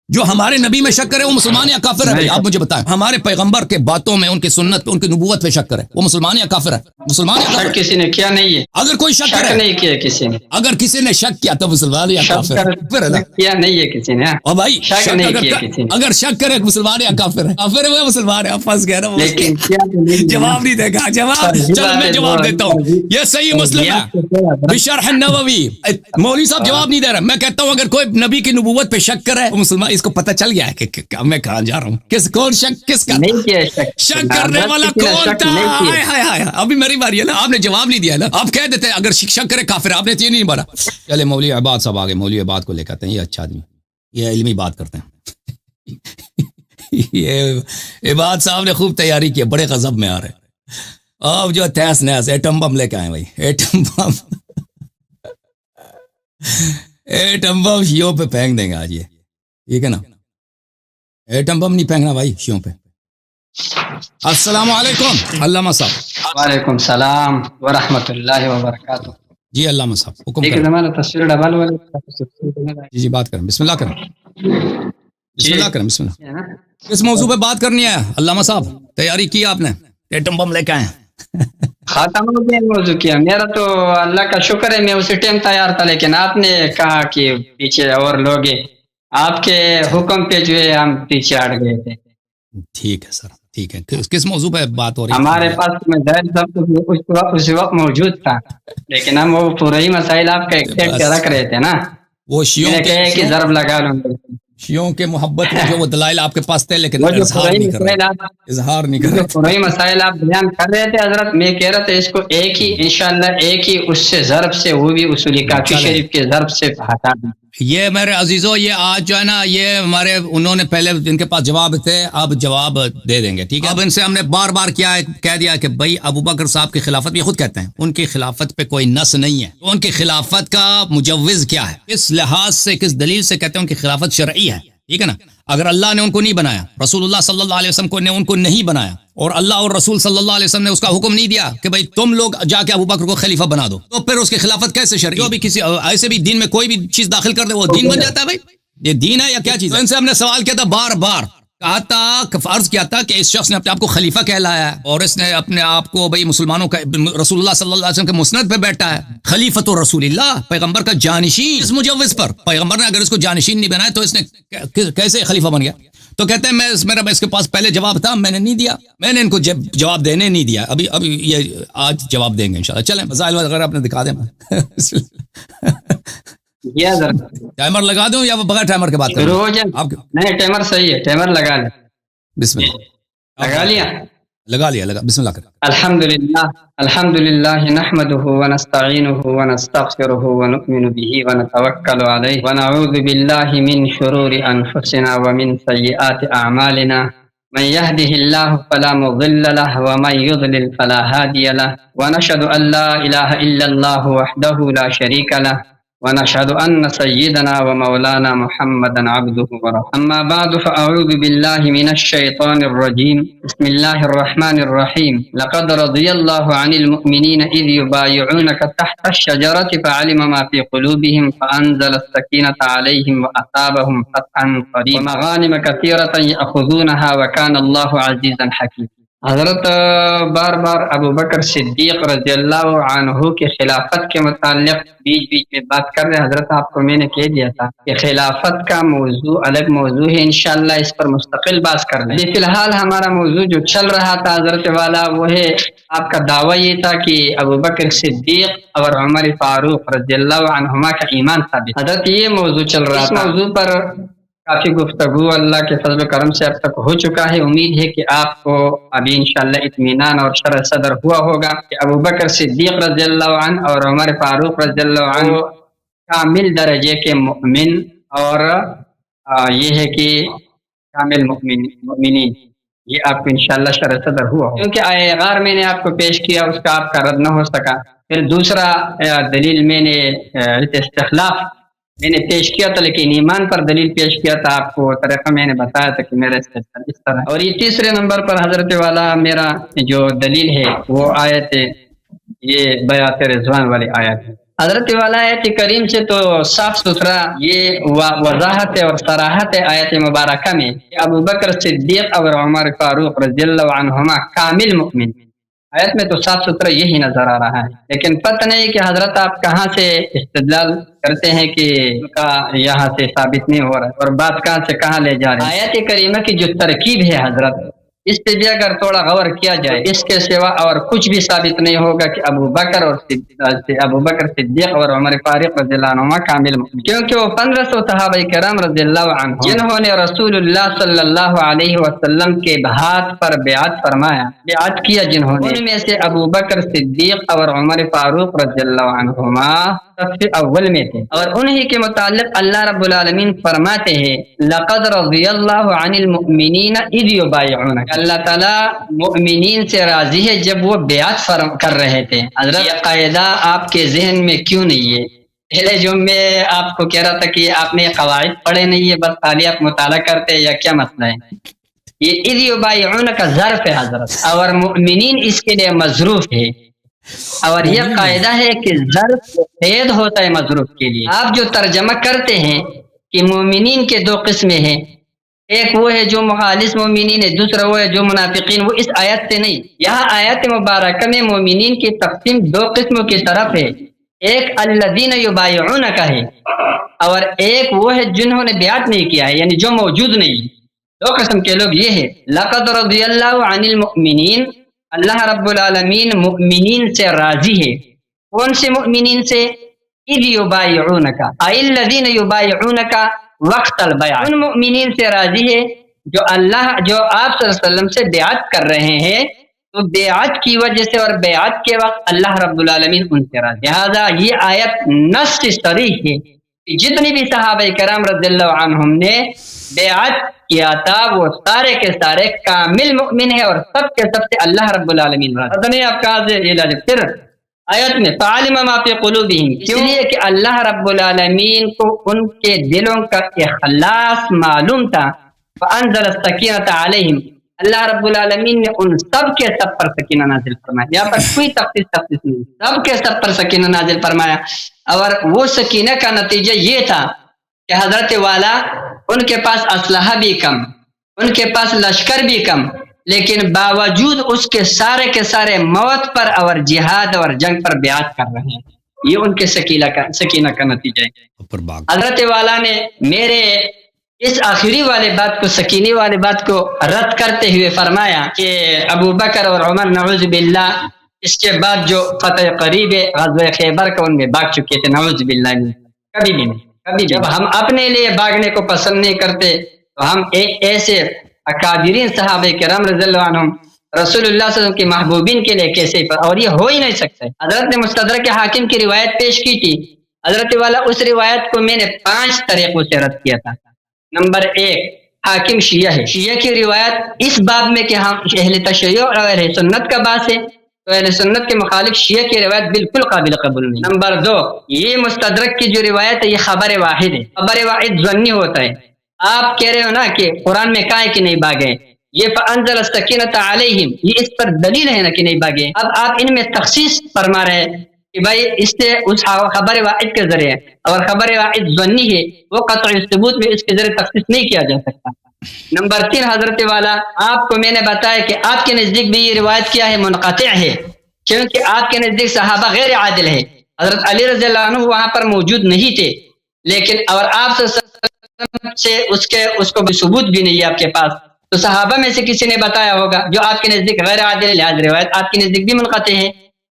جو ہمارے نبی میں شک کرے وہ مسلمان یا کافر ہے بھائی؟ آپ مجھے بتائیں، ہمارے پیغمبر کے باتوں میں، ان کی سنت پہ، ان کی نبوت پہ شک کرے وہ مسلمان یا کافر ہے؟ مسلمان یا کافر؟ کسی نے کیا نہیں ہے. اگر کوئی شک کرے، نہیں کیا کسی نے، اگر کسی نے شک کیا تو مسلمان یا کافر ہے؟ کیا نہیں ہے کسی نے. اور بھائی شک نہیں کیا کسی نے. اگر شک کرے مسلمان یا کافر ہے؟ کافر ہے وہ مسلمان ہے. آپ پھنس گئے نا، لیکن جواب نہیں دے گا. جواب چلو میں جواب دیتا ہوں. یہ صحیح مسلم ہے بشرح النووی. مولوی صاحب جواب نہیں دے رہا. میں کہتا ہوں اگر کوئی نبی کی نبوت پہ شک کرے وہ مسلمان، اس کو پتہ چل گیا ہے کہ میں کہاں جا رہا ہوں. کون شک کس کا؟ شک کرنے والا کون تھا؟ ابھی میری باری ہے نا، آپ نے جواب نہیں دیا نا. آپ کہہ دیتے اگر شک کرے کافر، آپ نے یہ نہیں بولا. چلے مولوی عباد صاحب آگے، مولوی عباد کو لے کے آتے ہیں. یہ اچھا آدمی، یہ علمی بات کرتے ہیں. یہ عباد صاحب نے خوب تیاری کی، بڑے غضب میں آ رہے. آپ جو تیس نیس ایٹم بم لے کے آئے بھائی. ایٹم بم ایٹم بم شیوں پہ پھینک دیں گے آج. یہ ٹھیک ہے نا، ایٹم بم نہیں پھینکنا بھائی شیوں پہ. السلام علیکم علامہ صاحب. وعلیکم السلام ورحمۃ اللہ وبرکاتہ. جی علامہ صاحب حکم کریں. تصویر ڈبل والے جی بات کریں، بسم اللہ کریں، بسم اللہ کریں، بسم اللہ. کس موضوع پہ بات کرنی ہے علامہ صاحب؟ تیاری کی آپ نے؟ ایٹم بم لے کے آئے. ختم ہو گیا موضوع کیا. میرا تو اللہ کا شکر ہے میں اسی ٹائم تیار تھا، لیکن آپ نے کہا کہ پیچھے اور لوگ ہیں، آپ کے حکم پہ جو ہے ہم پیچھے ہٹ گئے تھے. ٹھیک ہے سر، ٹھیک ہے. کس موضوع پہ بات ہو رہی ہے؟ ہمارے پاس میں اس وقت موجود تھا، لیکن ہم وہ پورے ہی مسائل آپ کا ایکسپٹ رکھ رہے تھے نا. وہ شیوں کے ضرب لگا لوں گے، شیوں کے محبت میں جو وہ دلائل آپ کے پاس تھے لیکن اظہار نہیں کر رہے. پورے مسائل آپ بیان کر رہے تھے حضرت، میں کہہ رہا تھا اس کو ایک ہی انشاءاللہ ایک ہی اس سے ضرب سے، وہ بھی اصول کافی شریف کے ضرب سے ہٹا دیں. یہ میرے عزیزو، یہ آج جو ہے نا، یہ ہمارے انہوں نے پہلے جن کے پاس جواب تھے اب جواب دے دیں گے. ٹھیک ہے، اب ان سے ہم نے بار بار کہہ دیا کہ بھائی ابوبکر صاحب کی خلافت، یہ خود کہتے ہیں ان کی خلافت پہ کوئی نص نہیں ہے. تو ان کی خلافت کا مجوز کیا ہے، کس لحاظ سے، کس دلیل سے کہتے ہیں ان کی خلافت شرعی ہے. ٹھیک ہے نا. اگر اللہ نے ان کو نہیں بنایا، رسول اللہ صلی اللہ علیہ وسلم نے ان کو نہیں بنایا، اور اللہ اور رسول صلی اللہ علیہ وسلم نے اس کا حکم نہیں دیا کہ بھائی تم لوگ جا کے ابوبکر کو خلیفہ بنا دو، تو پھر اس کی خلافت کیسے شرعی؟ جو بھی کسی ایسے بھی دین میں کوئی بھی چیز داخل کر دے وہ دین بن جاتا ہے بھائی؟ یہ دین ہے یا کیا چیز ہے؟ ان سے ہم نے سوال کیا تھا، بار بار کہا تھا، فرض کیا تھا کہ اس شخص نے اپنے آپ کو خلیفہ کہلایا ہے، اور اس نے اپنے آپ کو بھائی مسلمانوں کا رسول اللہ صلی اللہ علیہ وسلم کے مسند پہ بیٹھا ہے، خلیفۃ رسول اللہ، پیغمبر کا جانشین. اس مجوز پر پیغمبر نے اگر اس کو جانشین نہیں بنایا تو اس نے کیسے خلیفہ بن گیا؟ تو کہتے ہیں میرا اس کے پاس پہلے جواب تھا، میں نے نہیں دیا، میں نے ان کو جواب دینے نہیں دیا. ابھی یہ آج جواب دیں گے انشاءاللہ. چلیں مسائل وغیرہ آپ نے دکھا دیں. ٹائمر لگا دوں یا بغیر ٹائمر کے بات کریں؟ نہیں ٹائمر صحیح ہے، ٹائمر لگا لیں. بسم اللہ. لگا لیا بسم اللہ کریں. الحمد للہ نحمده ونستعینه ونستغفره ونؤمن به ونتوکل علیہ ونعوذ باللہ من شرور انفسنا ومن سیئات اعمالنا من يهده الله فلا مضل له ومن يضلل فلا هادي له ونشهد ان لا اله الا الله وحده لا شريك له ونشهد أن سيدنا ومولانا محمدا عبده ورسوله. أما بعد فأعوذ بالله من الشيطان الرجيم. بسم الله الرحمن الرحيم. لقد رضي الله عن المؤمنين إذ يبايعونك تحت الشجرة فعلم ما في قلوبهم فأنزل السكينة عليهم وأثابهم فتحا قريبا ومغانم كثيرة يأخذونها وكان الله عزيزا حكيما. حضرت بار بار ابو بکر صدیق رضی اللہ عنہ کی خلافت کے متعلق بیچ میں بات کر رہے. حضرت آپ کو میں نے کہہ دیا تھا کہ خلافت کا موضوع الگ موضوع ہے، انشاءاللہ اس پر مستقل بات کر لیں. فی الحال ہمارا موضوع جو چل رہا تھا حضرت والا وہ ہے، آپ کا دعویٰ یہ تھا کہ ابو بکر صدیق اور عمر فاروق رضی اللہ عنہما کا ایمان ثابت. حضرت یہ موضوع چل رہا تھا. اس موضوع پر کافی گفتگو اللہ کے فضل و کرم سے اب تک ہو چکا ہے. امید ہے کہ آپ کو ابھی انشاءاللہ اطمینان اور شرح صدر ہوا ہوگا کہ ابو بکر صدیق رضی اللہ عنہ اور عمر فاروق رضی اللہ عنہ کامل درجے کے مؤمن، اور یہ ہے کہ کامل مؤمنین، یہ آپ کو انشاءاللہ شرح صدر ہوا ہوگا. کیونکہ آیہ غار میں نے آپ کو پیش کیا، اس کا آپ کا رد نہ ہو سکا. پھر دوسرا دلیل میں نے استخلاف میں نے پیش کیا تھا، لیکن ایمان پر دلیل پیش کیا تھا. آپ کو طریقہ میں نے بتایا تھا کہ میرا اس طرح. اور یہ تیسرے نمبر پر حضرت والا میرا جو دلیل ہے وہ آیت، یہ بیعت رضوان والی آیت ہے. حضرت والا آیت کریم سے تو صاف ستھرا یہ وضاحت ہے اور صراحت ہے آیت مبارکہ میں کہ ابو بکر صدیق اور عمر فاروق رضی اللہ عنہما کامل مؤمن، آیت میں تو صاف ستھرا یہی نظر آ رہا ہے، لیکن پتہ نہیں کہ حضرت آپ کہاں سے استدلال کرتے ہیں کہ کا یہاں سے ثابت نہیں ہو رہا ہے اور بات کہاں سے کہاں لے جا رہے ہیں۔ آیت کریمہ کی جو ترکیب ہے حضرت، اس پہ بھی اگر تھوڑا غور کیا جائے، اس کے سوا اور کچھ بھی ثابت نہیں ہوگا کہ ابو بکر صدیق اور عمر فاروق رضی اللہ عنہما کامل مؤمن، کیونکہ وہ 1500 صحابہ کرام رضی اللہ عنہ جنہوں نے رسول اللہ صلی اللہ علیہ وسلم کے ہاتھ پر بیعت کیا جنہوں نے، ان میں سے ابو بکر صدیق اور عمر فاروق رضی اللہ عنہما سب سے اول میں تھے، اور انہی کے متعلق اللہ رب العالمین فرماتے ہیں لقد رضی اللہ عن المؤمنین اذ یبایعونک، اللہ تعالیٰ مؤمنین سے راضی ہے جب وہ بیعت کر رہے تھے۔ حضرت یہ قاعدہ آپ کے ذہن میں کیوں نہیں ہے؟ پہلے جو میں آپ کو کہہ رہا تھا کہ آپ نے قواعد پڑھے نہیں ہے، بس خالی آپ مطالعہ کرتے یا کیا مسئلہ ہے؟ یہ اذ یبایعونک ظرف ہے حضرت، اور مؤمنین اس کے لیے مظروف ہے، اور یہ قاعدہ ہے کہ ظرف قید ہوتا ہے مظروف کے لیے۔ آپ جو ترجمہ کرتے ہیں کہ مومنین کے دو قسمیں ہیں، ایک وہ ہے جو مخالص مومنین ہے، دوسرا وہ ہے جو منافقین، وہ اس آیت سے نہیں، یہاں آیت مبارکہ میں مومنین کی تقسیم دو قسموں کی طرف ہے، ایک الذین یبایعونک ہے اور ایک وہ ہے جنہوں نے بیعت نہیں کیا ہے، یعنی جو موجود نہیں۔ دو قسم کے لوگ یہ ہے، لقد رضی اللہ عن المؤمنین، اللہ رب العالمین مؤمنین سے راضی ہے، کون سے مؤمنین سے؟ اذ یبایعونک ای الذین یبایعونک وقت البیع، ان مؤمنین سے راضی ہے جو آپ صلی اللہ علیہ وسلم سے بیعت کر رہے ہیں، تو بیعت کی وجہ سے اور بیعت کے وقت اللہ رب العالمین ان سے راضی۔ لہذا یہ آیت نص صریح ہے کہ جتنی بھی صحابہ کرام رضی اللہ عنہم نے بیعت کیا تھا وہ سارے کے سارے کامل مؤمن ہے، اور سب کے سب سے اللہ رب العالمین راضی۔ پتہ نہیں آپ کہاں سے یہ لاجب۔ پھر آیت میں فعلم ما فی قلوبہم، اس لیے کہ اللہ رب العالمین کو ان کے دلوں کا اخلاص معلوم تھا، فانزل السکینۃ علیہم، اللہ رب العالمین نے ان سب کے سب پر سکینہ نازل فرمایا، یہاں پر کوئی تخصیص نہیں، سب کے سب پر سکینہ نازل فرمایا، اور وہ سکینہ کا نتیجہ یہ تھا کہ حضرت والا ان کے پاس اسلحہ بھی کم، ان کے پاس لشکر بھی کم، لیکن باوجود اس کے سارے موت پر اور جہاد اور جنگ پر بیعت کر رہے ہیں، یہ ان کے سکینہ کا نتیجہ ہے۔ حضرت والا نے میرے اس آخری والے بات کو، سکینے والے بات کو رد کرتے ہوئے فرمایا کہ ابو بکر اور عمر نعوذ باللہ اس کے بعد جو فتح قریب ہے غزوہ خیبر کا، ان میں بھاگ چکے تھے، نعوذ باللہ کبھی بھی نہیں۔ جب ہم اپنے لیے بھاگنے کو پسند نہیں کرتے تو ہم ایک ایسے اکابرین صحابہ کرام رضی اللہ عنہم رسول اللہ صلی اللہ علیہ وسلم کے محبوبین کے لیے کیسے، اور یہ ہو ہی نہیں سکتا۔ حضرت نے مستدرک حاکم کی روایت پیش کی تھی، حضرت والا اس روایت کو میں نے 5 طریقوں سے رد کیا تھا۔ نمبر 1، حاکم شیعہ ہے، شیعہ کی روایت اس باب میں کہ ہم اہل تشیع اور اہل سنت کا باعث ہے، تو اہل سنت کے مخالف شیعہ کی روایت بالکل قابل قبول نہیں۔ نمبر 2، یہ مستدرک کی جو روایت ہے یہ خبر واحد ہے، خبر واحد ظنی ہوتا ہے۔ آپ کہہ رہے ہو نا کہ قرآن میں کہا ہے کہ نہیں بھاگے، یہ فانزل السکینۃ علیہم، یہ اس پر دلیل ہے نا کہ نہیں بھاگے۔ اب آپ ان میں تخصیص فرما رہے ہیں کہ بھائی اس سے اس خبر واحد کے ذریعے، اور خبر واحد ظنی ہے، وہ قطعی ثبوت میں اس کے ذریعے تخصیص نہیں کیا جا سکتا۔ نمبر 3، حضرت والا آپ کو میں نے بتایا کہ آپ کے نزدیک بھی یہ روایت کیا ہے، منقطع ہے، کیونکہ آپ کے نزدیک صحابہ غیر عادل ہے، حضرت علی رضی اللہ عنہ وہاں پر موجود نہیں تھے، لیکن اور آپ سے اس کو بھی ثبوت بھی نہیں ہے آپ کے پاس، تو صحابہ میں سے کسی نے بتایا ہوگا جو آپ کے نزدیک غیر عادل ہے، لہذا روایت آپ کے نزدیک بھی منقطع ہے۔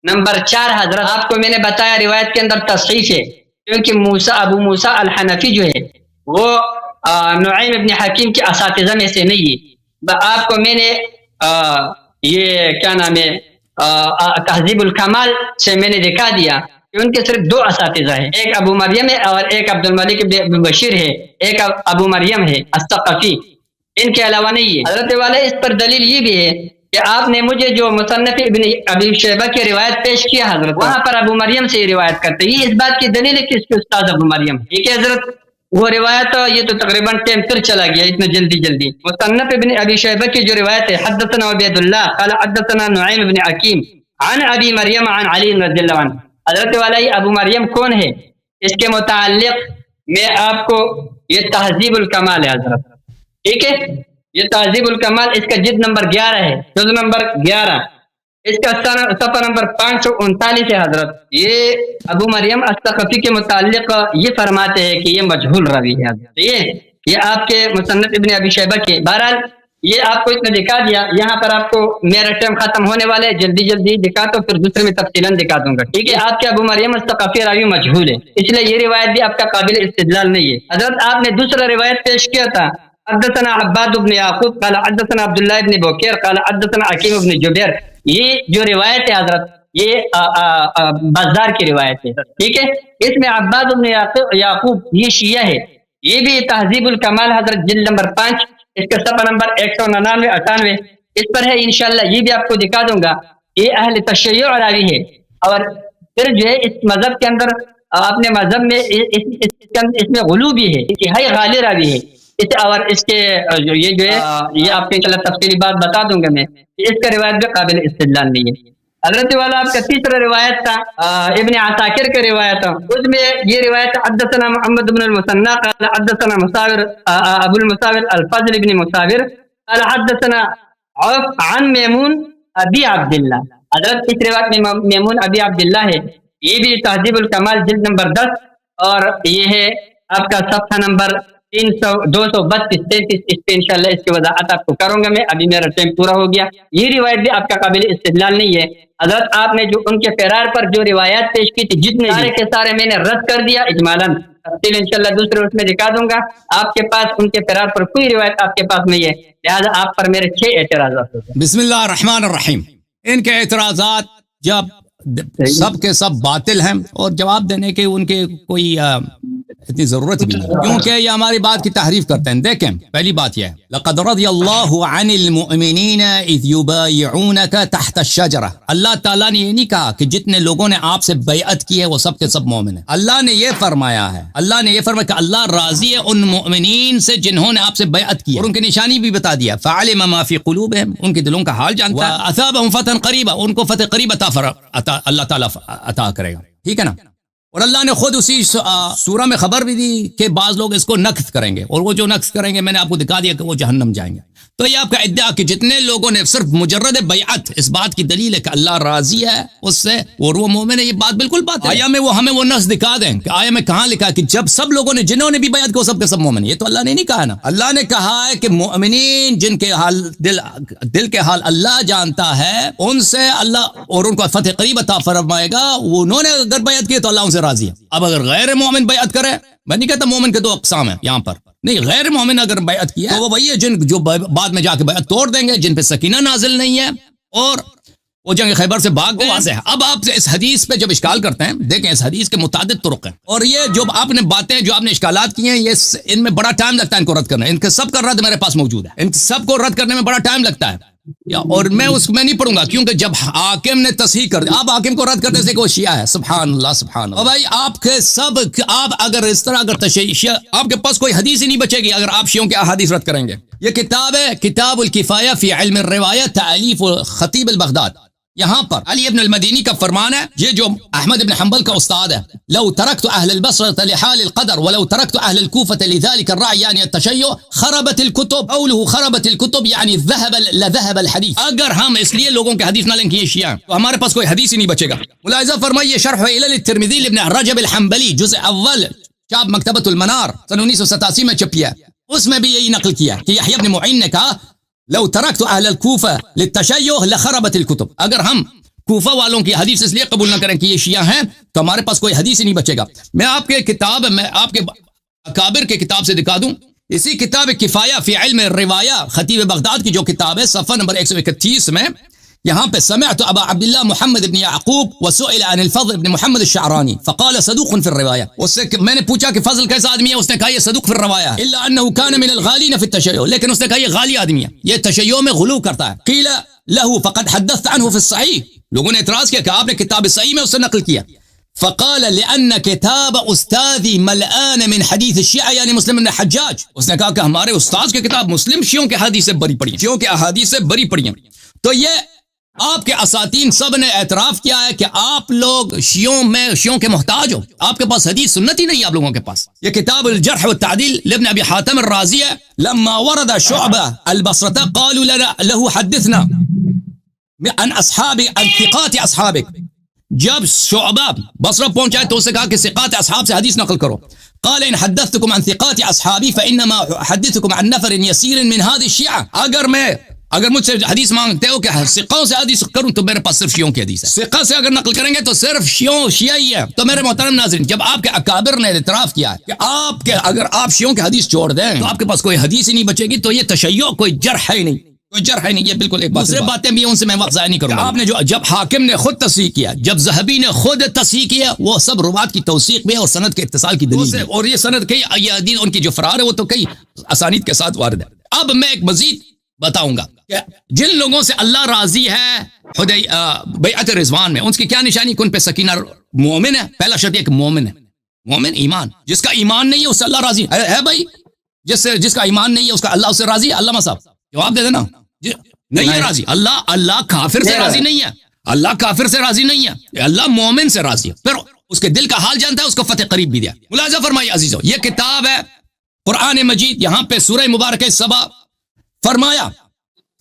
نمبر 4، حضرت آپ کو میں نے بتایا روایت کے اندر تصحیف ہے، کیونکہ ابو موسیٰ الحنفی جو ہے وہ نعیم ابن حکیم کے اساتذہ میں سے نہیں ہے۔ آپ کو میں نے یہ کیا نام ہے تہذیب الکمال سے میں نے دکھا دیا کہ ان کے صرف 2 اساتذہ ہیں، ایک ابو مریم ہے اور ایک عبد الملک ابن بشیر ہے، ایک ابو مریم ہے الثقفی، ان کے علاوہ نہیں ہے۔ حضرت والا اس پر دلیل یہ بھی ہے کہ آپ نے مجھے جو مصنف ابن ابی شیبہ کی روایت پیش کیا حضرت، وہاں پر ابو مریم سے یہ روایت کرتے ہیں، یہ اس بات کی دلیل ہے کہ اس کے استاد ابو مریم، ٹھیک ہے حضرت۔ وہ روایت یہ تو تقریباً ٹائم پھر چلا گیا اتنا جلدی۔ مصنف ابن ابی شیبہ کی جو روایت ہے، حدثنا عبید اللہ قال حدثنا نعیم ابن حکیم عن ابی مریم عن علی رضی اللہ عنہ، حضرت والا یہ ابو مریم کون ہے، اس کے متعلق میں آپ کو یہ تہذیب الکمال ہے حضرت، ٹھیک ہے، یہ تہذیب الکمال اس کا جلد نمبر 11 ہے، جز نمبر 11، اس کا صفحہ نمبر 539 ہے حضرت۔ یہ ابو مریم الثقفی کے متعلق یہ فرماتے ہیں کہ یہ مجہول راوی ہے حضرت، یہ آپ کے مصنف ابن ابی شیبہ کے۔ بہرحال یہ آپ کو اتنا دکھا دیا، یہاں پر آپ کو میرا ٹائم ختم ہونے والے، جلدی دکھا تو پھر دوسرے میں تفصیلاً دکھا دوں گا، ٹھیک ہے۔ آپ کے ابو مریم الثقفی راوی مجہول ہے، اس لیے یہ روایت بھی آپ کا قابل استدلال نہیں ہے حضرت۔ آپ نے دوسرا روایت پیش کیا تھا، حدثنا عباد بن یعقوب قال حدثنا عبداللہ بن بکیر قال حدثنا حکیم بن جبیر، یہ جو روایت ہے حضرت یہ بازار کی روایت ہے، ٹھیک ہے۔ اس میں عباد بن یعقوب یہ شیعہ ہے، یہ بھی تہذیب الکمال حضرت جلد نمبر 5، اس کا صفحہ نمبر 199-98 اس پر ہے، انشاءاللہ یہ بھی آپ کو دکھا دوں گا۔ یہ اہل تشیع راوی ہے، اور پھر جو ہے اس مذہب کے اندر اپنے مذہب میں اس میں غلو بھی ہے، انتہائی غالی راوی ہے، اور اس کے یہ جو ہے یہ آپ کو انشاءاللہ تفصیلی بات بتا دوں گا میں، اس کا روایت بھی قابل استدلال نہیں ہے حضرت والا۔ آپ کا تیسرا روایت تھا ابن عساکر کا روایت تھا، اس میں یہ روایت حدثنا محمد بن المثنى قال حدثنا مساور ابو المساور الفضل بن مساور قال حدثنا عوف عن میمون ابی عبداللہ، حضرت اس روایت میں میمون ابی عبداللہ ہے، یہ بھی تہذیب الکمال جلد نمبر 10، اور یہ ہے آپ کا صفحہ نمبر 232-33، اس پہ انشاءاللہ اس کی وضاحت آپ کو کروں گا میں، ابھی میرا ٹائم پورا ہو گیا۔ یہ روایت بھی آپ کا قابل استدلال نہیں ہے حضرت۔ آپ نے جو ان کے فرار پر جو روایات پیش کی تھی جتنے سارے کے سارے میں نے رد کر دیا اجمالاً، تفصیل انشاءاللہ دوسرے اس میں دکھا دوں گا۔ آپ کے پاس ان کے فرار پر کوئی روایت آپ کے پاس نہیں ہے، لہٰذا آپ پر میرے 6 اعتراضات ہوتے ہیں۔ بسم اللہ الرحمن الرحیم۔ ان کے اعتراضات جب سب کے سب باطل ہیں اور جواب دینے کے ان کے کوئی اتنی ضرورت بھی نہیں، کیونکہ یہ ہماری بات کی تحریف کرتے ہیں۔ دیکھیں پہلی بات یہ ہے، لقد رضی اللہ عن المؤمنین اذ یبایعونک تحت الشجرہ، اللہ تعالیٰ نے یہ نہیں کہا کہ جتنے لوگوں نے آپ سے بیعت کی ہے وہ سب کے سب مومن ہیں، اللہ نے یہ فرمایا ہے، اللہ نے یہ فرمایا کہ اللہ راضی ہے ان مؤمنین سے جنہوں نے آپ سے بیعت کی ہے، اور ان کی نشانی بھی بتا دیا، فعلم ما فی قلوبہم، ان کے دلوں کا حال جانتا ہے، واثابہم فتحا قریبا، ان کو فتح قریب عطا اللہ تعالیٰ عطا کرے گا، ٹھیک ہے نا۔ اور اللہ نے خود اسی سورہ میں خبر بھی دی کہ بعض لوگ اس کو نقض کریں گے، اور وہ جو نقض کریں گے میں نے آپ کو دکھا دیا کہ وہ جہنم جائیں گے۔ تو یہ آپ کا ادعا کہ جتنے لوگوں نے صرف مجرد بیعت، اس بات کی دلیل ہے کہ اللہ راضی ہے اس سے اور وہ مومن ہے، یہ بات بالکل بات ہے۔ آیا میں وہ ہمیں وہ نص دکھا دیں کہ آیا میں کہاں لکھا کہ جب سب لوگوں نے جنہوں نے بھی بیعت کو سب کے سب مومن، یہ تو اللہ نے نہیں کہا نا، اللہ نے کہا ہے کہ مومنین جن کے حال دل کے حال اللہ جانتا ہے ان سے اللہ اور ان کو فتح قریب عطا فرمائے گا، انہوں نے اگر بیعت کی تو اللہ ان سے راضی ہے۔ اب اگر غیر مومن بیعت کرے، میں نہیں کہتا مومن کے 2 اقسام ہیں یہاں پر، نہیں، غیر مومن اگر بیعت کیا تو وہ وہی ہے جن جو بعد میں جا کے بیعت توڑ دیں گے، جن پہ سکینہ نازل نہیں ہے اور وہ جنگ خیبر سے بھاگ گئے۔ واضح ہے۔ اب آپ سے اس حدیث پہ جب اشکال کرتے ہیں، دیکھیں اس حدیث کے متعدد طرق ہیں، اور یہ جو آپ نے باتیں جو آپ نے اشکالات کی ہیں، یہ ان میں بڑا ٹائم لگتا ہے ان کو رد کرنا، ان کے سب کا رد میرے پاس موجود ہے، ان سب کو رد کرنے میں بڑا ٹائم لگتا ہے، اور میں اس میں نہیں پڑھوں گا کیونکہ جب حاکم نے تصحیح کر دیا، آپ حاکم کو رد کرنے سے کہ وہ شیعہ ہے، سبحان اللہ سبحان اللہ۔ اور بھائی آپ کے سب، آپ اگر اس طرح اگر شیعہ، آپ کے پاس کوئی حدیث ہی نہیں بچے گی اگر آپ شیعوں کے احادیث رد کریں گے۔ یہ کتاب ہے کتاب الکفایہ فی علم الروایہ، تالیف خطیب البغداد، یہاں پر علی ابن المدینی کا فرمان ہے، یہ جو احمد ابن حنبل کا استاد ہے، لو ترکت اہل البصرة لحال القدر ولو ترکت اہل الكوفة لذلك الرعی یعنی التشیع خربت الكتب، قوله خربت الكتب یعنی لذهب الحدیث، اگر ہم اس لیے لوگوں کے حدیث نہ لیں کہ یہ شیعہ تو ہمارے پاس کوئی حدیث ہی نہیں بچے گا۔ ملاحظہ فرمائیے شرح علل الترمذی لابن رجب الحنبلی جزء اول، چاپ مکتبۃ المنار سن 1987 میں چھپیا، اس میں بھی یہی نقل کیا کہ یحییٰ بن معین نے کہا لو ترکت اہل الكوفة للتشیع لخربت الكتب، اگر ہم کوفہ والوں کی حدیث اس لیے قبول نہ کریں کہ یہ شیعہ ہیں تو ہمارے پاس کوئی حدیث ہی نہیں بچے گا۔ میں آپ کے اکابر کے کتاب سے دکھا دوں، اسی کتاب کفایہ فی علم الروایہ خطیب بغداد کی جو کتاب ہے، صفحہ نمبر 131 میں یہاں پہ سمعت ابا عبداللہ محمد بن یعقوب وسئل عن الفضل بن محمد الشعرانی فقال صدوق فی الروایہ، اس سے میں نے پوچھا کہ فضل کیسا آدمی ہے، اس نے کہا یہ صدوق فی الروایہ الا انه كان من الغالین فی التشیع، لیکن اس نے کہا یہ غالی آدمی ہے، یہ تشیع میں غلو کرتا ہے۔ قیل له فقد حدثت عنه في الصحیح، لوگوں نے اعتراض کیا کہ آپ نے کتاب صحیح میں اس سے نقل کیا، فقال لأن كتاب استاذی ملآن من حدیث الشیعہ یعنی مسلم بن حجاج، اس نے کہا کہ ہمارے استاذ کی کتاب مسلم شیعوں کے حدیث سے بری پڑی ہیں، شیعوں کے احادیث سے بری پڑی ہیں۔ تو یہ آپ کے اساتین سب نے اعتراف کیا ہے کہ آپ لوگ شیعوں کے محتاج ہو. آپ کے پاس حدیث سنت ہی نہیں ہے آپ لوگوں کے پاس. یہ کتاب الجرح والتعدیل لابن ابی حاتم الرازی ہے. لما ورد شعبہ البصرہ قالوا له حدثنا عن اصحاب عن ثقات اصحابک. جب شعبہ بصرہ پہنچا تو اسے کہا کہ ثقات اصحاب سے حدیث نقل کرو. قال ان حدثتكم عن ثقات اصحابی فانما احدثكم عن نفر يسير من هذه الشيعة. اگر مجھ سے حدیث مانگتے ہو کہ ثقوں سے حدیث کروں تو میرے پاس صرف شیعوں کی حدیث ہے. ثقہ سے اگر نقل کریں گے تو صرف شیعہ ہی ہے. تو میرے محترم ناظرین، جب آپ کے اکابر نے اعتراف کیا ہے کہ اگر آپ شیعوں کی حدیث چھوڑ دیں تو آپ کے پاس کوئی حدیث ہی نہیں بچے گی، تو یہ تشیع کوئی جرح ہے نہیں، کوئی جرح ہے نہیں. یہ بالکل ایک دوسرے باتیں بھی ان سے میں وقت ضائع نہیں کروں گا. آپ نے جب حاکم نے خود تصحیح کیا، جب ذہبی نے خود تصحیح کیا، وہ سب روات کی توثیق میں اور سند کے اتصال کی دلیل ہے. اور یہ سند کئی یہ حدیث ان کی جو فرار ہے وہ تو کئی اسانید کے ساتھ وارد ہے. اب میں ایک مزید بتاؤں گا کہ جن لوگوں سے اللہ راضی ہے بیعت رضوان میں، ان کی کیا نشانی؟ کن پہ سکینہ مومن ہے. پہلا شرط یہ کہ مومن ہے. مومن ایمان، جس کا ایمان نہیں ہے اس سے اللہ راضی ہے. بھائی جس کا ایمان نہیں ہے اس کا اللہ اس سے راضی ہے؟ علامہ صاحب جواب دے دینا. نہیں ہے راضی. اللہ کافر سے راضی نہیں ہے. اللہ کافر سے راضی نہیں ہے. اللہ مومن سے راضی ہے. پھر اس کے دل کا حال جانتا ہے، اس کو فتح قریب بھی دیا. ملاحظہ فرمائیے عزیزو، یہ کتاب ہے قرآن مجید. یہاں پہ سورہ مبارکہ سبا فرمایا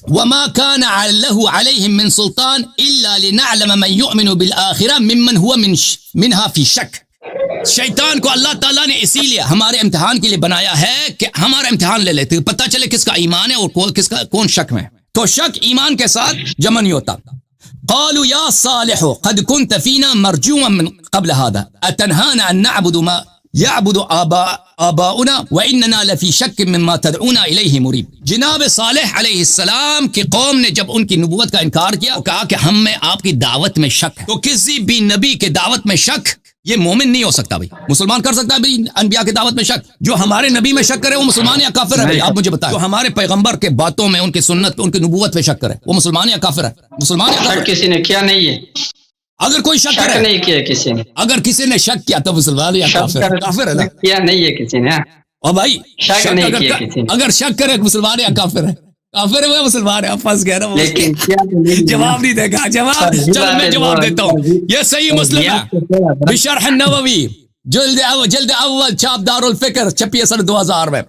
وما كان له عليهم من سلطان الا لنعلم من يؤمن بالاخره ممن هو منها في شك. شیطان کو اللہ تعالیٰ نے اسی لیے ہمارے امتحان کے لیے بنایا ہے کہ ہمارا امتحان لے لیتے، پتہ چلے کس کا ایمان ہے اور کس کا کون شک میں. تو شک ایمان کے ساتھ جمع نہیں ہوتا. قالوا يا صالح قد كنت فينا مرجوا من قبل هذا اتنهانا ان نعبد ما يعبد آباؤنا وإننا لفي شك مما تدعونا إليه مريب. جناب صالح علیہ السلام کی قوم نے جب ان کی نبوت کا انکار کیا، کہا کہ ہم میں آپ کی دعوت میں شک ہے. تو کسی بھی نبی کے دعوت میں شک یہ مومن نہیں ہو سکتا. بھائی مسلمان کر سکتا ہے بھائی انبیاء کی دعوت میں شک؟ جو ہمارے نبی میں شک کرے وہ مسلمان یا کافر ہے؟ بھائی آپ مجھے بتائیں. جو ہمارے پیغمبر کے باتوں میں، ان کی سنت، ان کی نبوت پہ شک کرے وہ مسلمان یا کافر ہے؟ مسلمان یا کافر؟ کسی نے کیا نہیں ہے. اگر کوئی شک نہیں کیا کسی نے، اگر کسی نے شک کیا تو مسلمان یا کافر ہے نا؟ کیا نہیں ہے کسی نے. اور بھائی اگر شک کرے مسلمان یا کافر ہے؟ کافر ہے وہ مسلمان ہے. آپ پھنس گئے نا. جواب نہیں دے گا. جواب چلو میں جواب دیتا ہوں. یہ صحیح مسلم ہے بشرح النووی جلد اول چھاپ دار الفکر چھپی سن 2000 میں.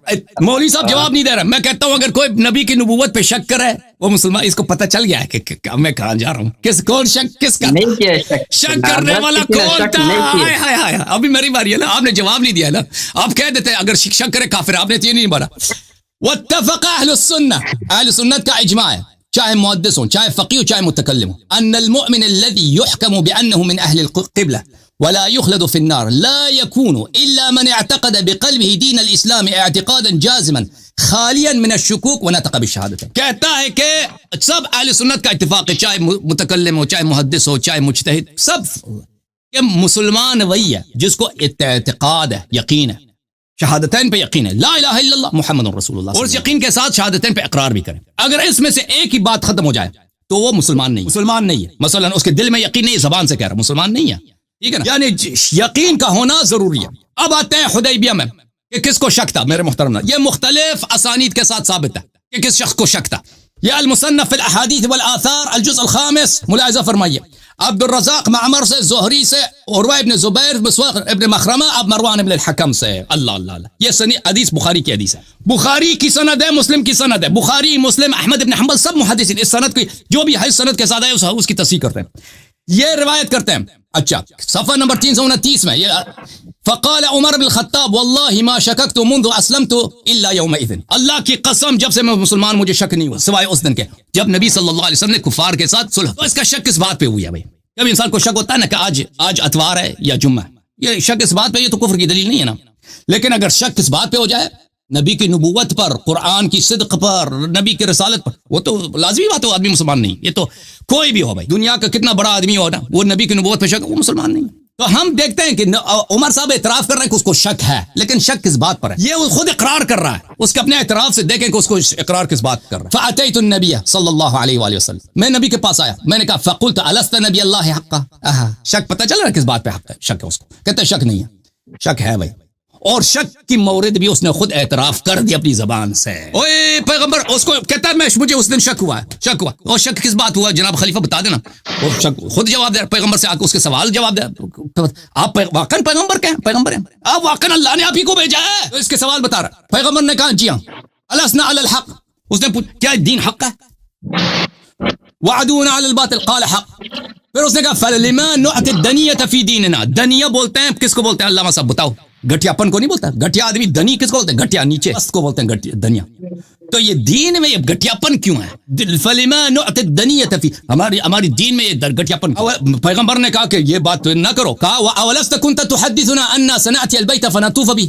مولوی صاحب جواب نہیں دے رہا. میں کہتا ہوں اگر کوئی نبی کی نبوت پہ شک کرے وہ مسلمان، اس کو پتہ چل گیا ہے کہ میں کہاں جا رہا ہوں. کون شک کس کا؟ شک کرنے والا کون تھا؟ ابھی میری باری ہے نا. آپ نے جواب نہیں دیا نا. آپ کہہ دیتے اگر شک کرے کافر. آپ نے یہ نہیں بولا. واتفق اہل السنہ، اہل سنت کا اجماع ہے، چاہے محدث ہوں، چاہے فقیہ ہوں، چاہے متکلم ہوں، ان المؤمن الذي يحكم بانه من اهل القبلة ولا يخلد في النار لا يكون الا من اعتقد بقلبه دين الاسلام اعتقادا جازما خالیا من الشکوک ونطق بالشہادتین. کہتا ہے کہ سب اہل سنت کا اتفاق ہے، چاہے متکلم ہو، چاہ محدث ہو، چاہے مجتہد، سب کہ مسلمان وہی ہے جس کو اعتقاد ہے، یقین ہے، شہادتین پہ یقین ہے، لا الہ الا اللہ محمد رسول اللہ، اور اس یقین کے ساتھ شہادتین پہ اقرار بھی کریں. اگر اس میں سے ایک ہی بات ختم ہو جائے تو وہ مسلمان نہیں ہے. مثلا اس کے دل میں یقین نہیں، زبان سے کہہ رہا مسلمان نہیں ہے، ٹھیک ہے نا. یعنی یقین کا ہونا ضروری ہے. اب آتے ہیں حدیبیہ میں کہ کس کو شک تھا. میرے محترم، یہ مختلف اسانید کے ساتھ ثابت ہے کہ کس شخص کو شک تھا. یہ المصنف فی الاحادیث والآثار الجزء الخامس، ملاحظہ فرمائیے. عبد الرزاق معمر سے، زہری سے، عروہ ابن زبیر، مسور ابن مخرمہ، اب مروان ابن الحکم سے. اللہ اللہ اللہ. یہ حدیث بخاری کی حدیث ہے، بخاری کی سند ہے، مسلم کی سند ہے. بخاری، مسلم، احمد ابن حنبل سب محدثین اس سند کی، جو بھی ہے سند کے ساتھ ہے اس کی تصحیح کرتے ہیں، یہ روایت کرتے ہیں. اچھا، صفحہ نمبر 329 میں یہ فقال عمر بن الخطاب واللہ ما شککت منذ اسلمت الا یومئذ. اللہ کی قسم جب سے میں مسلمان مجھے شک نہیں ہوا سوائے اس دن کے جب نبی صلی اللہ علیہ وسلم نے کفار کے ساتھ صلح. تو اس کا شک کس بات پہ ہوئی ہے بھائی؟ جب انسان کو شک ہوتا ہے نا کہ آج اتوار ہے یا جمعہ، یہ شک اس بات پہ، یہ تو کفر کی دلیل نہیں ہے نا. لیکن اگر شک کس بات پہ ہو جائے، نبی کی نبوت پر، قرآن کی صدق پر، نبی کی رسالت پر، وہ تو لازمی بات ہے، آدمی مسلمان نہیں. یہ تو کوئی بھی ہو بھائی، دنیا کا کتنا بڑا آدمی ہو نا، وہ نبی کی نبوت پہ شک، وہ مسلمان نہیں. تو ہم دیکھتے ہیں کہ عمر صاحب اعتراف کر رہے ہیں کہ اس کو شک ہے، لیکن شک کس بات پر ہے؟ یہ وہ خود اقرار کر رہا ہے. اس کے اپنے اعتراف سے دیکھیں کہ اس کو اقرار کس بات کر رہا ہے. فاتیت النبی صلی اللہ علیہ وآلہ وسلم، میں نبی کے پاس آیا، میں نے کہا فقلت الست نبی اللہ حقا. شک پتہ چل رہا ہے کس بات پہ حق ہے، شک ہے. اس کو کہتے ہیں شک نہیں ہے، شک ہے بھائی. اور شک کی مورد بھی اس نے خود اعتراف کر دی اپنی زبان سے. اوے پیغمبر اس کو کہتا ہے مجھے اس دن شک ہوا اور شک کس بات ہوا جناب خلیفہ بتا دینا. وہ شک خود جواب دے پیغمبر سے آ کے اس کے سوال جواب دے. آپ واقعا پیغمبر کے ہیں؟ پیغمبر ہیں آپ واقعا اللہ نے آپ ہی کو بھیجا ہے. تو اس کے سوال بتا رہا. پیغمبر نے کہا جی ہاں الاسنا علی الحق. اس نے پوچھا کیا دین حق ہے؟ وعدونا علی الباطل قال حق. پھر اس نے کہا فلما نعت الدنیۃ فی دیننا. دنیا بولتے ہیں کس کو بولتے ہیں؟ علامہ صاحب بتاؤ. گٹھیا پن کو نہیں بولتا. گٹھیا آدمی دنی کس کو بولتے ہیں؟ گٹھیا نیچے اس کو بولتے ہیں دنیا. تو یہ دین میں یہ گٹھیا پن کیوں ہے؟ فلما نعت الدنیۃ فی ہماری دین میں یہ گٹھیا پن. پیغمبر نے کہا کہ یہ بات نہ کرو. کہا واولست كنت تحدثنا ان سناتي البيت فنطوف به.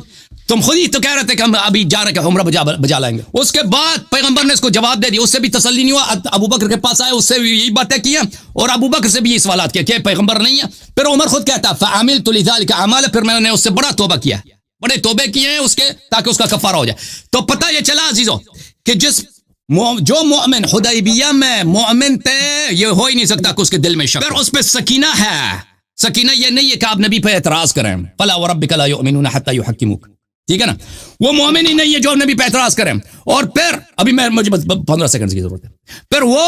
تم خود ہی تو کہہ رہے تھے کہ ہم ابھی جا رہے کہ عمرہ بجا لائیں گے. اس کے بعد پیغمبر نے اس کو جواب دے دیا. اس سے بھی تسلی نہیں ہوا. ابو بکر کے پاس آئے اس سے بھی یہی باتیں کی ہیں اور ابو بکر سے بھی یہ سوالات کیے کہ پیغمبر نہیں ہے. پھر عمر خود کہتا فعملت لذلك اعمالا. پھر میں نے اس سے بڑا توبہ کیا, بڑے توبے کیے ہیں اس کے تاکہ اس کا کفارہ ہو جائے. تو پتہ یہ چلا عزیزو کہ جو مومن حدیبیہ میں مومن تھے یہ ہو ہی نہیں سکتا کہ اس کے دل میں شک. پھر اس پہ سکینہ ہے. سکینہ یہ نہیں ہے کہ آپ نبی پہ اعتراض کریں. فلا وربک لا یؤمنون حتی یحکموک. ٹھیک ہے نا, وہ مومن ہی نہیں ہے جو نبی پہ اعتراض کریں. اور پھر ابھی مجھے 15 سیکنڈ کی ضرورت ہے. پھر وہ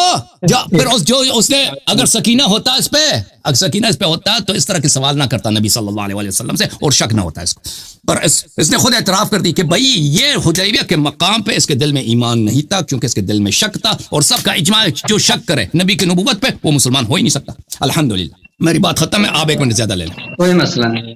جو اس نے اگر سکینہ ہوتا اس پہ ہوتا تو اس طرح کے سوال نہ کرتا نبی صلی اللہ علیہ وسلم سے اور شک نہ ہوتا اس کو. پر اس نے خود اعتراف کر دی کہ بھائی یہ حدیبیہ کے مقام پہ اس کے دل میں ایمان نہیں تھا کیونکہ اس کے دل میں شک تھا. اور سب کا اجماع جو شک کرے نبی کی نبوت پہ وہ مسلمان ہو ہی نہیں سکتا. الحمدللہ میری بات ختم ہے. آپ 1 منٹ زیادہ لے لیں. کوئی مسئلہ نہیں.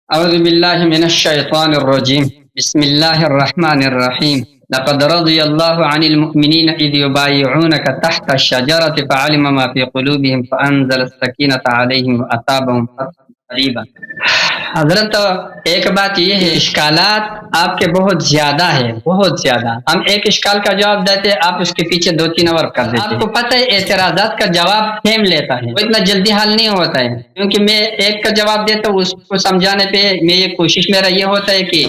اعوذ باللہ من الشیطان الرجیم. بسم اللہ الرحمن الرحیم. لقد رضی اللہ عن المؤمنین اذ یبایعونک تحت الشجرة فعلم ما فی قلوبهم فانزل السکینة علیہم واثابهم فتحا قریبا. حضرت ایک بات یہ ہے اشکالات آپ کے بہت زیادہ ہے, بہت زیادہ. ہم ایک اشکال کا جواب دیتے آپ اس کے پیچھے 2-3 اور کر دیتے. آپ کو پتہ ہے اعتراضات کا جواب فہم لیتا ہے وہ اتنا جلدی حل نہیں ہوتا ہے. کیونکہ میں ایک کا جواب دیتا ہوں اس کو سمجھانے پہ یہ کوشش میرا یہ ہوتا ہے کہ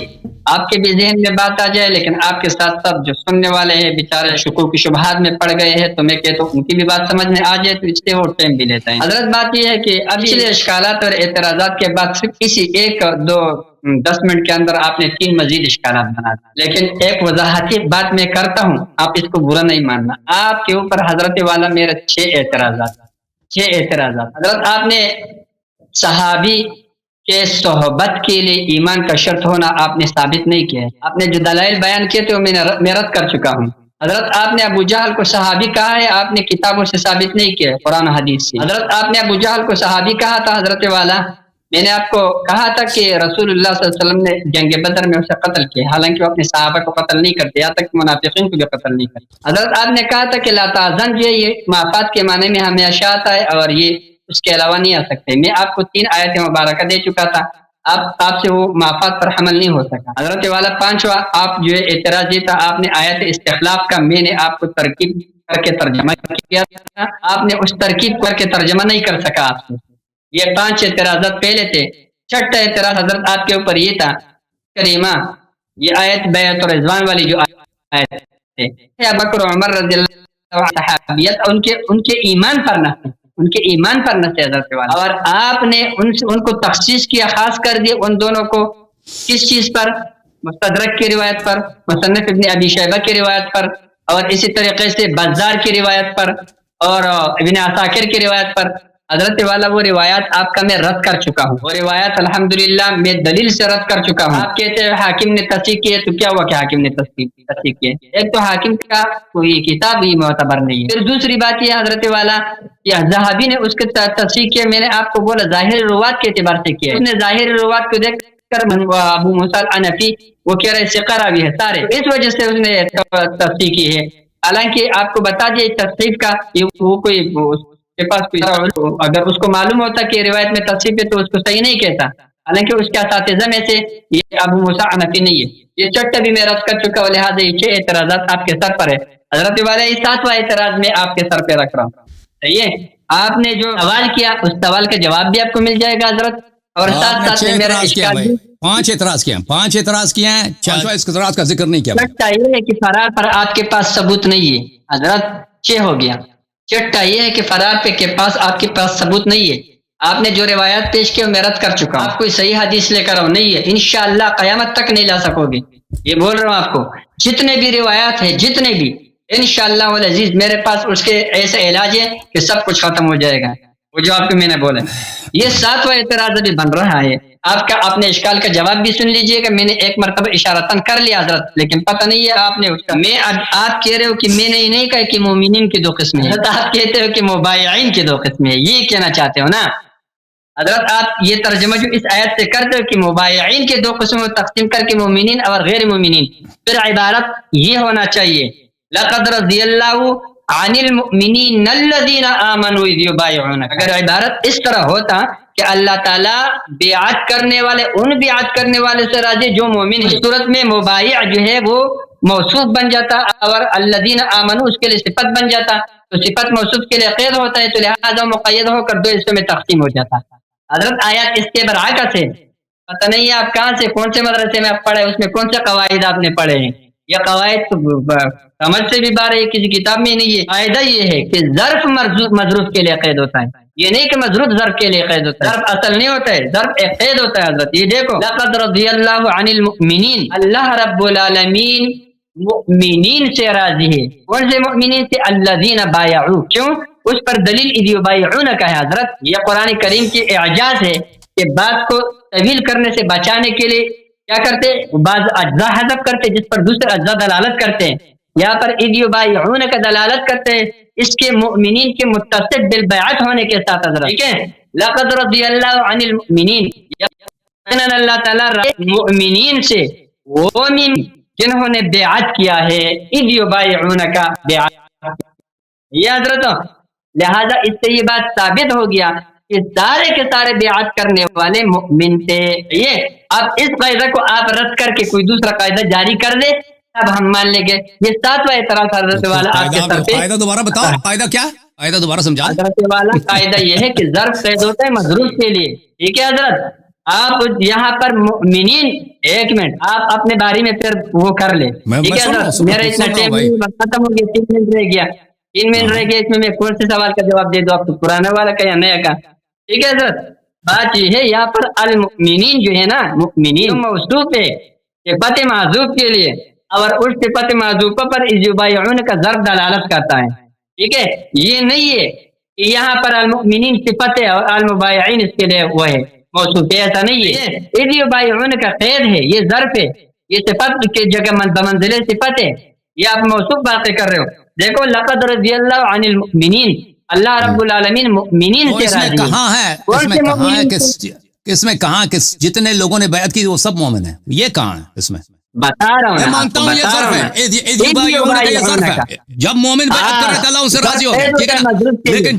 آپ کے بھی ذہن میں بات آ جائے لیکن آپ کے ساتھ ساتھ جو سننے والے ہیں بیچارے شکوک شبہات میں پڑ گئے ہیں تو میں کہتا ہوں ان کی بھی بات سمجھ میں آ جائے تو اس سے وہ ٹائم بھی لیتا ہے. حضرت بات یہ ہے کہ ابھی اشکالات اور اعتراضات کے بعد صرف اسی 1-2-10 منٹ کے اندر آپ نے 3 مزید اشکالات بنا دی. لیکن ایک وضاحتی بات میں کرتا ہوں آپ اس کو برا نہیں ماننا. آپ کے اوپر حضرت والا میرے 6 اعتراضات. حضرت آپ نے صحابی کہ صحبت کے لیے ایمان کا شرط ہونا آپ نے ثابت نہیں کیا ہے. آپ نے جو دلائل بیان کیے تھے وہ میں رد کر چکا ہوں. حضرت آپ نے ابو جہل کو صحابی کہا ہے آپ نے کتابوں سے ثابت نہیں کیا قرآن و حدیث سے. حضرت آپ نے ابو جہل کو صحابی کہا تھا حضرت والا. میں نے آپ کو کہا تھا کہ رسول اللہ صلی اللہ علیہ وسلم نے جنگ بدر میں اسے قتل کیا حالانکہ وہ اپنے صحابہ کو قتل نہیں کرتے یہاں تک منافقین کو بھی قتل نہیں کرتے. حضرت آپ نے کہا تھا کہ لا تحزن جو ہے یہ معافات کے معنی میں ہمیشہ آتا ہے اور یہ اس کے علاوہ نہیں آ سکتے. میں آپ کو 3 آیت مبارکہ دے چکا تھا. آپ سے وہ معافات پر حمل نہیں ہو سکا. حضرت والا 5واں آپ جو ہے اعتراض یہ تھا آپ نے آیت استخلاف کا میں نے آپ کو ترکیب کر کے ترجمہ کیا تھا. آپ نے اس ترکیب کر کے ترجمہ نہیں کر سکا. آپ سے یہ 5 اعتراضات پہلے تھے. 6واں اعتراض حضرت آپ کے اوپر یہ تھا کریمہ یہ آیت بیعت الرضوان والی جو آیت ہے ابوبکر عمر رضی اللہ عنہ صحابیت ان کے ایمان پر نہ ان کے ایمان پر نہ حضرت والا. اور آپ نے ان کو تخصیص کیا خاص کر دیا ان دونوں کو کس چیز پر؟ مستدرک کی روایت پر, مصنف ابن ابی شیبہ کی روایت پر اور اسی طریقے سے بزار کی روایت پر اور ابن عساکر کی روایت پر. حضرت والا وہ روایات آپ کا میں رد کر چکا ہوں. وہ روایات الحمدللہ میں دلیل سے رد کر چکا ہوں. آپ کہتے ہیں حاکم نے تصحیح کی ہے تو کیا ہوا کہ حاکم نے تصحیح کی ہے؟ ایک تو حاکم کا کوئی کتاب ہی معتبر نہیں ہے. پھر دوسری بات یہ حضرت والا یا ذہبی نے اس کے تصحیح کیا. میں نے آپ کو بولا ظاہر روات کے اعتبار سے کیا ہے. اس نے ظاہر روات کو دیکھ کر ابو موسیٰ العنفی وہ کہہ رہے ثقہ راوی ہے سارے, اس وجہ سے اس نے تصحیح کی ہے. حالانکہ آپ کو بتا دیے تصحیح کا وہ کوئی کے پاس کوئی اگر اس کو معلوم ہوتا کہ روایت میں تصحیح ہے تو اس کو صحیح نہیں کہتا. حالانکہ اس کے اساتذہ میں سے یہ ابو موسیٰ العنفی نہیں ہے. یہ 6 بھی میں رد کر چکا ہوں لہٰذا یہ 6 اعتراضات آپ کے سر پر ہے. حضرت والا یہ 7واں اعتراض میں آپ کے سر پہ رکھ رہا ہوں. صحیح ہے. آپ نے جو سوال کیا اس سوال کا جواب بھی آپ کو مل جائے گا حضرت. اور ساتھ ساتھ میں میرا 5 اعتراض کیا 5 اعتراض کیا ہیں. 6واں اعتراض کا ذکر نہیں کیا. لگتا یہ ہے کہ فرار پر آپ کے پاس ثبوت نہیں ہے حضرت. 6 ہو گیا. 6 یہ ہے کہ فرار پہ کے پاس آپ کے پاس ثبوت نہیں ہے. آپ نے جو روایات پیش کی میں رد کر چکا ہوں. آپ کوئی صحیح حدیث لے کر آؤ، نہیں ہے انشاءاللہ قیامت تک نہیں لا سکو گے. یہ بول رہا ہوں آپ کو، جتنے بھی روایات ہیں جتنے بھی، انشاءاللہ والعزیز میرے پاس اس کے ایسے علاج ہے کہ سب کچھ ختم ہو جائے گا. وہ جو آپ کو میں نے بولا، یہ 7واں اعتراض ابھی بن رہا ہے آپ کا. اپنے اشکال کا جواب بھی سن لیجئے گا. میں نے ایک مرتبہ اشارتاً کر لیا حضرت، لیکن پتہ نہیں ہے آپ نے اس کا. میں آپ کہہ رہے ہو کہ میں نے نہیں کہا کہ مومنین کی 2 قسمیں ہیں، آپ کہتے ہو کہ مبایعین کی 2 قسمیں ہیں. یہ کہنا چاہتے ہو نا حضرت؟ آپ یہ ترجمہ جو اس آیت سے کرتے ہو کہ مبایعین کے 2 قسموں میں تقسیم کر کے مومنین اور غیر مومنین، پھر عبارت یہ ہونا چاہیے لقد رضی اللہ عن المؤمنین الذین آمنوا اذ یبایعونک. اگر عبارت اس طرح ہوتا کہ اللہ تعالیٰ بیعت کرنے والے ان بیعت کرنے والے سے راضی جو مومن ہے، صورت میں مبایع جو ہے وہ موصوف بن جاتا اور الذین آمنوا اس کے لیے صفت بن جاتا. تو صفت موصوف کے لیے قید ہوتا ہے، تو لہذا مقید ہو کر 2 حصوں میں تقسیم ہو جاتا. حضرت آیات اس کے برعکس ہے. پتہ نہیں ہے آپ کہاں سے، کون سے مدرسے میں آپ پڑھے، اس میں کون سے قواعد آپ نے پڑھے ہیں. یہ قواعد تو سمجھ سے بھی باہر ہے، کسی کتاب میں نہیں ہے. قاعدہ یہ ہے کہ ظرف مظروف کے لیے قید ہوتا ہے، یہ نہیں کہ مظروف ظرف کے لیے قید ہوتا ہے. ظرف اصل نہیں ہوتا ہے، ظرف ایک قید ہوتا ہے حضرت. یہ دیکھو لقد رضی اللہ عن المؤمنین، اللہ رب العالمین مؤمنین سے راضی ہے. کون سے مؤمنین سے؟ الذین بایعوا. کیوں؟ اس پر دلیل اذ یبایعونک ہے حضرت. یہ قرآن کریم کی اعجاز ہے کہ بات کو طویل کرنے سے بچانے کے لیے کیا کرتے، بعض اجزاء حذف کرتے جس پر دوسرے اجزاء دلالت کرتے ہیں. یہاں پر اذ یبایعونک دلالت کرتے ہیں اس کے مؤمنین کے متصف بالبیعت ہونے کے ساتھ حضرت. ٹھیک ہے، لقد رضی اللہ عن المؤمنین، اللہ تعالیٰ مؤمنین سے، وہ مومن جنہوں نے بیعت کیا ہے، اذ یبایعونک بیعت. یہ حضرت لہذا اس سے یہ بات ثابت ہو گیا کہ سارے کے سارے بیعت کرنے والے مؤمن تھے. یہ اب اس قاعدہ کو آپ رد کر کے کوئی دوسرا قاعدہ جاری کر دے اب ہم مان لیں گے. یہ 7واں اعتراض حضرت والا آپ کے سر پہ. قاعدہ دوبارہ بتاؤ، قاعدہ کیا؟ قاعدہ دوبارہ سمجھا. حضرت والا قاعدہ یہ ہے کہ ظرف قید ہوتا ہے مظروف کے لیے. ٹھیک ہے حضرت، آپ یہاں پر مؤمنین، ایک منٹ آپ اپنے باری میں پھر وہ کر لے. ٹھیک ہے حضرت، میرا اتنا ٹائم ختم ہو گیا، 3 منٹ رہ گیا. 3 منٹ رہ گیا، اس میں کون سے سوال کا جواب دے دو آپ کو، پرانا والا کا یا نیا کا؟ ٹھیک ہے حضرت، بات یہ ہے یہاں پر المؤمنین جو ہے نا، مؤمنین موصوف ہے صفت معذوف کے لیے، اور اس صفت معذوفہ پر اذ یبایعون کا ظرف دلالت کرتا ہے. ٹھیک ہے، یہ نہیں ہے کہ یہاں پر المؤمنین صفت ہے اور المبایعین اس کے لیے وہ ہے موصوف ہے، ایسا نہیں ہے. اذ یبایعون کا قید ہے، یہ ظرف ہے، یہ صفت کی جگہ بمنزلہ صفت ہے، یہ آپ موصوف باتیں کر رہے ہو. دیکھو لقد رضی اللہ عن المؤمنین، اللہ رب العالمین مؤمنین سے راضی. کہاں ہے اس میں کہاں کہ جتنے لوگوں نے بیعت کی وہ سب مومن ہیں؟ یہ کہاں ہے اس میں؟ بتا رہا ہوں، میں مانتا ہوں یہ ظرف ہے. جب مومن بیعت کرے تو اللہ ان سے راضی ہو. ٹھیک ہے، لیکن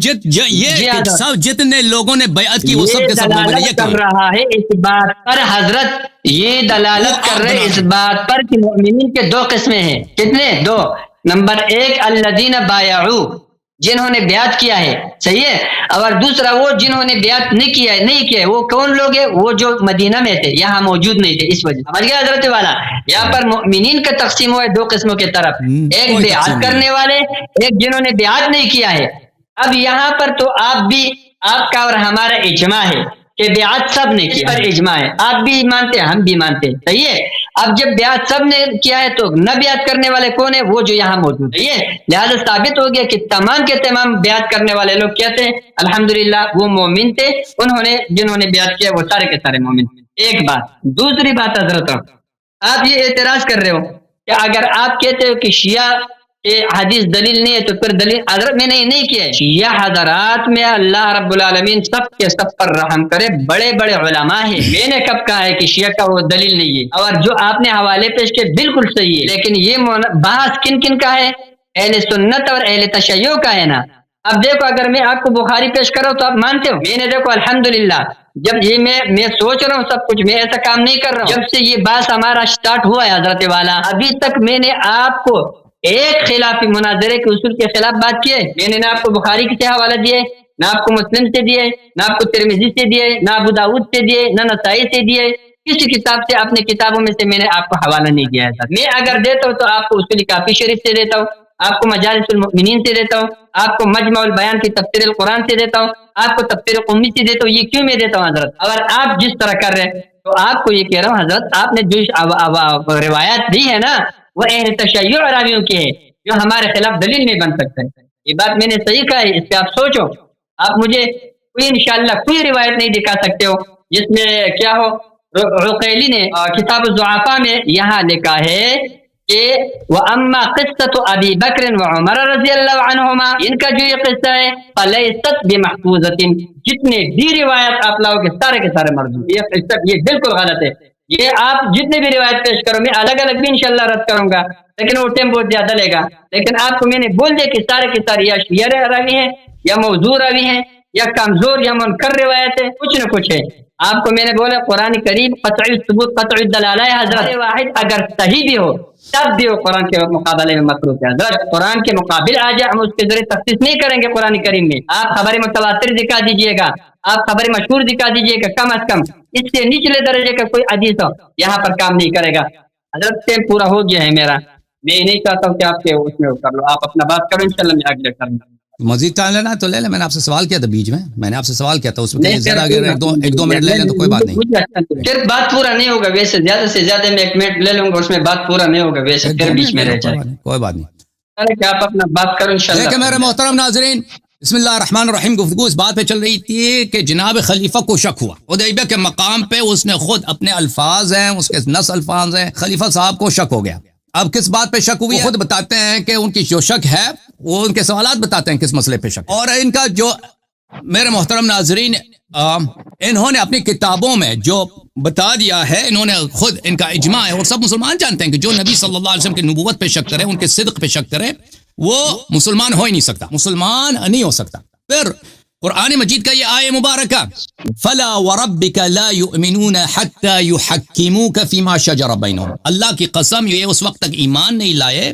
یہ سب جتنے لوگوں نے بیعت کی وہ سب کے سب مومن ہیں. یہ کر رہا ہے اس بات پر حضرت، یہ دلالت کر رہے اس بات پر کہ مومنین کے 2 قسمیں ہیں. کتنے؟ 2. نمبر 1 الذین بایعوا، جنہوں نے بیعت کیا ہے، صحیح ہے. اور دوسرا وہ جنہوں نے بیعت نہیں کیا ہے. وہ کون لوگ ہیں؟ وہ جو مدینہ میں تھے، یہاں موجود نہیں تھے. اس وجہ سمجھ گیا حضرت والا؟ یہاں پر مؤمنین کا تقسیم ہوا ہے 2 قسموں کی طرف، ایک بیعت کرنے والے، ایک جنہوں نے بیعت نہیں کیا ہے. اب یہاں پر تو آپ کا اور ہمارا اجماع ہے کہ بیعت سب نے کیا، پر اجماع ہے، آپ بھی مانتے ہیں ہم بھی مانتے ہیں، صحیح ہے. اب جب بیعت سب نے کیا ہے تو نہ بیعت کرنے والے کون ہیں؟ وہ جو یہاں موجود ہے. لہذا ثابت ہو گیا کہ تمام کے تمام بیعت کرنے والے لوگ کہتے ہیں الحمدللہ وہ مومن تھے، جنہوں نے بیعت کیا وہ سارے کے سارے مومن. ایک بات. دوسری بات حضرت، آپ یہ اعتراض کر رہے ہو کہ اگر آپ کہتے ہو کہ شیعہ کہ حدیث دلیل نہیں ہے تو پھر دلیل حضرت میں نے نہیں کیا ہے. شیعہ حضرات میں اللہ رب العالمین سب کے سب پر رحم کرے، بڑے بڑے علماء ہیں. میں نے کب کہا ہے کہ شیعہ کا وہ دلیل نہیں ہے؟ اور جو آپ نے حوالے پیش کیے بالکل صحیح ہے، لیکن یہ بحث کن کا ہے؟ اہل سنت اور اہل تشیع کا ہے نا. اب دیکھو اگر میں آپ کو بخاری پیش کروں تو آپ مانتے ہو؟ میں نے دیکھو الحمدللہ جب یہ میں سوچ رہا ہوں سب کچھ، میں ایسا کام نہیں کر رہا ہوں. جب سے یہ بحث ہمارا سٹارٹ ہوا ہے حضرت والا، ابھی تک میں نے آپ کو ایک خلافی مناظرے کے اصول کے خلاف بات کی ہے؟ میں نے نہ آپ کو بخاری سے حوالہ دیے، نہ آپ کو مسلم سے دیے، نہ آپ کو ترمذی سے دیے، نہ ابو داؤد سے دیے، نہ نسائی سے دیے. کسی کتاب سے اپنے کتابوں میں سے میں نے آپ کو حوالہ نہیں دیا ہے. میں اگر دیتا ہوں تو آپ کو اصول کافی شریف سے دیتا ہوں، آپ کو مجالس المؤمنین سے دیتا ہوں، آپ کو مجمع البیان کی تفسیر القرآن سے دیتا ہوں، آپ کو تفسیر قمی سے دیتا ہوں. یہ کیوں میں دیتا ہوں حضرت؟ اگر آپ جس طرح کر رہے ہیں تو آپ کو یہ کہہ رہا ہوں حضرت، آپ نے جو روایات دی ہے نا وہ اہل تشیع راویوں کی ہے جو ہمارے خلاف دلیل نہیں بن سکتے. یہ بات میں نے صحیح کہا ہے، اس پہ آپ سوچو. آپ مجھے کوئی انشاءاللہ کوئی روایت نہیں دکھا سکتے ہو جس میں کیا ہو. عقیلی نے کتاب الضعفاء میں یہاں لکھا ہے کہ وَأَمَّا قِصَّةُ أَبِي بَكْرٍ وَعُمَرَ رضی اللہ عنہما، ان کا جو یہ قصہ ہے فَلَيْسَتْ بِمَحْفُوظَةٍ، جتنے بھی روایت آپ لاؤ گے سارے کے سارے مردود. یہ قصہ یہ بالکل غلط ہے. یہ آپ جتنے بھی روایت پیش کرو میں الگ الگ بھی انشاءاللہ رد کروں گا، لیکن وہ ٹائم بہت زیادہ لے گا. لیکن آپ کو میں نے بول دیا کہ سارے کے سارے یا شیعہ راوی ہیں یا موضوع راوی ہیں یا کمزور یا منکر روایت ہے، کچھ نہ کچھ ہے. آپ کو میں نے بولا قرآن کریم قطعی ثبوت قطعی دلالہ ہے حضرت. واحد اگر صحیح بھی ہو تب بھی وہ قرآن کے مقابلے میں متروک ہے حضرت. قرآن کے مقابل آ جائے ہم اس کے ذریعے تخصیص نہیں کریں گے. قرآن کریم میں آپ خبر متواتر دکھا دیجئے گا، آپ خبر مشہور دکھا دیجئے گا، کم از کم اس سے نچلے درجے کا کوئی حدیث ہو یہاں پر کام نہیں کرے گا. حضرت ٹائم پورا ہو گیا ہے میرا، میں نہیں چاہتا ہوں کہ آپ کے اس میں کر لو. آپ اپنا بات کرو، انشاءاللہ میں آگے کروں گا. مزید ٹائم لینا ہے تو لے لیں. میں نے آپ سے سوال کیا تھا بیچ میں، میں نے آپ سے سوال کیا تھا اس میں زیادہ اگر ایک دو منٹ لے لیں تو کوئی بات نہیں. پھر بات پورا نہیں ہوگا، ویسے زیادہ سے زیادہ میں 1 منٹ لے لوں گا، اس میں بات پورا نہیں ہوگا، ویسے پھر بیچ میں رہ جائے. کوئی بات نہیں. کہ آپ اپنا بات کرو انشاءاللہ. دیکھیں میرے محترم ناظرین، بسم اللہ الرحمن الرحیم، گفتگو اس بات پہ چل رہی تھی کہ جناب خلیفہ کو شک ہوا حدیبیہ کے مقام پہ. اس نے خود اپنے الفاظ ہیں، اس کے نص الفاظ ہیں، خلیفہ صاحب کو شک ہو گیا. اب کس بات پہ شک ہوئی ہے خود بتاتے ہیں کہ ان کی جو شک ہے وہ ان کے سوالات بتاتے ہیں کس مسئلے پہ شک. اور ان کا جو میرے محترم ناظرین انہوں نے اپنی کتابوں میں جو بتا دیا ہے، انہوں نے خود ان کا اجماع ہے اور سب مسلمان جانتے ہیں کہ جو نبی صلی اللہ علیہ وسلم کی نبوت پہ شک کرے، ان کے صدق پہ شک کرے، وہ مسلمان ہو ہی نہیں سکتا، مسلمان نہیں ہو سکتا. پھر قرآن مجید کا یہ آیہ مبارکہ فَلَا وَرَبِّكَ لَا يُؤْمِنُونَ حَتَّى يُحَكِّمُوكَ فِي مَا شَجَرَ بَيْنَهُمْ، اللہ کی قسم یہ اس وقت تک ایمان نہیں لائے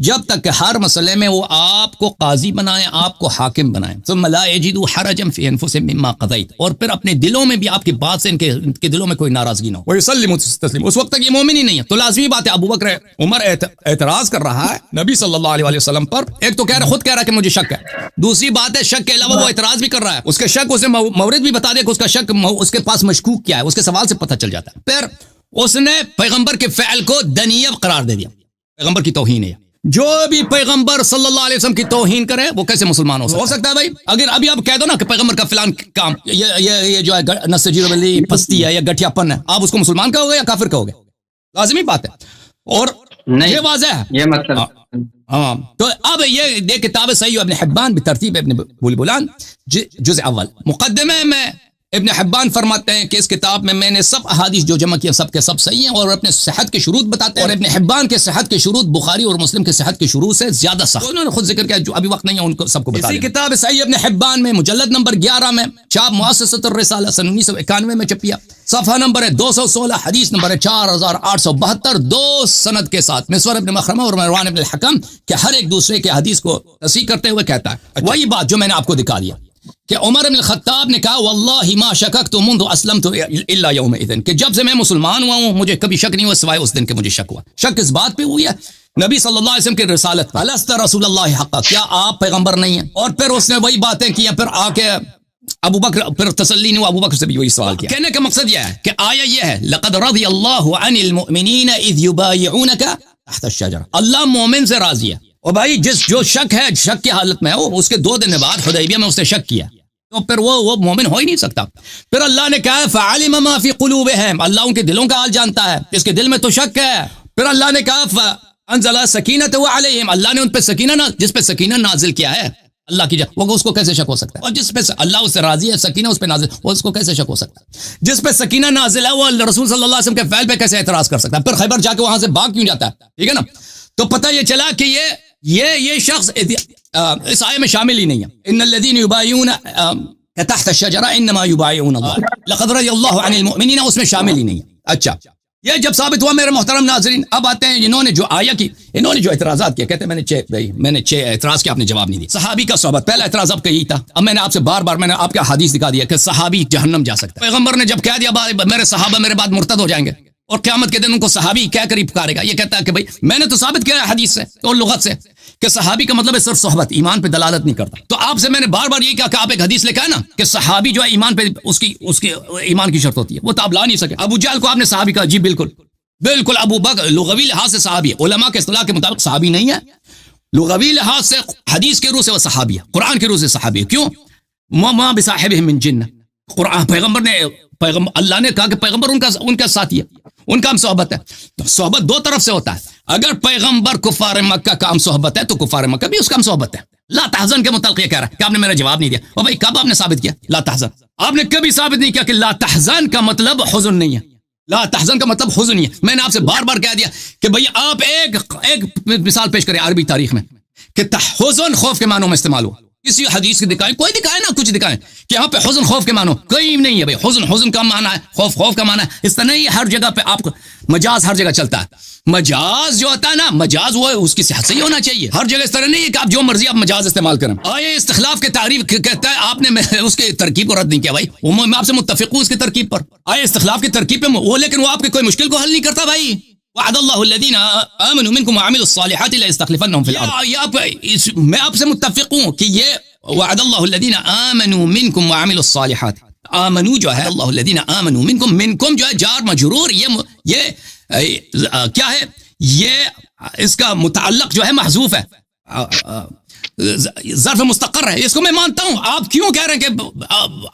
جب تک کہ ہر مسئلے میں وہ آپ کو قاضی بنائیں، آپ کو حاکم بنائیں. ثم لا يجدوا حرجا في انفسهم مما قضيت، اور پھر اپنے دلوں میں بھی آپ کی بات سے ان کے دلوں میں کوئی ناراضگی نہ ہو. ويسلموا تسليما، اس وقت تک یہ مومن ہی نہیں ہے. تو لازمی بات ہے ابو بکر عمر اعتراض کر رہا ہے نبی صلی اللہ علیہ وسلم پر. ایک تو خود کہہ رہا ہے کہ مجھے شک ہے، دوسری بات ہے شک کے علاوہ وہ اعتراض بھی کر رہا ہے. اس کے شک اسے مورد بھی بتا دے کہ اس کا شک اس کے پاس مشکوک کیا ہے، اس کے سوال سے پتہ چل جاتا ہے. پھر اس نے پیغمبر کے فعل کو دنیہ قرار دے دیا، پیغمبر کی توہین ہے. جو بھی پیغمبر صلی اللہ علیہ وسلم کی توہین کرے وہ کیسے مسلمان ہو سکتا ہے بھائی؟ اگر ابھی آپ کہہ دو نا کہ پیغمبر کا فلان کام یہ جو ہے نسجیر ولی پستی ہے یا گٹھیا پن ہے، آپ اس کو مسلمان کہو گے یا کافر کہو گے؟ لازمی بات ہے اور یہ واضح ہے یہ مطلب. ہاں تو اب یہ کتاب صحیح ابن حبان بترتیب ابن بلبلان جزء اول مقدمے میں ابن حبان فرماتے ہیں کہ اس کتاب میں نے سب احادیث جو جمع کیا سب کے سب صحیح ہیں اور اپنے صحت کے شروط بتاتے ہیں. اور ابن حبان کے صحت کے شروط بخاری اور مسلم کے صحت کے شروط سے زیادہ سخت. انہوں نے خود ذکر کیا، جو ابھی وقت نہیں ہے ان کو سب کو بتا دیں. اسی کتاب صحیح ابن حبان میں مجلد نمبر 11 میں چھاپ مؤسسۃ الرسالہ سن 1991 میں چھپیا، صفحہ نمبر ہے 216، حدیث نمبر ہے 4872، 2 سند کے ساتھ مسور ابن مخرمہ اور مروان ابن الحکم کہ ہر ایک دوسرے کے حدیث کو تصحیح کرتے ہوئے کہتا ہے وہی بات جو میں نے آپ کو دکھا دیا کہ عمر بن الخطاب نے کہا واللہ ما شککت منذ اسلمت الا یومئذ، کہ جب سے میں مسلمان ہوا ہوں مجھے کبھی شک نہیں ہوا سوائے اس دن کے مجھے شک ہوا. شک اس بات پہ ہوئی ہے نبی صلی اللہ علیہ وسلم کی رسالت پر، الست رسول اللہ حقا، کیا آپ پیغمبر نہیں ہیں؟ اور پھر اس نے وہی باتیں کی، پھر آ کے ابو بکر پھر تسلی نہیں ہوا، ابو بکر سے بھی وہی سوال کیا. کہنے کا مقصد یہ ہے کہ آیا یہ ہے لقد رضی اللہ عن المؤمنین اذ یبایعونک تحت الشجرہ، اللہ مومن سے راضی ہے. اور بھائی جو شک ہے، شک کی حالت میں ہو، اس کے 2 دن بعد حدیبیہ میں اس نے شک کیا تو پھر وہ مومن ہو ہی نہیں سکتا. پھر اللہ نے کہا فعلم ما فی قلوبہم، اللہ ان کے دلوں کا حال جانتا ہے، اس کے دل میں تو شک ہے. پھر اللہ نے کہا فانزل سکینۃ علیہم، اللہ نے ان پہ سکینہ جس پہ سکینہ نازل کیا ہے اللہ کی وہ اس کو کیسے شک ہو سکتا ہے؟ اور جس پہ اللہ اس سے راضی ہے سکینہ اس پہ نازل، وہ اس کو کیسے شک ہو سکتا ہے؟ جس پہ سکینہ نازل ہے وہ رسول صلی اللہ علیہ وسلم کے فعل پہ کیسے اعتراض کر سکتا ہے؟ پھر خیبر جا کے وہاں سے بھاگ کیوں جاتا ہے؟ ٹھیک ہے نا. تو پتہ یہ چلا کہ یہ شخص اس آیے میں شامل ہی نہیں ہے. ان الذین یبایعون تحت الشجرہ انما یبایعون اللہ لقد رضی اللہ عن المؤمنین، اس میں شامل ہی نہیں ہے. اچھا یہ جب ثابت ہوا میرے محترم ناظرین، اب آتے ہیں انہوں نے جو آیا کی، انہوں نے جو اعتراضات کیا، کہتے ہیں میں نے 6 اعتراض کیا، آپ نے جواب نہیں دیا. صحابی کا صحبت، پہلا اعتراض آپ کا یہی تھا. اب میں نے آپ سے بار بار میں نے آپ کا حدیث دکھا دیا کہ صحابی جہنم جا سکتا ہے. پیغمبر نے جب کہہ دیا میرے صحابہ میرے بعد مرتد ہو جائیں گے اور قیامت کے دن ان کو صحابی کیا قریب پکارے گا؟ یہ کہتا ہے کہ بھائی میں نے تو ثابت کیا ہے حدیث سے اور لغت سے کہ صحابی کا مطلب ہے صرف صحبت، ایمان پہ دلالت نہیں کرتا. تو آپ سے میں نے بار بار یہ کہا کہ آپ ایک حدیث لے کے آئے نا کہ صحابی جو ہے ایمان پہ اس کی ایمان کی شرط ہوتی ہے، وہ تو آپ لا نہیں سکے. ابو جہل کو آپ نے صحابی کہا، جی بالکل بالکل. ابو بکر لغوی لحاظ سے صحابی ہے، علماء کے اصطلاح کے مطابق صحابی نہیں ہے، لغوی لحاظ سے حدیث کے روح سے وہ صحابی ہے، قرآن کے روح سے صحابی ہے. کیوں؟ ما بصاحبهم من جن، قرآن اللہ نے کہا کہ پیغمبر ان کا ساتھی ہے، ان کا ہم صحبت ہے. تو صحبت دو طرف سے ہوتا ہے. اگر پیغمبر کفار مکہ کا ہم صحبت ہے تو کفار مکہ بھی اس کا ہم صحبت ہے. لا تحزن کے متعلق یہ کہہ رہا ہے کہ آپ نے میرا جواب نہیں دیا. اور بھائی کب آپ نے ثابت کیا لا تحزن؟ آپ نے کبھی ثابت نہیں کیا کہ لا تحزن کا مطلب حزن نہیں ہے. لا تحزن کا مطلب حزن نہیں ہے. میں نے آپ سے بار بار کہہ دیا کہ بھئی آپ ایک مثال پیش کریں عربی تاریخ میں کہ حزن خوف کے معنوں میں استعمال ہوا. کسی حدیث کی دکھائیں، کوئی دکھائے نا، کچھ دکھائیں کہ یہاں پہ حزن خوف کے معنوں کوئی نہیں ہے. بھائی حزن کا معنی ہے، خوف کا معنی ہے. اس طرح نہیں ہر جگہ پہ آپ کو مجاز ہر جگہ چلتا ہے. مجاز جو ہوتا ہے نا، مجاز وہ اس کی صحت صحیح ہونا چاہیے. ہر جگہ اس طرح نہیں ہے کہ آپ جو مرضی آپ مجاز استعمال کریں. آئے استخلاف کے تعریف کہتا ہے، آپ نے اس کی ترکیب کو رد نہیں کیا. بھائی میں آپ سے متفق ہوں اس کی ترکیب پر. آئے استخلاف کی ترکیب پہ وہ، لیکن وہ آپ کی کوئی مشکل کو حل نہیں کرتا. بھائی وعد اللہ الذین آمنوا منکم وعملوا الصالحات ليستخلفنهم في الارض. میں آپ سے متفق ہوں کہ یہ وعد اللہ الذین آمنوا منکم وعملوا الصالحات، آمنو جو ہے اللہ الذین آمنوا منکم جو ہے جار مجرور، یہ کیا ہے؟ یہ اس کا متعلق جو ہے محذوف ہے، ظرف مستقر ہے. اس کو میں مانتا ہوں. آپ کیوں کہہ رہے ہیں کہ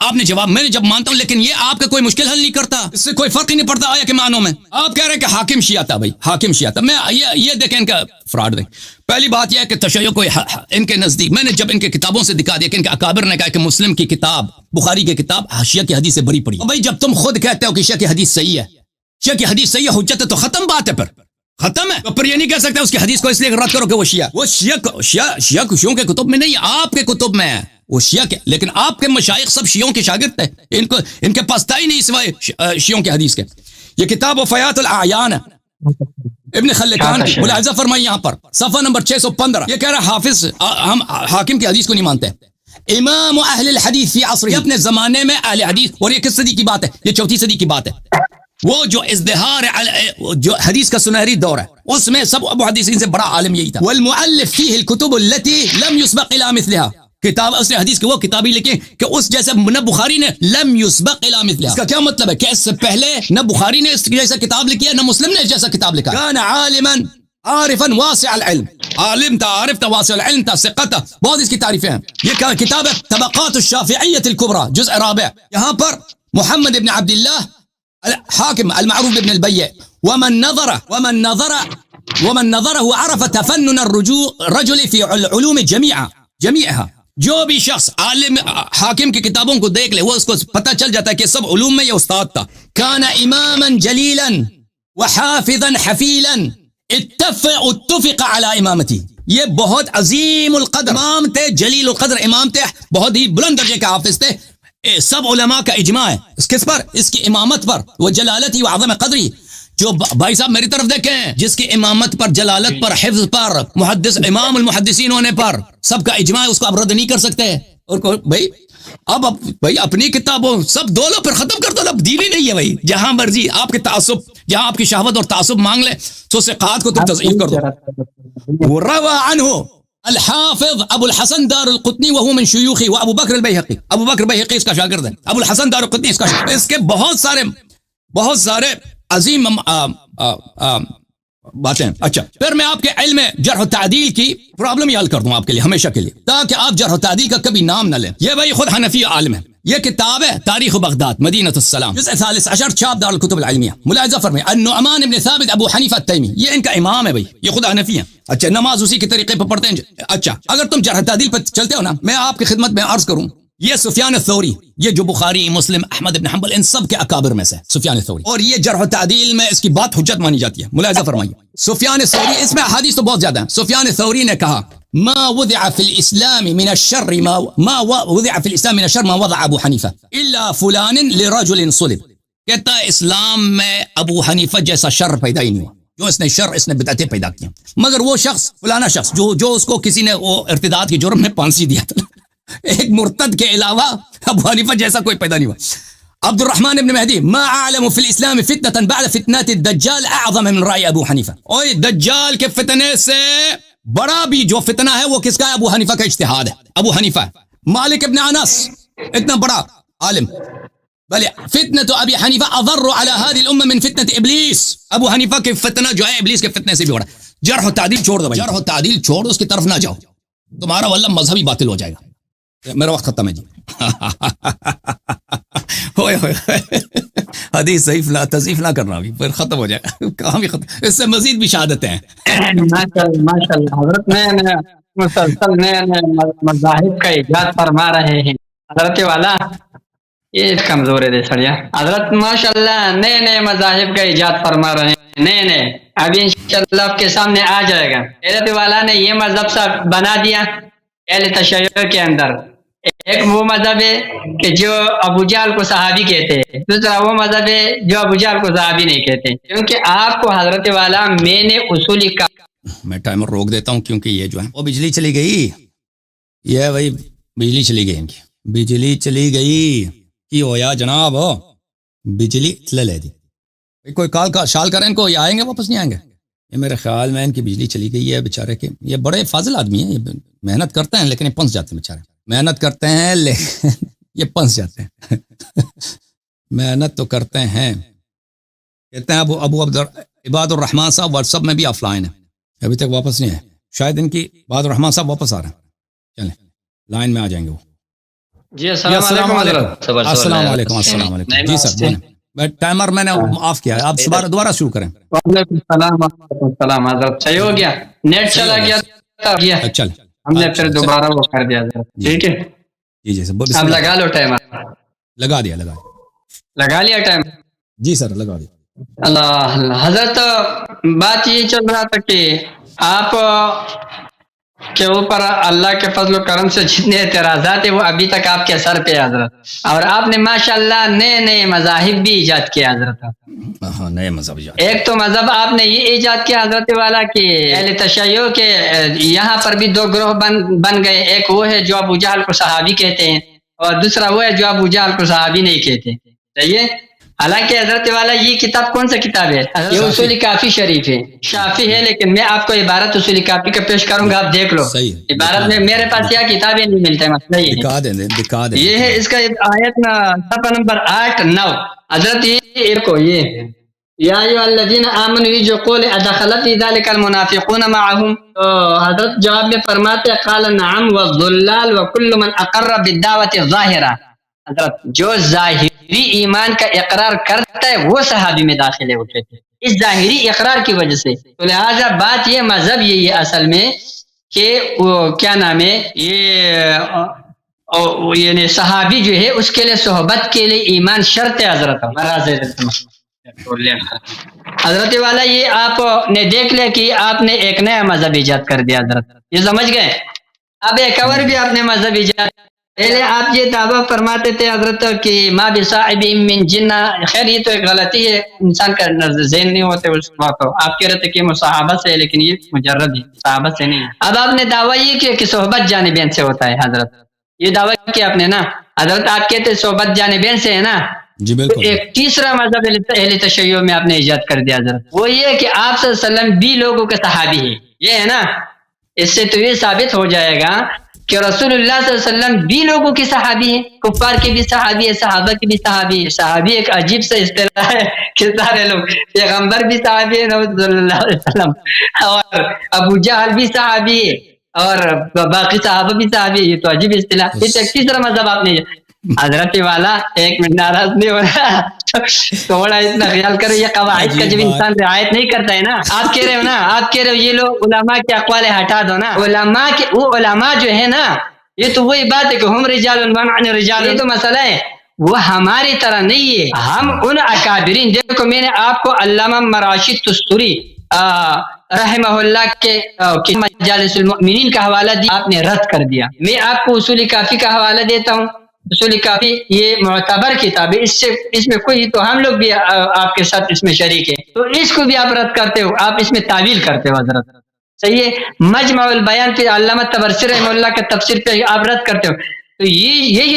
آپ نے جواب، میں نے جب مانتا ہوں، لیکن یہ آپ کا کوئی مشکل حل نہیں کرتا، اس سے کوئی فرق ہی نہیں پڑتا آیا کہ معنوں میں. آپ کہہ رہے ہیں کہ حاکم شیعہ تھا. بھائی حاکم شیعہ تھا. میں یہ دیکھیں ان کا فراڈ دیکھ. پہلی بات یہ ہے کہ تشیع کو ان کے نزدیک، میں نے جب ان کے کتابوں سے دکھا دیا کہ ان کے اکابر نے کہا کہ مسلم کی کتاب، بخاری کی کتاب شیعہ کی حدیث سے بری پڑی. بھائی جب تم خود کہتے ہو کہ شیعہ کی حدیث صحیح ہے، شیعہ کی حدیث صحیح ہے، حجت ہے، تو ختم بات ہے، پھر ختم ہے. تو پھر یہ نہیں کہہ سکتے اس کی حدیث کو اس لیے رد کرو کہ وہ شیعہ شیعوں کے کتب میں نہیں، آپ کے کتب میں ہے وہ شیعہ کے. لیکن آپ کے مشائخ سب شیعوں کے شاگرد تھے، ان کے پاس تھا ہی نہیں سوائے شیعوں کے حدیث کے. یہ کتاب وفیات الاعیان ابن خلکان، ملاحظہ فرمائی یہاں پر صفحہ نمبر 615. یہ کہہ رہا حافظ ہم حاکم کی حدیث کو نہیں مانتے. امام اہل الحدیث فی عصر، اپنے زمانے میں اہل حدیث، اور یہ کس صدی کی بات ہے؟ یہ 4 صدی کی بات ہے. وہ جو ازدہار جو حدیث کا سنہری دور ہے، اس میں سب ابو حدیثین سے بڑا عالم یہی تھا. والمؤلف فیہ الکتب التي لم يسبق الى مثلها، کتاب اس نے حدیث کی وہ کتابیں لکھی کہ اس جیسے نہ بخاری نے لم يسبق الى مثلها. اس کا کیا مطلب ہے؟ کہ اس سے پہلے نہ بخاری نے اس جیسا کتاب لکھی ہے، نہ مسلم نے اس جیسا کتاب لکھا. كان عالما عارفا واسع العلم، عالم تھا، عارف تھا، واسع العلم تھا، ثقہ تھا. بہت اس کی تعریفیں ہیں. یہ کتاب ہے طبقات الشافعیہ الکبریٰ، جزء رابع. یہاں پر محمد ابن عبد اللہ حاکم المعروف ابن البیع، ومن نظره عرف تفنن الرجل في العلوم جميعها. جو بھی شخص عالم حاکم کی کتابوں کو دیکھ لے، وہ اس کو پتہ چل جاتا ہے کہ سب علوم میں یہ استاد تھا. كان اماما جلیلا وحافظا حفیلا اتفق على امامتی. یہ بہت عظیم القدر امام تھے، جلیل القدر امام تھے، بہت ہی بلند درجے کا حافظ تھے. سب علماء کا اجماع ہے اس کس پر؟ اس کی امامت پر، وہ جلالتی و عظم قدری. جو بھائی صاحب میری طرف دیکھیں، جس کی امامت پر، جلالت پر، حفظ پر، محدث امام المحدثین ہونے پر سب کا اجماع ہے، اس کو آپ رد نہیں کر سکتے. اور بھائی اب بھائی اپنی کتابوں سب دو لو، پھر ختم کر دو. اب دین ہی نہیں ہے بھائی. جہاں مرضی آپ کے تعصب، جہاں آپ کی شہوت اور تعصب مانگ لے، تو ثقات کو تم تضعیف کر دو. روى عنه الحافظ ابو الحسن دار القطنی وهو من شیوخی، و ابو بکر البیہقی، ابو بکر البیہقی اس کا شاگرد ہے. ابو الحسن دار القطنی اس کا شاگرد. اس کے بہت سارے عظیم باتیں. اچھا پھر میں آپ کے علم جرح و تعدیل کی پرابلم ہی حل کر دوں آپ کے لیے ہمیشہ کے لیے، تاکہ آپ جرح و تعدیل کا کبھی نام نہ لیں. یہ بھائی خود حنفی عالم ہے. یہ کتاب ہے تاریخ بغداد مدینہ السلام، جزء 13 چھاپ دار الکتب العلمیہ. ملاحظہ فرمائیں النعمان ابن ثابت ابو حنیفہ التیمی، یہ ان کا امام ہے بھائی، یہ خود حنفی ہیں. اچھا نماز اسی کے طریقے پر پڑھتے ہیں. اچھا اگر تم جرح تعدیل پر چلتے ہو نا، میں آپ کی خدمت میں عرض کروں، یہ سفیان الثوری، یہ جو بخاری، مسلم، احمد بن حنبل، ان سب کے اکابر میں سے سفیان الثوری، اور یہ جرح و تعدیل میں اس کی بات حجت مانی جاتی ہے. ملاحظہ فرمائیے سفیان الثوری، اس میں احادیث تو بہت زیادہ ہیں. سفیان الثوری نے کہا ما وضع في الاسلام من الشر ما وضع في الاسلام من الشر ما وضع ابو حنیفہ الا فلان لرجل صلب. کہتا ہے اسلام میں ابو حنیفہ جیسا شر پیدا ہی نہیں ہوا. جو اس نے بدعتیں پیدا کی، مگر وہ شخص، فلانا شخص جو اس کو کسی نے وہ ارتداد کے جرم میں پھانسی دیا تھا، ایک مرتد کے علاوہ ابو حنیفہ جیسا کوئی پیدا نہیں ہوا. عبد الرحمن ابن مہدی ما اعلم فی الاسلام فتنة بعد فتنات الدجال اعظم من رأی ابو حنیفہ. اوے دجال کے فتنے سے بڑا بھی جو فتنہ ہے وہ کس کا ہے؟ ابو حنیفہ کا اجتہاد ہے. ابو حنیفہ مالک ابن انس اتنا بڑا عالم، بل فتنة ابی حنیفہ اضر على هذه الامه من فتنة ابلیس. ابو حنیفہ کے فتنہ جو ہے ابلیس کے فتنے سے بھی بڑا. جرح و تعدیل چھوڑ دو بھائی، جرح و تعدیل چھوڑ دو، اس کی طرف نہ جاؤ، تمہارا واللہ مذہبی باطل ہو جائے گا. میرا وقت ختم ہے جی. ہوئے حدیث ضعیف نہ تضعیف نہ کرنا، بھی پھر ختم ہو جائے گا کہاں بھی ختم. اس سے مزید بھی شہادتیں ہیں. ماشاء اللہ حضرت نئے مسلسل نئے مذاہب کا ایجاد فرما رہے ہیں. حضرت والا یہ کمزور ہے سڑیا. حضرت ماشاء اللہ نئے مذاہب کا ایجاد فرما رہے ہیں، نئے ابھی انشاءاللہ آپ کے سامنے آ جائے گا. حضرت والا نے یہ مذہب سا بنا دیا اہل تشیع کے اندر. ایک وہ مذہب ہے کہ جو ابو جہل کو صحابی کہتے ہیں، دوسرا وہ مذہب ہے جو ابو جہل کو صحابی نہیں کہتے. کیونکہ آپ کو حضرت والا میں نے اصولی کا میں ٹائمر روک دیتا ہوں کیونکہ یہ جو ہے وہ بجلی چلی گئی، یہ وہی بجلی چلی گئی، ان کی بجلی چلی گئی کی ہویا جناب، بجلی لے دی. کوئی کال کا شال کریں ان کو، یہ آئیں گے واپس نہیں آئیں گے. یہ میرے خیال میں ان کی بجلی چلی گئی ہے بیچارے کے. یہ بڑے فاضل آدمی ہیں، یہ محنت کرتے ہیں لیکن یہ پنس جاتے ہیں بیچارے. محنت کرتے ہیں لیکن یہ پنس جاتے ہیں. محنت تو کرتے ہیں. کہتے ہیں ابو عباد الرحمان صاحب واٹس ایپ میں بھی آف لائن ہے، ابھی تک واپس نہیں ہے. شاید ان کی عباد الرحمان صاحب واپس آ رہے ہیں، چلیں لائن میں آ جائیں گے وہ. جی السلام علیکم. السلام علیکم. السلام علیکم جی سر. ٹائمر میں نے آف کیا ہے، آپ دوبارہ شروع کریں. وعلیکم السلام. حضرت صحیح ہو گیا، نیٹ چلا گیا، چل ہم نے پھر دوبارہ وہ کر دیا. ٹھیک ہے جی سر. اب لگا لو ٹائم. لگا لیا ٹائم. جی سر لگا دیا. اللہ حضرت بات یہ چل رہا تھا کہ آپ کے اوپر اللہ کے فضل و کرم سے جتنے اعتراضات ہیں وہ ابھی تک آپ کے سر پہ حضرت، اور آپ نے ماشاءاللہ نئے مذاہب بھی ایجاد کیا حضرت. ہاں نئے مذہب ایجاد. ایک تو مذہب آپ نے یہ ایجاد کیا حضرت والا کہ اہل تشیع کے یہاں پر بھی دو گروہ بن گئے. ایک وہ ہے جو ابو جہل کو صحابی کہتے ہیں، اور دوسرا وہ ہے جو ابو جہل کو صحابی نہیں کہتے. صحیح ہے. حالانکہ حضرت والا یہ کتاب کون سا کتاب ہے؟ یہ اصول کافی شریف ہے، شافی ہے، لیکن میں آپ کو عبارت اصول کافی کا پیش کروں گا، آپ دیکھ لو. عبارت میں میرے پاس کیا کتابیں نہیں ملتے، مسئلہ یہ ہے. اس کا آیت صفحہ نمبر 8-9 حضرت یہ یا ایھا الذین آمنوا یہ جو قول ادخل فی ذلک المنافقون معهم، تو حضرت جواب میں فرماتے قال نعم والضلال وكل من اقر بالدعوۃ الظاہرہ. حضرت جو ظاہری ایمان کا اقرار کرتا ہے وہ صحابی میں داخل ہے، ہوتے اس ظاہری اقرار کی وجہ سے. تو لہٰذا بات یہ مذہب یہی ہے اصل میں کہ کیا نام ہے یہ یعنی صحابی جو ہے اس کے لیے صحبت کے لیے ایمان شرط ہے حضرت. حضرت والا یہ آپ نے دیکھ لیا کہ آپ نے ایک نیا مذہب ایجاد کر دیا حضرت، یہ سمجھ گئے. اب ایک اور بھی آپ نے مذہب ایجاد. پہلے آپ یہ دعویٰ فرماتے تھے حضرت کہ ما بصاحب من جنہ. خیر یہ تو ایک غلطی ہے، انسان کا ذہن نہیں ہوتے اس وقت. آپ کہہ رہے تھے کہ مصاحبت سے، لیکن یہ مجرد ہے، صحابت سے نہیں. اب آپ نے دعویٰ یہ کیا کہ صحبت جانبین سے ہوتا ہے حضرت، یہ دعویٰ کیا آپ نے نا حضرت. آپ کہتے صحبت جانبین سے ہے نا. جی بالکل. ایک تیسرا مذہب اہل تشیع میں آپ نے ایجاد کر دیا حضرت، وہ یہ کہ آپ صلی اللہ علیہ وسلم بھی لوگوں کے صحابی ہے. یہ ہے نا، اس سے تو یہ ثابت ہو جائے گا کہ رسول اللہ صلی اللہ علیہ وسلم بھی لوگوں کی صحابی ہیں، کفار کے بھی صحابی ہے، صحابہ کے بھی صحابی ہے. صحابی ایک عجیب سا اصطلاح ہے کہ سارے لوگ، پیغمبر بھی صحابی ہے صلی اللہ علیہ وسلم، اور ابو جہل بھی صحابی ہے، اور باقی صحابہ بھی صحابی ہے. یہ تو عجیب اصطلاح. ایک تیسرا مذہب آپ نے حضرت والا ایک منٹ ناراض نہیں ہو رہا، تھوڑا اتنا خیال کرو. یہ قواعد کا جب انسان رعایت نہیں کرتا ہے نا، آپ کہہ رہے ہو نا، آپ کہہ رہے ہو یہ لوگ علماء کے اقوال ہٹا دو نا. علماء کے وہ علماء جو ہے نا، یہ تو وہی بات ہے کہ ہم رجال ونحن رجال. یہ تو مسئلہ ہے، وہ ہماری طرح نہیں ہے. ہم ان اکابرین، دیکھو میں نے آپ کو علامہ مراشد تستوری رحمہ اللہ کے مجالس المؤمنین کا حوالہ دیا، آپ نے رد کر دیا. میں آپ کو اصول کافی کا حوالہ دیتا ہوں. اصول کافی یہ معتبر کتاب ہے، اس میں کوئی تو ہم لوگ بھی آپ کے ساتھ اس میں شریک ہے، تو اس کو بھی آپ رد کرتے ہو، آپ اس میں تعویل کرتے ہو حضرت. صحیح ہے. مجمع البیان پہ علامہ تبرسی رحمہ اللہ کے تفسیر پہ آپ رد کرتے ہو. تو یہ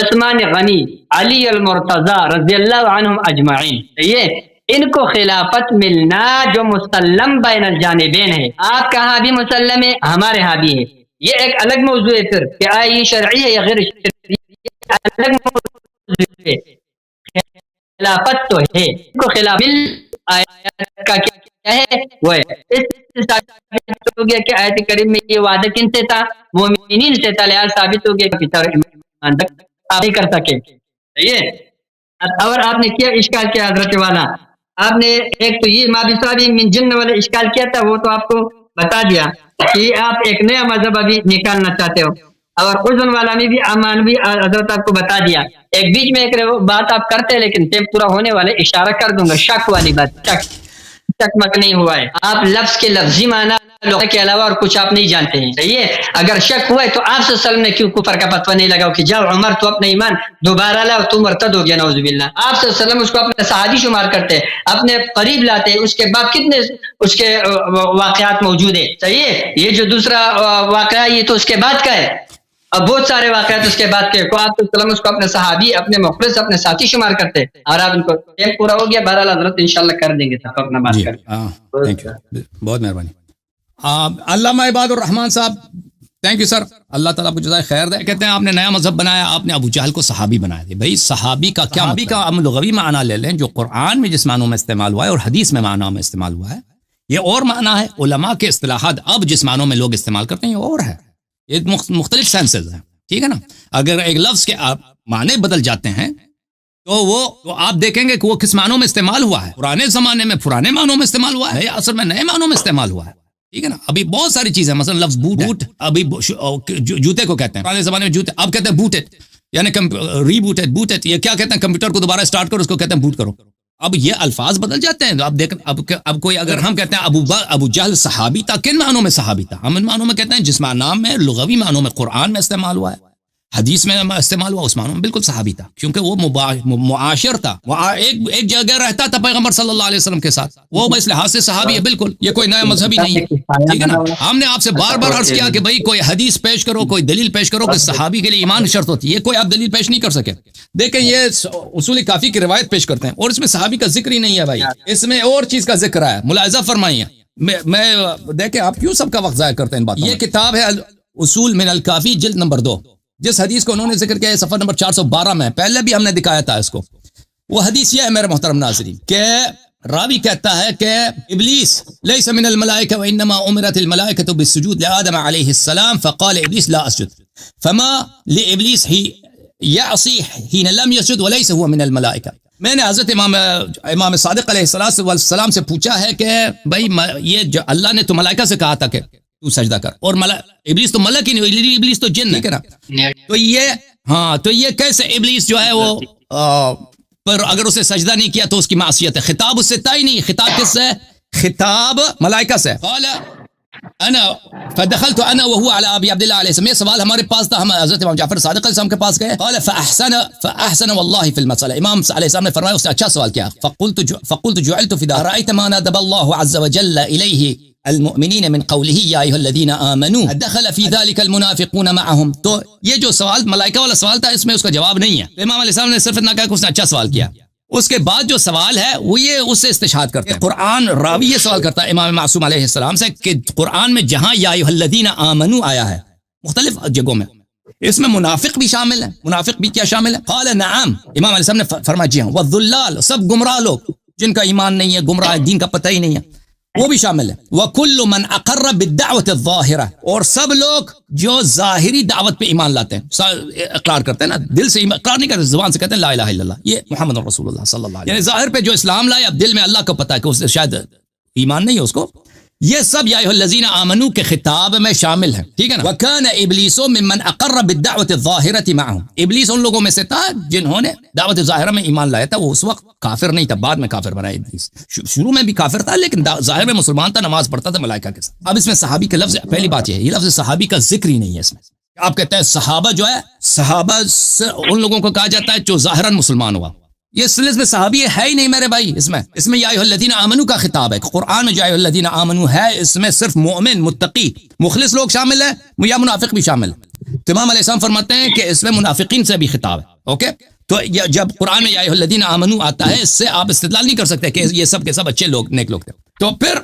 عثمان غنی، علی المرتضی رضی اللہ عنہم اجمعین. یہ ان کو خلافت ملنا جو مسلم بین الجانبین ہے. آپ کا ہاں بھی مسلم ہے، ہمارے ہاں بھی ہے. یہ ایک الگ موضوع ہے پھر کہ آیا یہ شرعی ہے یا غیر شرعی ہے، الگ موضوع ہے. خلافت تو ہے، ان کو خلافت مل آیت کا کیا ہے وہ ہے. اس سے ثابت ہو گیا کہ آیت کریم میں یہ وعدہ کن سے تھا؟ مومنین سے تھا. لہٰذا ثابت ہو گیا کہ ایمان تک آپ نہیں کر سکے. صحیح. اور آپ نے کیا اشکال کیا حضرت والا، آپ نے ایک تو یہ ما بصابی من جن والا اشکال کیا تھا، وہ تو آپ کو بتا دیا کہ آپ ایک نیا مذہب ابھی نکالنا چاہتے ہو. اور اذن والا میں بھی امان بھی حضرت آپ کو بتا دیا. ایک بیچ میں ایک بات آپ کرتے ہیں لیکن ٹائم پورا ہونے والے اشارہ کر دوں گا. شک والی بات، شک مک نہیں ہوا ہے. آپ لفظ کے لفظی معنی کے علاوہ اور کچھ آپ نہیں جانتے ہیں. صحیح ہے. اگر شک ہوا ہے تو آپ صلی اللہ علیہ وسلم نے کیوں کفر کا فتویٰ نہیں لگاؤ کہ جاؤ عمر تو اپنا ایمان دوبارہ لاؤ، تم مرتد ہو گیا نعوذ باللہ. آپ صلی اللہ علیہ وسلم اس کو اپنا صحابی شمار کرتے، اپنے قریب لاتے. اس کے بعد کتنے اس کے واقعات موجود ہیں. صحیح ہے. یہ جو دوسرا واقعہ یہ تو اس کے بعد کا ہے. اب بہت سارے واقعات اس کے بعد کے کو آپ وسلم اس کو اپنے صحابی، اپنے مخلص، اپنے ساتھی شمار کرتے. اور آپ ان کو ٹائم پورا ہو گیا. بہرحال حضرت انشاءاللہ کر دیں گے اپنا بات کر. بہت مہربانی. علامہ عباد الرحمان صاحب، تھینک یو سر، اللہ تعالیٰ کو جزائے خیر دے. کہتے ہیں آپ نے نیا مذہب بنایا، آپ نے ابو جہل کو صحابی بنایا تھے. بھائی صحابی کا کیا مطلب؟ کا ہم لغوی معنی لے لیں جو قرآن میں جس معنوں میں استعمال ہوا ہے اور حدیث میں معنوں میں استعمال ہوا ہے، یہ اور معنی ہے. علماء کے اصطلاحات اب جس معنوں میں لوگ استعمال کرتے ہیں یہ اور ہے. یہ مختلف سینسز ہیں. ٹھیک ہے نا. اگر ایک لفظ کے معنی بدل جاتے ہیں تو آپ دیکھیں گے کہ وہ کس معنوں میں استعمال ہوا ہے. پرانے زمانے میں پرانے معنوں میں استعمال ہوا ہے یا اصل میں نئے معنوں میں استعمال ہوا ہے. ٹھیک ہے نا. ابھی بہت ساری چیزیں، مثلا لفظ بوٹ ابھی جوتے کو کہتے ہیں. پرانے زمانے میں جوتے، اب کہتے ہیں بوٹڈ، یعنی ری بوٹڈ. یہ کیا کہتے ہیں؟ کمپیوٹر کو دوبارہ اسٹارٹ کرو، اس کو کہتے ہیں بوٹ کرو. اب یہ الفاظ بدل جاتے ہیں. اب دیکھ، اب کوئی اگر ہم کہتے ہیں ابو جہل صحابی تھا، کن معنوں میں صحابی تھا؟ ہم ان معنوں میں کہتے ہیں جس نام میں لغوی معنوں میں قرآن میں استعمال ہوا ہے، حدیث میں استعمال ہوا، اس معنوں میں بالکل صحابی تھا، کیونکہ وہ معاشر تھا. وہ ایک جگہ رہتا تھا پیغمبر صلی اللہ علیہ وسلم کے ساتھ. وہ اس لحاظ سے صحابی ہے بالکل. یہ کوئی نیا مذہبی نہیں ہے. ٹھیک ہے نا. ہم نے آپ سے بار بار عرض کیا کہ بھائی کوئی حدیث پیش کرو، کوئی دلیل پیش کرو کہ صحابی کے لیے ایمان شرط ہوتی ہے. یہ کوئی آپ دلیل پیش نہیں کر سکے. دیکھیں یہ اصول کافی کی روایت پیش کرتے ہیں اور اس میں صحابی کا ذکر ہی نہیں ہے بھائی. اس میں اور چیز کا ذکر ہے. ملاحظہ فرمائیے. میں دیکھیں آپ کیوں سب کا وقت ضائع کرتے ہیں ان باتوں. یہ کتاب ہے اصول من الکافی جلد نمبر 2. جس حدیث کو انہوں نے ذکر کیا ہے صفحہ نمبر 412 میں، پہلے بھی ہم نے دکھایا تھا اس کو. وہ حدیث یہ ہے میرے محترم ناظرین کہ راوی کہتا ہے کہ ابلیس لیس من الملائکہ وانما امرت الملائکۃ بالسجود لآدم علیہ السلام فقال ابلیس لا اسجد فما لابلیس یعصی حین لم یسجد وليس هو من الملائکہ. میں نے حضرت امام صادق علیہ السلام سے پوچھا ہے کہ بھائی یہ جو اللہ نے تو ملائکہ سے کہا تھا کہ تو سجدہ کر، اور ابلیس تو ملک ہی نہیں، ابلیس تو جن ہے نا. تو یہ کیسے ابلیس جو ہے وہ پر اگر اسے سجدہ نہیں کیا تو اس کی معصیت ہے. خطاب اس سے طے نہیں. خطاب کس سے؟ خطاب ملائکہ سے. قال انا فدخلت انا وهو على ابي عبد الله عليه السلام. یہ سوال ہمارے پاس تھا، ہم حضرت امام جعفر صادق علیہ السلام کے پاس گئے. قال فاحسن والله في المساله. امام علیہ السلام نے فرمایا اس نے اچھا سوال کیا. فقلت جعلت فداء رايت ما ندب الله عز وجل اليه المؤمنین من قوله یا ایھا الذین آمنوا دخل فی ذلک المنافقون معهم. تو یہ جو سوال ملائکہ والا سوال تھا اس میں اس کا جواب نہیں ہے. امام علیہ السلام نے صرف اتنا کہا کہ اس نے اچھا سوال کیا. اس کے بعد جو سوال ہے وہ یہ اس سے استشہاد کرتے ہیں. قرآن راوی یہ سوال کرتا ہے امام معصوم علیہ السلام سے کہ قرآن میں جہاں یا ایھا الذین آمنوا آیا ہے مختلف جگہوں میں، اس میں منافق بھی شامل ہے. منافق بھی کیا شامل ہے؟ قال نعم. امام علیہ السلام نے فرمایا جی ہاں. والضلال، سب گمراہ لوگ جن کا ایمان نہیں ہے، گمراہ دین کا پتہ ہی نہیں ہے، وہ بھی شامل ہے. وَكُلُّ مَنْ أَقَرَّ بِالدَّعْوَةِ الظَّاهِرَةِ، اور سب لوگ جو ظاہری دعوت پہ ایمان لاتے ہیں، اقرار کرتے ہیں نا، دل سے اقرار نہیں کرتے، زبان سے کہتے ہیں لا الہ الا اللہ، یہ محمد رسول اللہ صلی اللہ علیہ وسلم، یعنی ظاہر پہ جو اسلام لائے، اب دل میں اللہ کو پتہ ہے کہ اس سے شاید ایمان نہیں ہے اس کو. یہ سب یا ایھا الذین آمنوا کے خطاب میں شامل ہے. ٹھیک ہے نا. وَكَانَ إِبْلِيسُ مِمَّنْ أَقَرَّ بِالدَّعْوَةِ الظَّاهِرَةِ مَعَهُمْ. ابلیس ان لوگوں میں سے تھا جنہوں نے دعوت ظاہرہ میں ایمان لایا تھا. وہ اس وقت کافر نہیں تھا، بعد میں کافر بنا ابلیس. شروع میں بھی کافر تھا لیکن ظاہر میں مسلمان تھا، نماز پڑھتا تھا ملائکہ کے ساتھ. اب اس میں صحابی کا لفظ، پہلی بات یہ لفظ صحابی کا ذکر ہی نہیں ہے اس میں. آپ کہتے ہیں صحابہ جو ہے، صحابہ ان لوگوں کو کہا جاتا ہے جو ظاہراً مسلمان ہوا. یہ سلسلے میں صحابی ہے ہی نہیں میرے بھائی. اس میں یا ایھا الذین آمنوا کا خطاب ہے. قرآن میں یا ایھا الذین آمنوا ہے، اس میں صرف مومن، متقی، مخلص لوگ شامل ہیں یا منافق بھی شامل ہے. تو امام علیہ السلام فرماتے ہیں کہ اس میں منافقین سے بھی خطاب ہے. اوکے, تو جب قرآن میں یا ایھا الذین آمنو آتا ہے, اس سے آپ استدلال نہیں کر سکتے کہ یہ سب کے سب اچھے لوگ, نیک لوگ تھے. تو پھر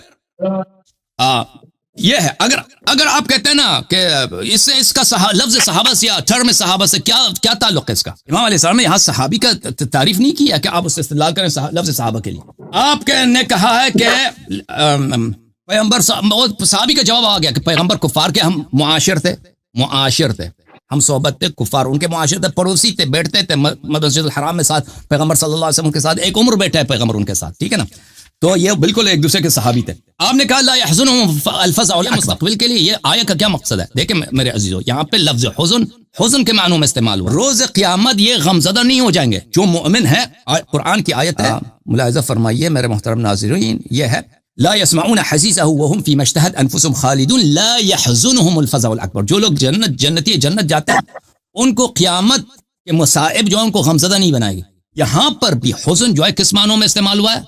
یہ ہے, اگر آپ کہتے ہیں نا کہ اس سے اس کا لفظ صحابہ سے یا ٹرم صحابہ سے کیا تعلق ہے اس کا. امام علیہ السلام نے یہاں صحابی کا تعریف نہیں کیا کہ آپ اس سے استدلال کریں لفظ صحابہ کے لیے. آپ نے کہا ہے کہ پیغمبر, صحابی کا جواب آ گیا کہ پیغمبر کفار کے ہم معاشر تھے, ہم صحبت تھے, کفار ان کے معاشر تھے, پڑوسی تھے, بیٹھتے تھے مسجد الحرام میں ساتھ پیغمبر صلی اللہ علیہ وسلم کے ساتھ, ایک عمر بیٹھا ہے پیغمبر ان کے ساتھ, ٹھیک ہے نا. تو یہ بالکل ایک دوسرے کے صحابی تھے. آپ نے کہا لا يحزنهم الفزع مستقبل کے لیے یہ آیت کا کیا مقصد ہے؟ دیکھیں میرے عزیزو, یہاں پہ لفظ حزن کے معنوں میں استعمال ہوا. روز قیامت یہ غمزدہ نہیں ہو جائیں گے جو مومن ہے. قرآن کی آیت ہے, ملاحظہ فرمائیے میرے محترم ناظرین, یہ ہے لا يسمعون حسيسه وهم فيما اشتهت انفسهم خالدون لا يحزنهم الفزع الاكبر. جو لوگ جنتی جنت جاتے ہیں ان کو قیامت کے مصائب جو ان کو غمزدہ نہیں بنائے گی. یہاں پر بھی حزن جو ہے کس معنوں میں استعمال ہوا ہے؟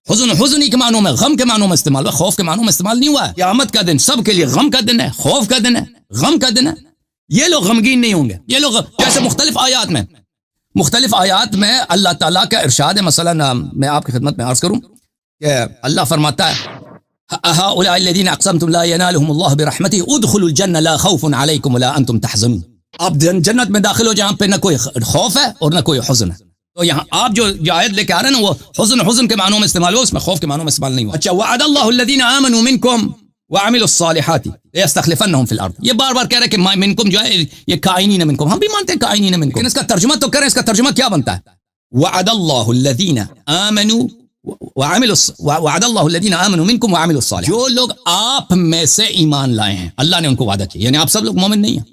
حزن کے معنوں میں, غم کے معنوں میں استعمال ہوا, خوف کے معنوں میں استعمال نہیں ہوا ہے. قیامت کا دن سب کے لیے غم کا دن ہے, خوف کا دن ہے, غم کا دن ہے. یہ لوگ غمگین نہیں ہوں گے. یہ لوگ جیسے مختلف آیات میں اللہ تعالیٰ کا ارشاد ہے. مثلا میں آپ کی خدمت میں عرض کروں کہ اللہ فرماتا ہے هؤلاء الذين اقسمتم لا ينالهم الله برحمته ادخلوا الجنة لا خوف عليكم ولا انتم تحزنون. آپ جنت میں داخل ہو جہاں پہ نہ کوئی خوف ہے اور نہ کوئی حزن ہے. تو یہاں آپ جو آیت لے کے آ رہے ہیں نا, وہ حزن کے معنوں میں استعمال ہوا, اس میں خوف کے معنوں میں استعمال نہیں ہوا. اچھا, وعد اللہ الذین آمنوا منکم وعملوا الصالحات لیستخلفنہم فی الارض. یہ بار بار کہہ رہے ہیں کہ منکم جو ہے یہ کائنین منکم, ہم بھی مانتے ہیں کائنین منکم, لیکن اس کا ترجمہ تو کریں. اس کا ترجمہ کیا بنتا ہے؟ وعد اللہ الذین آمنوا وعد اللہ الذین آمنوا منکم وعملوا الصالحات. جو لوگ آپ میں سے ایمان لائے ہیں, اللہ نے ان کو وعدہ کیا, یعنی آپ سب لوگ مومن نہیں ہیں.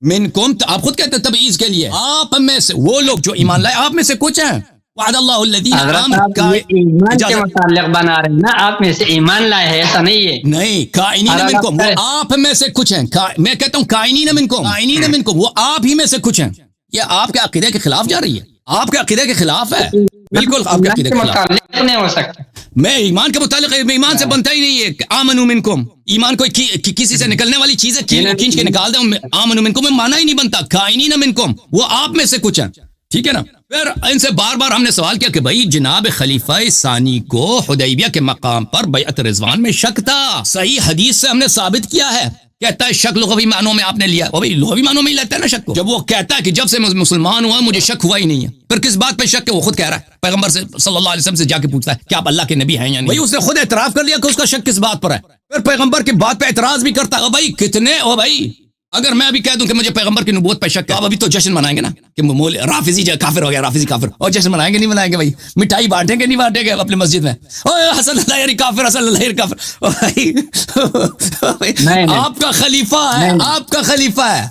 منکم, تو آپ خود کہتے ہیں تبعیض کے لیے, آپ میں سے وہ لوگ جو ایمان لائے, آپ میں سے کچھ ہیں. وعد اللہ الذین آمنوا, ایمان کے متعلق بنا رہے ہیں نا, آپ میں سے ایمان لائے ہیں, ایسا نہیں ہے. نہیں, کائنین منکم, وہ آپ میں سے کچھ ہیں. میں کہتا ہوں کائنین منکم, وہ آپ ہی میں سے کچھ ہیں. یہ آپ کے عقیدے کے خلاف جا رہی ہے, آپ کے عقیدے کے خلاف ہے, بالکل آپ کے عقیدے کے خلاف نہیں ہو سکتا. میں ایمان کے متعلق, ایمان سے بنتا ہی نہیں ہے آمنوا منکم. ایمان کوئی کسی سے نکلنے والی چیز ہے, کھینچ کے نکال دیں. آمنوا منکم میں معنی ہی نہیں بنتا. کائنین منکم, وہ آپ میں سے کچھ ہیں, ٹھیک ہے نا. پھر ان سے بار بار ہم نے سوال کیا کہ بھائی جناب خلیفہ ثانی کو حدیبیہ کے مقام پر بیعت رضوان میں شک تھا. صحیح حدیث سے ہم نے ثابت کیا ہے. کہتا ہے شک لغوی معنوں میں آپ نے لیا, وہ بھی لغوی معنوں میں ہی لیتا ہے نا شک کو. جب وہ کہتا ہے کہ جب سے مسلمان ہوا مجھے شک ہوا ہی نہیں ہے, پھر کس بات پہ شک ہے؟ وہ خود کہہ رہا ہے, پیغمبر سے صلی اللہ علیہ وسلم سے جا کے پوچھتا ہے کہ آپ اللہ کے نبی ہیں یا نہیں. بھائی اس نے خود اعتراف کر لیا کہ اس کا شک کس بات پر ہے. پھر پیغمبر کی بات پہ اعتراض بھی کرتا ہے. بھائی کتنے ہو بھائی, اگر میں ابھی کہہ دوں کہ مجھے پیغمبر کی نبوت پہ شک ہے, آپ ابھی تو جشن منائیں گے نا کہ رافضی کافر ہو گیا, رافضی کافر, اور جشن منائیں گے نہیں منائیں گے؟ بھائی مٹھائی بانٹیں گے نہیں بانٹیں گے اپنے مسجد میں؟ حسن اللہ یاری کافر, حسن اللہ یاری کافر. آپ کا خلیفہ ہے, آپ کا خلیفہ ہے,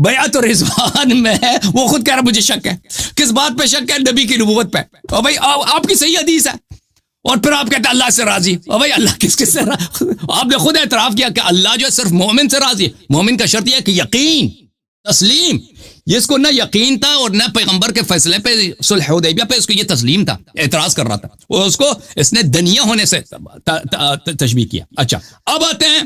بیعت رضوان میں ہے, وہ خود کہہ رہا مجھے شک ہے. کس بات پہ شک ہے؟ نبی کی نبوت پہ. اور بھائی آپ کی صحیح حدیث ہے, اور پھر آپ کہتے ہیں اللہ سے راضی. اور بھائی اللہ کس سے آپ نے خود اعتراف کیا کہ اللہ جو ہے صرف مومن سے راضی ہے. مومن کا شرط یہ ہے کہ یقین, تسلیم. اس کو نہ یقین تھا اور نہ پیغمبر کے فیصلے پہ صلح حدیبیہ پہ اس کو یہ تسلیم تھا, اعتراض کر رہا تھا. اور اس کو اس نے دنیا ہونے سے تشبیہ کیا. اچھا اب آتے ہیں,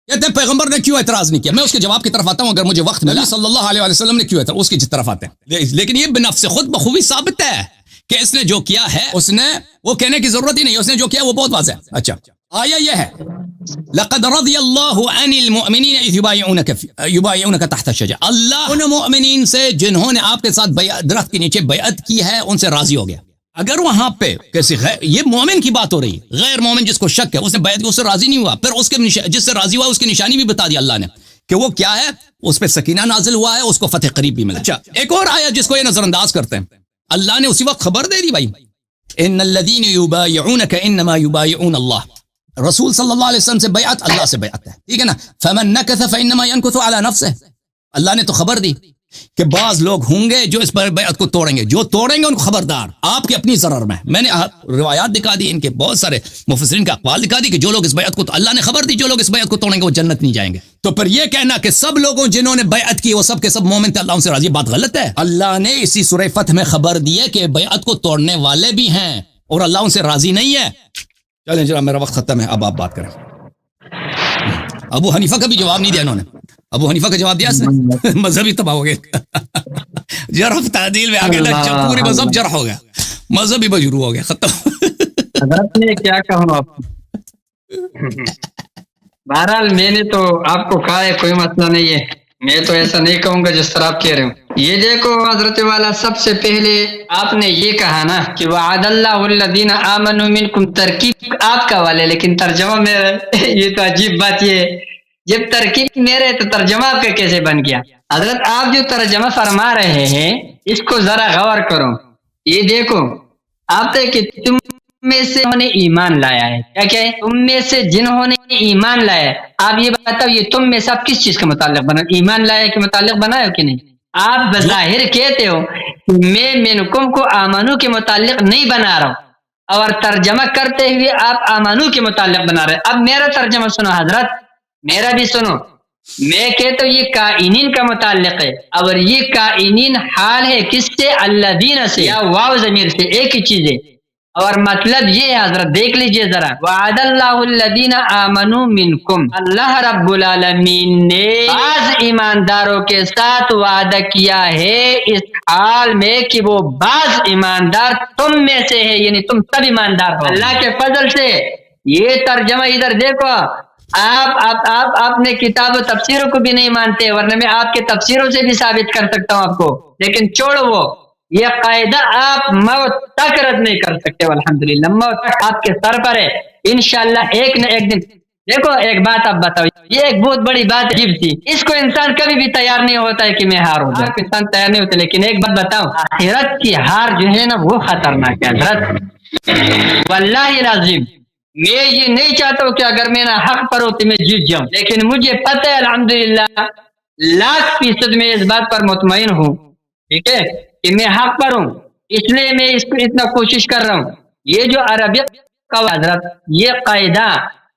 کہتے ہیں پیغمبر نے کیوں اعتراض نہیں کیا. میں اس کے جواب کی طرف آتا ہوں اگر مجھے وقت ملا. صلی اللہ علیہ وسلم نے کیوں اعتراض, اس کی طرف آتے ہیں. لیکن یہ بنفس خود بخوبی ثابت ہے کہ اس نے جو کیا ہے, اس نے وہ کہنے کی ضرورت ہی نہیں, اس نے جو کیا وہ بہت واضح ہے. اچھا آیا یہ ہے لقد رضی اللہ عن المؤمنین اذ یبایعونک تحت الشجرہ. اللہ ان مؤمنین سے جنہوں نے آپ کے ساتھ درخت کے نیچے بیعت کی ہے ان سے راضی ہو گیا. اگر وہاں پہ کسی یہ مومن کی بات ہو رہی ہے, غیر مومن جس کو شک ہے اس نے بیعت کی, اس سے راضی نہیں ہوا, پھر اس کے جس سے راضی ہوا اس کی نشانی بھی بتا دی اللہ نے کہ وہ کیا ہے. اس پہ سکینہ نازل ہوا ہے, اس کو فتح قریب بھی ملا. اچھا ایک اور آیت جس کو یہ نظر انداز کرتے ہیں, اللہ نے اسی وقت خبر دے دی بھائی, ان الذین یبایعونک انما یبایعون اللہ. رسول صلی اللہ علیہ وسلم سے بیعت اللہ سے بیعت ہے, ٹھیک ہے نا. فمن نکث فانما ينکث علی نفسه. اللہ نے تو خبر دی کہ بعض لوگ ہوں گے جو اس پر بیعت کو توڑیں گے, جو توڑیں گے ان کو خبردار, آپ کے اپنی ضرر میں. میں نے روایات دکھا دی, ان کے بہت سارے مفسرین کا اقوال دکھا دی کہ جو لوگ اس بیعت کو, اللہ نے خبر دی جو لوگ اس بیعت کو توڑیں گے وہ جنت نہیں جائیں گے. تو پھر یہ کہنا کہ سب لوگوں جنہوں نے بیعت کی وہ سب کے سب مومن تھے, اللہ ان سے راضی, بات غلط ہے. اللہ نے اسی سورہ فتح میں خبر دی ہے کہ بیعت کو توڑنے والے بھی ہیں اور اللہ ان سے راضی نہیں ہے. چلیں جناب میرا وقت ختم ہے, اب آپ بات کریں. ابو حنیفہ کا بھی جواب نہیں دیا انہوں نے. ابو حنیفہ کا جواب دیا اس نے مذہب ہی تباہ ہو گیا جرح تعدیل میں آ گیا نا، پورے مذہب جرح ہو گیا، مذہب ہی مجروح ہو گیا، ختم۔ حضرت نے کیا کہوں آپ کو، بہرحال میں نے تو آپ کو کہا ہے کوئی مسئلہ نہیں ہے، میں تو ایسا نہیں کہوں گا جس طرح آپ کہہ رہے ہوں۔ یہ دیکھو حضرت والا، سب سے پہلے آپ نے یہ کہا نا کہ وعد اللہ الذین آمنوا منکم، ترکیب آپ کا والے لیکن ترجمہ میرا یہ تو عجیب بات یہ ہے، جب ترکیب میرے تو ترجمہ آپ کا کیسے بن گیا؟ حضرت آپ جو ترجمہ فرما رہے ہیں اس کو ذرا غور کرو، یہ دیکھو آپ تو کہ تم میں سے انہوں نے ایمان لایا ہے، کیا کیا ہے؟ تم میں سے جنہوں نے ایمان لایا ہے۔ آپ یہ بتاؤ یہ تم میں سے آپ کس چیز کا متعلق بنا، ایمان لایا کے متعلق بنایا ہو کہ نہیں؟ آپ بظاہر کہتے ہو کہ میں منکم کو آمنو کے متعلق نہیں بنا رہا ہوں، اور ترجمہ کرتے ہوئے آپ آمنو کے متعلق بنا رہے۔ اب میرا ترجمہ سنو حضرت، میرا بھی سنو، میں کہتا ہوں یہ کائنین کا متعلق ہے، اور یہ کائنین حال ہے کس سے؟ الذین سے یا واو ضمیر سے، ایک ہی چیز ہے۔ اور مطلب یہ ہے حضرت دیکھ لیجئے ذرا، وعد اللہ الذین آمنوا منکم، اللہ رب العالمین نے بعض ایمانداروں کے ساتھ وعدہ کیا ہے اس حال میں کہ وہ بعض ایماندار تم میں سے ہے، یعنی تم سب ایماندار ہو اللہ کے فضل سے۔ یہ ترجمہ ادھر دیکھو، آپ نے کتاب و تفسیروں کو بھی نہیں مانتے، ورنہ میں آپ کے تفسیروں سے بھی ثابت کر سکتا ہوں آپ کو، لیکن چھوڑو وہ، یہ قاعدہ آپ موت تک رد نہیں کر سکتے، الحمدللہ موت تک آپ کے سر پر ہے انشاءاللہ ایک نہ ایک دن۔ دیکھو ایک بات آپ بتاؤ، یہ ایک بہت بڑی بات عجیب تھی، اس کو انسان کبھی بھی تیار نہیں ہوتا ہے کہ میں ہار ہو جاؤں، انسان تیار نہیں ہوتا، لیکن ایک بات بتاؤ، آخرت کی ہار جو ہے نا وہ خطرناک ہے حضرت، واللہ العظیم میں یہ نہیں چاہتا ہوں کہ اگر میں نہ حق پر ہوتی میں جیت جاؤں، لیکن مجھے پتہ ہے الحمدللہ 100% میں اس بات پر مطمئن ہوں، ٹھیک ہے، کہ میں حق پر ہوں، اس لیے میں اس کو اتنا کوشش کر رہا ہوں۔ یہ جو عربیت کا حضرت یہ قاعدہ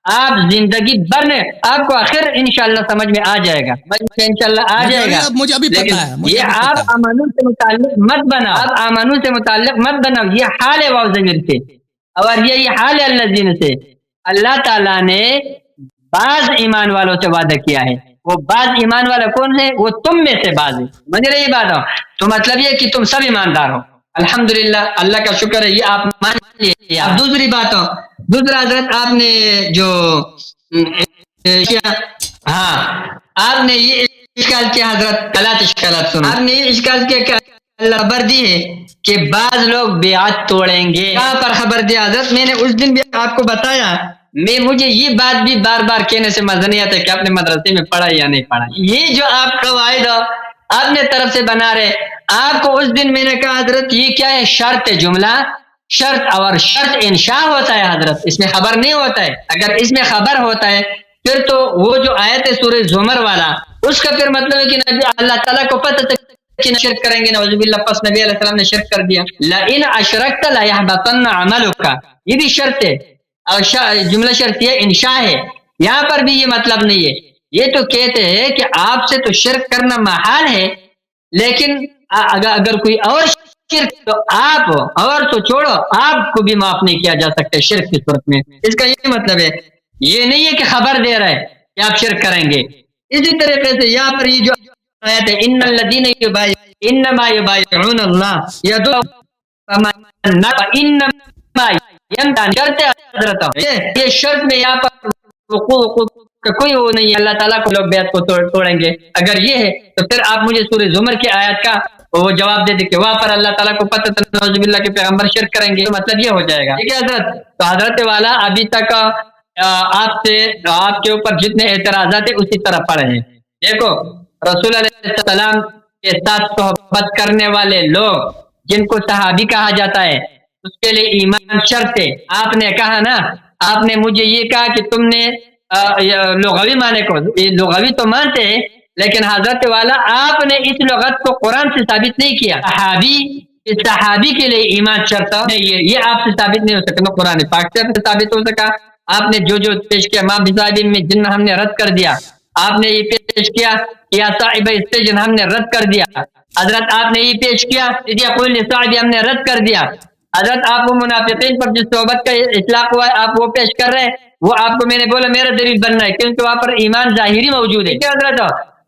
آپ زندگی بھر میں آپ کو آخر انشاءاللہ سمجھ میں آ جائے گا، انشاءاللہ آ جائے گا، مجھے ابھی پتہ ہے، یہ آپ آمنو سے متعلق مت بناؤ، آپ آمنو سے متعلق مت بناؤ، یہ حال ہے واو ضمیر سے، اور یہ حال ہے الذین سے۔ اللہ تعالیٰ نے بعض ایمان والوں سے وعدہ کیا ہے، وہ بعض ایمان والا کون ہے؟ وہ تم میں سے بعض ہے، مجھے یہ بات ہو تو مطلب یہ کہ تم سب ایماندار ہو، الحمدللہ اللہ کا شکر ہے، یہ آپ مان لیے۔ اب دوسری بات ہو، دوسرا حضرت آپ نے جو ہاں آپ نے یہ اشکال کیا حضرت، غلط اشکالات سنو، آپ نے یہ اشکال کیا کہ اللہ خبر دی ہے کہ بعض لوگ بیعت توڑیں گے، کہاں پر خبر دیا حضرت؟ میں نے اس دن بھی آپ کو بتایا، مجھے یہ بات بھی بار بار کہنے سے مزہ نہیں آتا کہ آپ نے مدرسے میں پڑھا یا نہیں پڑھا، یہ جو آپ قواعد اپنے طرف سے بنا رہے، آپ کو اس دن میں نے کہا حضرت یہ کیا ہے؟ شرط ہے، جملہ شرط، اور شرط انشاء ہوتا ہے حضرت، اس میں خبر نہیں ہوتا ہے، اگر اس میں خبر ہوتا ہے پھر تو وہ جو آیت ہے سورہ زمر والا، اس کا پھر مطلب ہے کہ نبی اللہ تعالیٰ کو پتہ تھا کہ شرک کریں گے، نعوذ باللہ، پس نبی علیہ السلام نے شرک کر دیا، لئن اشرکت لیحبطن عملک، یہ بھی شرط ہے، اور جملہ شرطیہ انشاء ہے، یہاں پر بھی یہ مطلب نہیں ہے، یہ تو کہتے ہیں کہ آپ سے تو شرک کرنا محال ہے، لیکن اگر کوئی اور شرک تو آپ اور تو چھوڑو آپ کو بھی معاف نہیں کیا جا سکتا شرک کی صورت میں، اس کا یہ مطلب ہے، یہ نہیں ہے کہ خبر دے رہا ہے کہ آپ شرک کریں گے۔ اسی طریقے سے یہاں پر یہ جو آیت ہے ان الذین انما یبایعون اللہ انما کرتے حضرت، یہ شرط میں یہاں پر وقوع کا کوئی وہ نہیں ہے، اللہ تعالیٰ کو لوگ بیعت کو توڑیں گے، اگر یہ ہے تو پھر آپ مجھے سورہ زمر کی آیت کا وہ جواب دے دیں کہ وہاں پر اللہ تعالیٰ کو پتہ تھا نعوذ باللہ کے پیغمبر شرک کریں گے، مطلب یہ ہو جائے گا، ٹھیک ہے حضرت؟ تو حضرت والا ابھی تک آپ کے اوپر جتنے اعتراضات ہیں اسی طرح پڑے ہیں۔ دیکھو رسول علیہ السلام کے ساتھ صحبت کرنے والے لوگ جن کو صحابی کہا جاتا ہے اس کے لیے ایمان شرط ہے، آپ نے کہا نا، آپ نے مجھے یہ کہا کہ تم نے لغوی معنی کو، لغوی تو مانتے ہیں لیکن حضرت والا آپ نے اس لغت کو قرآن سے ثابت نہیں کیا، صحابی کے لیے ایمان شرط نہیں، یہ آپ سے ثابت نہیں ہو سکتا، نہ قرآن پاک سے ثابت ہو سکا، آپ نے جو پیش کیا ماں بزادی میں جن ہم نے رد کر دیا، آپ نے یہ پیش کیا یا صاحب استجن ہم نے رد کر دیا، حضرت آپ نے یہ پیش کیا قول صاحب ہم نے رد کر دیا، حضرت آپ وہ منافقین پر جس صحبت کا اطلاق ہوا ہے آپ وہ پیش کر رہے ہیں، وہ آپ کو میں نے بولا میرا دلیل بننا ہے کیونکہ وہاں پر ایمان ظاہری موجود ہے، حضرت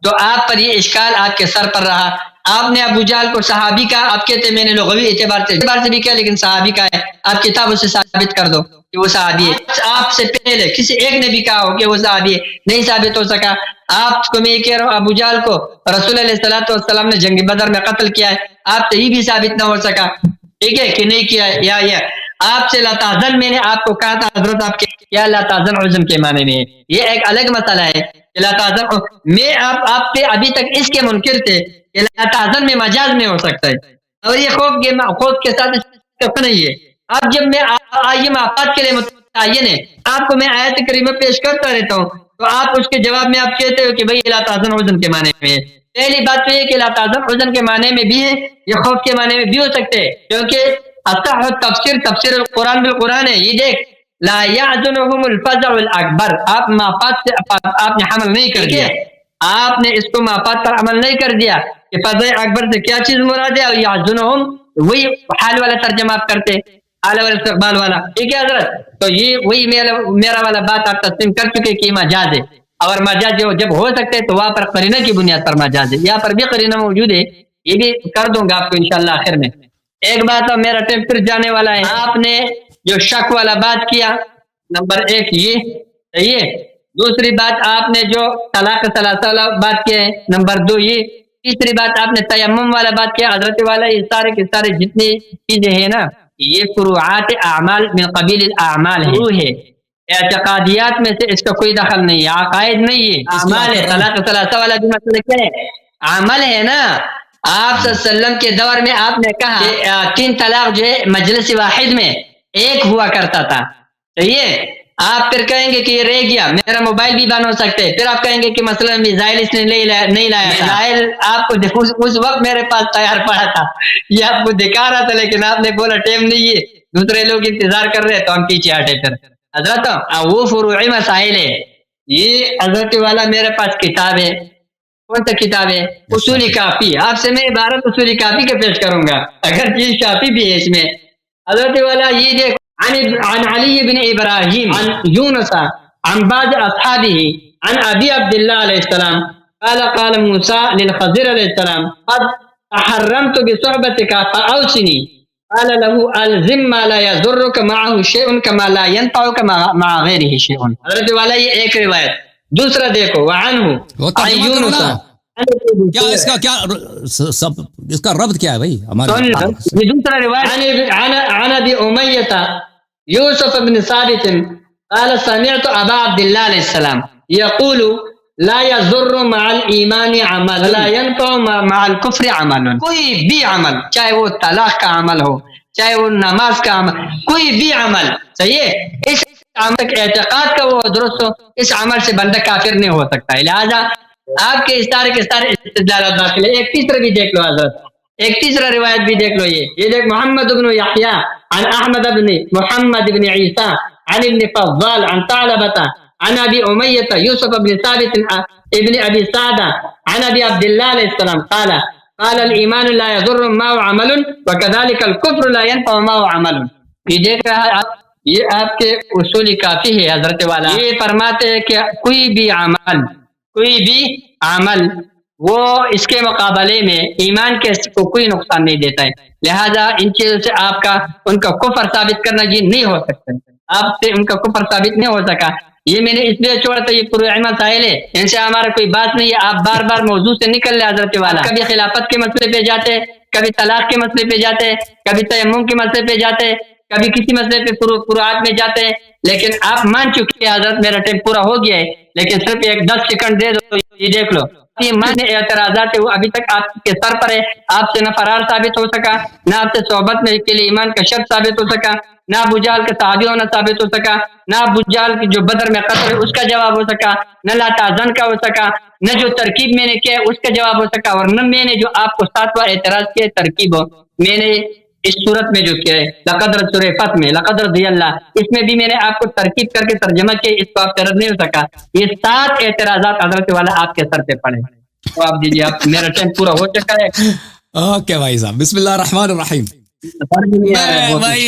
تو آپ پر یہ اشکال آپ کے سر پر رہا. آپ نے ابو جہل کو صحابی کہا, آپ کہتے میں نے لغوی اعتبار سے بھی کیا لیکن صحابی کا ہے, آپ کتابوں سے ثابت کر دو کہ وہ صحابی ہے. آپ سے پہلے کسی ایک نے بھی کہا ہو کہ وہ صحابی ہے, نہیں ثابت ہو سکا. آپ کو میں یہ کہہ رہا ہوں ابو جہل کو رسول علیہ الصلوۃ والسلام نے جنگ بدر میں قتل کیا ہے, آپ سے یہ بھی ثابت نہ ہو سکا, ٹھیک ہے, کہ نہیں کیا ہے. یا آپ سے لا تحزن میں نے آپ کو کہا تھا حضرت آپ کے کیا لا تحزن عزم کے معنی میں ہے, یہ ایک الگ مسئلہ ہے. لا تحزن میں آپ پہ ابھی تک اس کے منکر تھے کہ لا تحزن میں مجاز میں ہو سکتا ہے, اور یہ خوف کے ساتھ نہیں ہے. اب جب میں آئیے معافات کے لیے متعین ہے, آپ کو میں آیت کریمہ پیش کرتا رہتا ہوں, تو آپ اس کے جواب میں آپ کہتے ہو کہ بھئی لا تحزن عزم کے معنی میں ہے. پہلی بات تو یہ کہ لا تحزن عزم کے معنی میں بھی ہے, یہ خوف کے معنی میں بھی ہو سکتے ہیں, کیونکہ تفسیر القرآن بالقرآن ہے. یہ دیکھ لا يحزنهم الفزع الاکبر, آپ مافات سے آپ نے حمل نہیں کر دیا, آپ نے اس کو مافات پر عمل نہیں کر دیا کہ فزع اکبر سے کیا چیز مراد ہے, اور يحزنهم وہی حال والا ترجمہ آپ کرتے, حال والا استقبال والا, ٹھیک ہے حضرت. تو یہ وہی میرا والا بات آپ تسلیم کر چکے کہ مجاز ہے, اور مجاز جب ہو سکتے تو وہاں پر قرینہ کی بنیاد پر مجاز ہے, یہاں پر بھی قرینہ موجود ہے, یہ بھی کر دوں گا آپ کو انشاءاللہ آخر میں. ایک بات اور میرا ٹائم پھر جانے والا ہے. آپ نے جو شک والا بات کیا, نمبر ایک یہ صحیح ہے. دوسری بات آپ نے جو طلاق ثلاثہ والا بات کیا ہے, نمبر دو یہ. تیسری بات آپ نے تیمم والا بات کیا. حضرت والا یہ سارے کے سارے جتنی چیزیں ہیں نا, یہ فروعات اعمال من قبیل الاعمال ہے, اعتقادیات میں سے اس کا کوئی دخل نہیں ہے, عقائد نہیں ہے, اعمال ہے. طلاق ثلاثہ والا جو مسئلہ کیا ہے, عمل ہے نا. آپ صلی اللہ علیہ وسلم کے دور میں آپ نے کہا کہ 3 طلاق جو ہے مجلس واحد میں ایک ہوا کرتا تھا, صحیح ہے. آپ پھر کہیں گے کہ یہ رہ گیا, میرا موبائل بھی بند ہو سکتے, پھر آپ کہیں گے کہ مثلا میزائل اس نے نہیں لایا. میزائل آپ کو اس وقت میرے پاس تیار پڑا تھا, یہ آپ کو دکھا رہا تھا, لیکن آپ نے بولا ٹائم نہیں ہے, دوسرے لوگ انتظار کر رہے, تو ہم پیچھے ہٹے. پھر حضرت وہ فروعی مسائل ہے. یہ حضرت والا میرے پاس کتاب ہے, کون سا کتاب ہے, اصول کافی. آپ سے میں عبارت اصول کافی کے پیش کروں گا, اگر چیز شافی بھی ہے اس میں. حضرت والا یہ دیکھ, عن علی بن ابراہیم عن یونس عن بعض اصحابہ عن ابی عبداللہ علیہ السلام قال موسیٰ للخضر علیہ السلام قد تحرمت بصحبتك فاوصنی قال له الزم ما لا يضرك معه شيء كما لا ينفعك مع غيره شيء. حضرت والا یہ ایک روایت. دوسرا دیکھو, کیا اس کا کیا سب اس کا ربط کیا ہے بھائی ہمارے, یہ دوسرا روایت عن ابی امیہ یوسف بن ثابت قال سمعت ابا عبداللہ علیہ السلام یقول لا يضر مع الایمان عمل لا ينفع مع الكفر عمل. کوئی بھی عمل, چاہے وہ طلاق کا عمل ہو, چاہے وہ نماز کا عمل, کوئی بھی عمل, صحیح ہے, اس عمل کے اعتقاد کا وہ درست ہو, اس عمل سے بندہ کافر نہیں ہو سکتا ہے. لہذا آپ کے سارے استدلالات داخل ہے. ایک تیسرا بھی دیکھ لو حضرت, ایک تیسرا روایت بھی دیکھ لو. یہ دیکھ, محمد بن یحییٰ عن احمد بن محمد بن عیسیٰ عن ابن فضال عن ثعلبة عن ابی امیہ یوسف بن ثابت ابن ابی سعدہ عن ابی عبداللہ علیہ السلام قال الایمان لا يضر معه عمل وكذلك الكفر لا ينفع معه عمل. یہ دیکھ رہا ہے آپ, یہ آپ کے اصول کافی ہے. حضرت والا یہ فرماتے ہیں کہ کوئی بھی عمل وہ اس کے مقابلے میں ایمان کے کو کوئی نقصان نہیں دیتا ہے. لہذا ان چیزوں سے آپ کا ان کا کفر ثابت کرنا یہ نہیں ہو سکتا, آپ سے ان کا کفر ثابت نہیں ہو سکا. یہ میں نے اس لیے چھوڑا تھا, یہ فروعی مسائل ہے, ان سے ہمارا کوئی بات نہیں ہے. آپ بار بار موضوع سے نکل لے حضرت والا, کبھی خلافت کے مسئلے پہ جاتے, کبھی طلاق کے مسئلے پہ جاتے, کبھی تیمم کے مسئلے پہ جاتے, کبھی کسی مسئلے پہ فروعات میں جاتے ہیں. لیکن آپ مان چکے ہیں حضرت, میرا ٹائم پورا ہو گیا ہے, لیکن صرف ایک 10 سیکنڈ دے دو. یہ دیکھ لو, یہ مان اعتراضات ہے وہ ابھی تک آپ کے سر پر ہے. آپ سے نہ فرار ثابت ہو سکا, نہ آپ سے صحبت میں کے لیے ایمان کا شرط ثابت ہو سکا, نہ ابو جہل کا صحابی ہونا ثابت ہو سکا, نہ ابو جہل کی جو بدر میں قتل ہے اس کا جواب ہو سکا, نہ لا تحزن کا ہو سکا, نہ جو ترکیب میں نے کیا اس کا جواب ہو سکا, اور نہ میں نے جو آپ کو 7واں اعتراض کیا ترکیب ہو, میں نے اس صورت میں جو کیا ہے لقد سورہ فتح میں لقد رضی اللہ, اس میں بھی میں نے آپ کو ترکیب کر کے ترجمہ کیا, اس کو آپ رد نہیں ہو سکا. یہ 7 اعتراضات حضرت والا آپ کے سر پہ پڑے. تو آپ دیجیے, آپ میرا ٹائم پورا ہو چکا ہے. اوکے بھائی صاحب, بسم اللہ الرحمن الرحیم. بھائی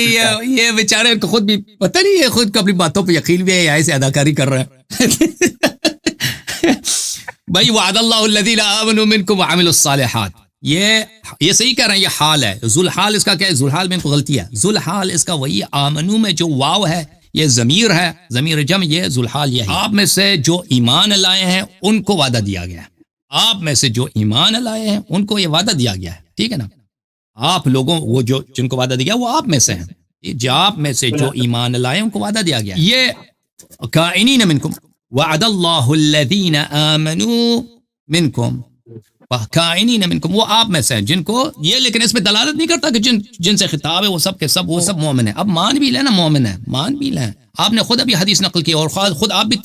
یہ بیچارے کو خود بھی پتہ نہیں ہے, خود کو اپنی باتوں پہ یقین بھی ہے یا ایسے اداکاری کر رہے ہیں. بھائی وعد اللہ الذین آمنوا منکم وعملوا الصالحات، یہ صحیح کہہ رہے ہیں، یہ حال ہے. ذوالحال اس کا کیا ہے؟ ذوالحال میں ان کو غلطی ہے. ذوالحال اس کا وہی آمنو میں جو واو ہے یہ ضمیر ہے، ضمیر جمع، یہ ذوالحال یہ ہے. آپ میں سے جو ایمان لائے ہیں ان کو وعدہ دیا گیا ہے. آپ میں سے جو ایمان لائے ہیں ان کو یہ وعدہ دیا گیا ہے. ٹھیک ہے نا؟ آپ لوگوں وہ جو جن کو وعدہ دیا وہ آپ میں سے ہیں. جو آپ میں سے جو ایمان لائے ان کو وعدہ دیا گیا. یہ کائنین منکم وعد اللہ الذین آمنوا منکم کائنین منکم، وہ آپ میں سے ہیں جن کو یہ، لیکن اس میں دلالت نہیں کرتا کہ جن سے خطاب ہے وہ سب کے سب وہ سب مومن ہیں. اب مان بھی لیں نا مومن ہیں، مان بھی لیں. آپ نے خود ابھی حدیث نقل کی اور خود آپ بھی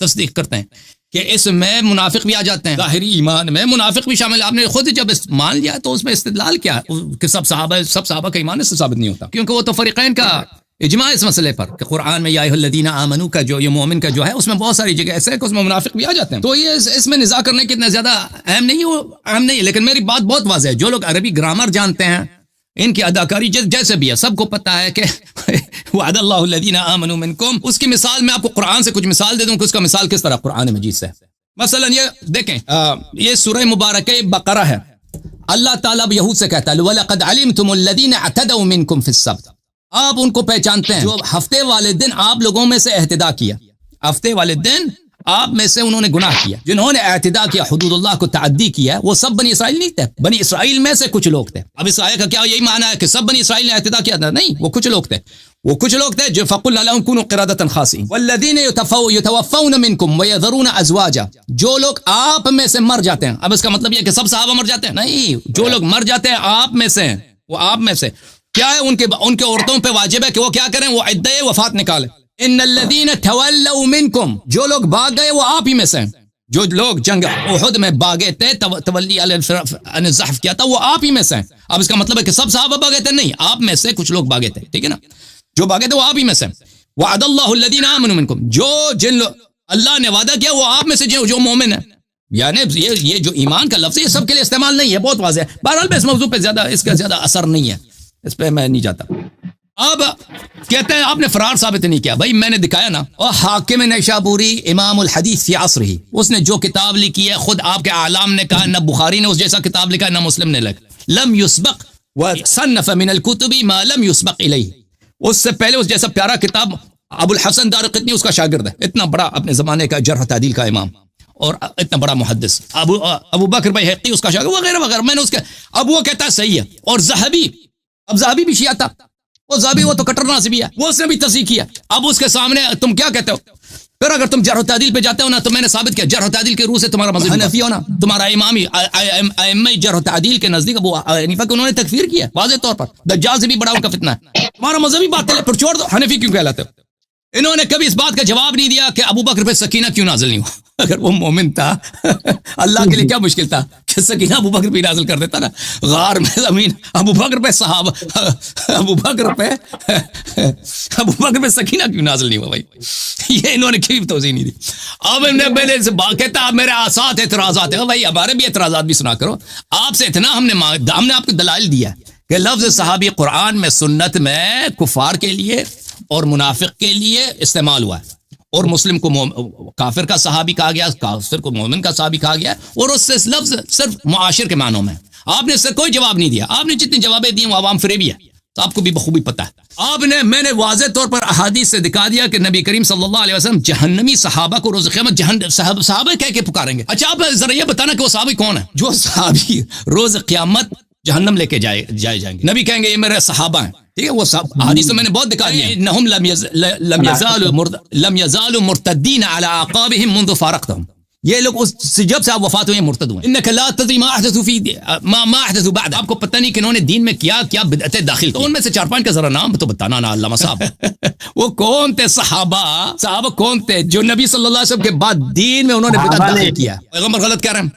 تصدیق کرتے ہیں کہ اس میں منافق بھی آ جاتے ہیں، ظاہری ایمان میں منافق بھی شامل. آپ نے خود جب مان لیا تو اس میں استدلال کیا کہ سب صحابہ کا ایمان اس سے ثابت نہیں ہوتا، کیونکہ وہ تو فریقین کا اجماع اس مسئلے پر کہ قرآن میں یا ایھا الذین آمنوا کا جو یہ مومن کا جو ہے اس میں بہت ساری جگہ ایسے ہے کہ اس میں منافق بھی آ جاتے ہیں. تو یہ اس میں نزاع کرنے کی اتنا زیادہ اہم نہیں ہے، وہ اہم نہیں ہے. لیکن میری بات بہت واضح ہے، جو لوگ عربی گرامر جانتے ہیں ان کی اداکاری جیسے بھی ہے، سب کو پتہ ہے کہ وعد اللہ الذین آمنوا منکم، اس کی مثال میں آپ کو قرآن سے کچھ مثال دے دوں کہ اس کا مثال کس طرح قرآن مجید سے. مثلا یہ دیکھیں، یہ سورہ مبارکہ بقرہ ہے. اللہ تعالیٰ یہود سے کہتا ہے وَلَقَدْ عَلِمْتُمُ الَّذِينَ اعْتَدَوْا مِنْكُمْ فِي السَّبْتِ، آپ ان کو پہچانتے ہیں جو ہفتے والے دن آپ لوگوں میں سے اعتداء کیا. ہفتے والے دن آپ میں سے انہوں نے گناہ کیا، جنہوں نے اعتداء کیا، حدود اللہ کو تعدی کیا، وہ سب بنی اسرائیل نہیں تھے، بنی اسرائیل میں سے کچھ لوگ تھے. اب اس آیت کا کیا یہی معنی ہے کہ سب بنی اسرائیل نے اعتداء کیا تھا؟ نہیں، وہ کچھ لوگ تھے جو فَقُلْنَا لَهُمْ كُونُوا قِرَدَةً خَاسِئِينَ وَالَّذِينَ يُتَوَفَّوْنَ مِنْكُمْ وَيَذَرُونَ أَزْوَاجًا، جو لوگ آپ میں سے مر جاتے ہیں. اب اس کا مطلب یہ کہ سب صحابہ مر جاتے ہیں؟ نہیں، جو لوگ مر جاتے ہیں آپ میں سے، وہ آپ میں سے کیا ہے، ان کے عورتوں پہ واجب ہے کہ وہ کیا کریں، وہ عدہ وفات نکالیں. ان الذین تولوا منکم، جو لوگ بھاگ گئے وہ آپ ہی میں سے ہیں. جو لوگ جنگ احد میں بھاگے تھے، تولی علی الزحف کیا تھا، وہ آپ ہی میں سے ہیں. اب اس کا مطلب ہے کہ سب صحابہ بھاگے تھے؟ نہیں، آپ میں سے کچھ لوگ بھاگے تھے. ٹھیک ہے نا؟ جو بھاگے تھے وہ آپ ہی میں سے. وعد اللہ الذین آمنوا منکم، جن اللہ نے وعدہ کیا وہ آپ میں سے جو مومن ہیں. یعنی یہ جو ایمان کا لفظ ہے یہ سب کے لیے استعمال نہیں ہے، بہت واضح ہے. بہرحال میں اس موضوع پہ اس کا زیادہ اثر نہیں ہے، اس پہ میں نہیں جاتا. اب کہتے ہیں آپ نے فرار ثابت نہیں کیا. بھائی میں نے دکھایا نا. اور حاکم نیشابوری امام الحدیث فی عصرہ، اس نے جو کتاب لکھی ہے، خود آپ کے اعلام نے کہا نہ بخاری نے اس جیسا کتاب لکھا نہ مسلم نے لکھا. لم یسبق وصنف من الکتب ما لم یسبق الیہ، اس سے پہلے اس جیسا پیارا کتاب ابو الحسن دارقطنی اس کا شاگرد ہے، اتنا بڑا اپنے زمانے کا جرح و تعدیل کا امام اور اتنا بڑا محدث. ابو بکر بیہقی اس کا شاگرد وغیرہ وغیرہ. میں نے اس کے اب وہ کہتا ہے صحیح ہے. اور ذہبی بھی شیعہ تھا، وہ ذہبی وہ تو کٹر ناصبی ہے، وہ اس نے بھی تصحیح کیا. اب اس کے سامنے تم کیا کہتے ہو؟ پھر اگر تم جرح و تعدیل پہ جاتے ہو نا تو میں نے ثابت کیا جرح و تعدیل کے روح سے تمہارا مذہب حنفی ہونا، تمہارا امامی ائمہ جرح و تعدیل کے نزدیک ابو حنیفہ کو انہوں نے تکفیر کیا واضح طور پر. دجال سے بھی بڑا ان کا فتنہ ہے. تمہارا مذہبی باطل ہے، پھر چھوڑ دو، حنفی کیوں کہلاتے ہو؟ انہوں نے کبھی اس بات کا جواب نہیں دیا کہ ابو بکر پہ سکینہ کیوں نازل نہیں ہوا. اگر وہ مومن تھا اللہ کے لیے کیا مشکل تھا کہ سکینہ ابو بکر پہ نازل کر دیتا نا غار میں زمین. ابو بکر پہ سکینہ کیوں نازل نہیں ہوا بھائی؟ یہ انہوں نے کبھی توضیح نہیں دی. اب میں نے کہتا میرے آسات اعتراضات ہیں. بھائی ہمارے بھی اعتراضات بھی سنا کرو. آپ سے اتنا ہم نے آپ کو دلائل دیا کہ لفظ صحابی قرآن میں سنت میں کفار کے لیے اور منافق کے لیے استعمال ہوا ہے، اور مسلم کو کافر کا صحابی کہا گیا، کافر کو مومن کا صحابی کہا گیا، اور اس سے لفظ صرف معاشر کے معنوں میں. آپ نے اس سے کوئی جواب نہیں دیا. آپ نے جتنی جوابیں دی وہ عوام فریبی ہے، تو آپ کو بھی بخوبی پتہ ہے. میں نے واضح طور پر احادیث سے دکھا دیا کہ نبی کریم صلی اللہ علیہ وسلم جہنمی صحابہ کو روز قیامت صحابہ کہہ کے پکاریں گے. اچھا آپ ذرا یہ بتانا کہ وہ صحابی کون ہے جو صحابی روز قیامت جہنم لے کے جائے جائیں گے؟ نبی کہیں گے یہ میرے صحابہ ہیں. ٹھیک ہے، وہ سب حدیث میں نے بہت دکھا دیا. انہم لم یزالوا مرتدین علی اعقابہم منذ فارقتہم، یہ لوگ جب سے آپ وفات ہوئے مرتد ہوئے. انک لا تدری ما احدثوا بعد، آپ کو پتہ نہیں کہ انہوں نے دین میں کیا بدعتیں داخل. تو ان میں سے 4-5 کا ذرا نام تو بتانا نا علامہ صاحب. وہ کون تھے صحابہ کون تھے جو نبی صلی اللہ علیہ وسلم کے بعد دین میں انہوں نے بدعت داخل کیا؟ پیغمبر غلط کہہ رہے ہیں.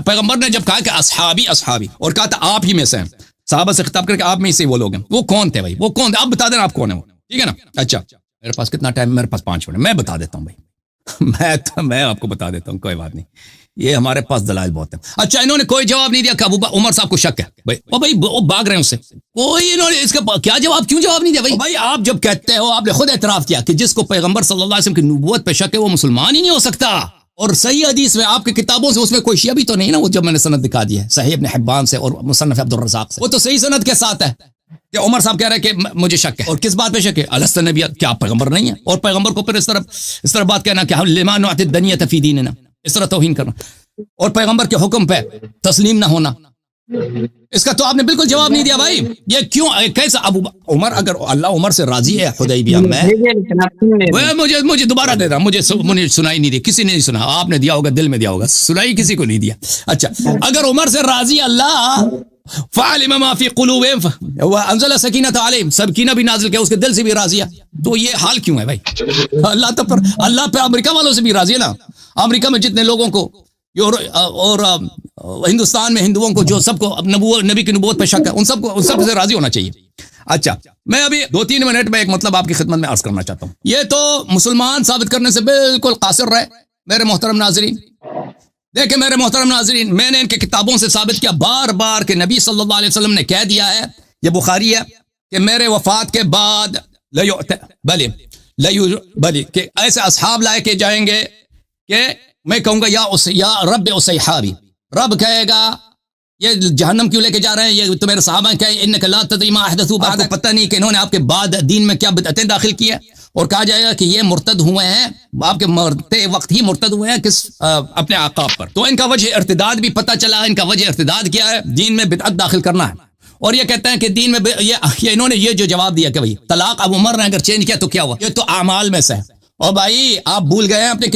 پیغمبر نے جب کہا کہ اصحابی اور کہا تھا آپ ہی میں سے ہیں، صحابہ سے خطاب کر کے آپ میں سے وہ لوگ ہیں. وہ کون تھے بھائی؟ وہ کون تھے؟ آپ بتا دینا آپ کون ہیں وہ. ٹھیک ہے نا؟ اچھا میرے پاس کتنا ٹائم؟ میرے پاس 5 منٹ. میں بتا دیتا ہوں بھائی، میں آپ کو بتا دیتا ہوں، کوئی بات نہیں. یہ ہمارے پاس دلائل بہت ہیں. اچھا انہوں نے کوئی جواب نہیں دیا کہ عمر صاحب کو شک ہے بھائی وہ بھاگ رہے ہیں اس سے. کوئی انہوں نے اس کا کیا جواب کیوں جواب نہیں دیا بھائی؟ آپ جب کہتے ہو، آپ نے خود اعتراف کیا کہ جس کو پیغمبر صلی اللہ علیہ وسلم کی نبوت پہ شک ہے وہ مسلمان ہی نہیں ہو سکتا. اور صحیح حدیث میں آپ کی کتابوں سے اس میں کوئی شیعہ بھی تو نہیں نا، وہ جب میں نے سند دکھا دی ہے صحیح ابن حبان سے اور مصنف عبدالرزاق سے، وہ تو صحیح سند کے ساتھ ہے کہ عمر صاحب کہہ رہے ہیں کہ مجھے شک ہے. اور کس بات پہ شک ہے؟ الست نبی، کیا آپ پیغمبر نہیں ہیں؟ اور پیغمبر کو پھر اس طرح بات کہنا کہ ہم لما نعت الدنیہ فی دیننا، اس طرح توہین کرنا، اور پیغمبر کے حکم پہ تسلیم نہ ہونا. اس کا تو آپ نے بالکل جواب نہیں دیا بھائی. یہ کیوں کیسا ابو عمر، اگر اللہ عمر سے راضی ہے حدیبیہ میں، مجھے دوبارہ دے رہا، مجھے سنائی نہیں دی، کسی نے نہیں سنا، آپ نے دیا ہوگا، دل میں دیا ہوگا، سنائی کسی کو نہیں دیا. اچھا اگر عمر سے راضی اللہ، فعلم ما فی قلوبہم وانزل سکینۃ علیہم، سکینہ بھی نازل کیا، اس کے دل سے بھی راضی ہے، تو یہ حال کیوں ہے بھائی؟ اللہ پہ امریکہ والوں سے بھی راضی ہے نا. امریکہ میں جتنے لوگوں کو اور ہندوستان میں ہندوؤں کو جو سب کو نبی کی نبوت پہ شک ہے، ان سب سے راضی ہونا چاہیے. اچھا میں ابھی 2-3 منٹ میں ایک مطلب آپ کی خدمت میں عرض کرنا چاہتا ہوں. یہ تو مسلمان ثابت کرنے سے بالکل قاصر رہے میرے محترم ناظرین. دیکھیں میرے محترم ناظرین، میں نے ان کی کتابوں سے ثابت کیا بار بار کہ نبی صلی اللہ علیہ وسلم نے کہہ دیا ہے، یہ بخاری ہے، کہ میرے وفات کے بعد بلی کہ ایسے اصحاب لائے کے جائیں گے کہ میں کہوں گا یا رب اصحابی، رب کہے گا یہ جہنم کیوں لے کے جا رہے ہیں، یہ تو میرے صحابہ کہ انک لا تدری ما احدثوا بعد، آپ کو پتہ نہیں کہ انہوں نے آپ کے بعد دین میں کیا بدعتیں داخل کی ہیں. اور کہا جائے گا کہ یہ مرتد ہوئے ہیں، آپ کے مرتے وقت ہی مرتد ہوئے ہیں کس اپنے آقا پر. تو ان کا وجہ ارتداد بھی پتہ چلا، ان کا وجہ ارتداد کیا ہے، دین میں بدعت داخل کرنا ہے. اور یہ کہتے ہیں کہ دین میں یہ انہوں نے یہ جو جواب دیا کہ بھائی طلاق اب عمر نے اگر چینج کیا تو کیا ہوا، یہ تو اعمال میں سے ہے. اور بھائی آپ بھول گئے ہیں اپنی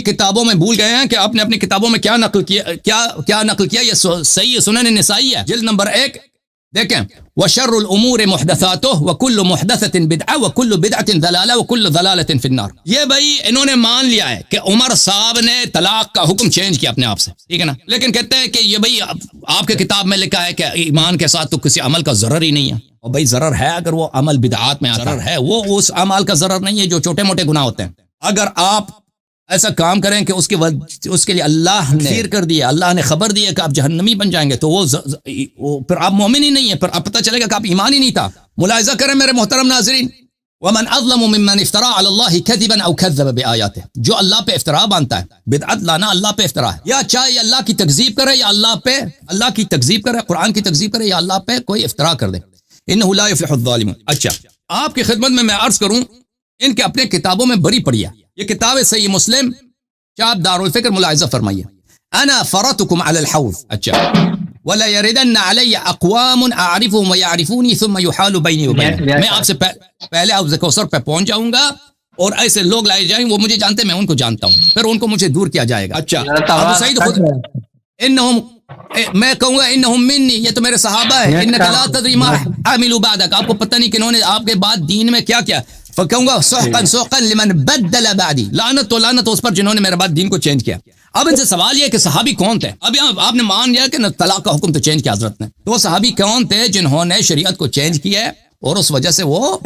کتابوں میں بھول گئے ہیں کہ آپ نے اپنی کتابوں میں کیا نقل کیا. یہ صحیح سنن نسائی ہے، جلد نمبر 1 دیکھیں، وشر الامور محدثاتہ وکل محدثۃ بدعہ وکل بدعۃ ضلالہ وکل ضلالۃ فی النار. یہ بھائی انہوں نے مان لیا ہے کہ عمر صاحب نے طلاق کا حکم چینج کیا اپنے آپ سے، ٹھیک ہے نا، لیکن کہتے ہیں کہ یہ بھائی آپ کے کتاب میں لکھا ہے کہ ایمان کے ساتھ تو کسی عمل کا ضرر ہی نہیں ہے. اور بھائی ضرر ہے، اگر وہ عمل بدعات میں آتا ہے، وہ اس عمل کا ضرر نہیں ہے جو چھوٹے موٹے گناہ ہوتے ہیں. اگر آپ ایسا کام کریں کہ اس کے لیے اللہ نے خیر کر دیا، اللہ نے خبر دی ہے کہ آپ جہنمی بن جائیں گے، تو وہ پھر آپ مومن ہی نہیں ہے، پھر آپ پتہ چلے گا کہ آپ ایمان ہی نہیں تھا. ملاحظہ کریں میرے محترم ناظرین، ومن اظلم ممن افترى على الله كذبا او كذب بآياته، جو اللہ پہ افطرا باندھتا ہے، بدعت لانا اللہ پہ افطرا ہے، یا چاہے اللہ کی تکذیب کرے یا اللہ کی تکذیب کرے، قرآن کی تکذیب کرے یا اللہ پہ کوئی افطرا کر دے، انه لا يفلح الظالمون. اچھا آپ کی خدمت میں عرض کروں، ان کے اپنے کتابوں میں بری پڑی ہے. یہ کتاب ہے صحیح مسلم، چاپ دارالفکر، ملاحظہ فرمائیے. انا فرطکم علی الحوض، اچھا، ولا يردن علی اقوام اعرفهم ويعرفوني ثم يحال بيني وبينهم. میں آپ سے پہلے حوض کوثر پہ پہنچ جاؤں گا اور ایسے لوگ لائے جائیں، وہ مجھے جانتے، میں ان کو جانتا ہوں، پھر ان کو مجھے دور کیا جائے گا. اچھا ابو سعید خود انہم، میں کہوں گا انہم منی، یہ تو میرے صحابہ ہیں، انک لا تدری ما عملوا بعدک، آپ کو پتہ نہیں کہ انہوں نے آپ کے بعد دین میں کیا کیا. فکہوں گا سحقا سحقا لمن بدل بعدی، لعنت و لعنت اس پر جنہوں نے میرے بعد دین کو چینج کیا. اب ان سے سوال یہ ہے کہ صحابی کون تھے؟ اب آپ نے مان لیا کہ طلاق کا حکم تو چینج کیا حضرت نے، تو وہ صحابی کون تھے جنہوں نے شریعت کو چینج کیا ہے، اور اس وجہ سے وہ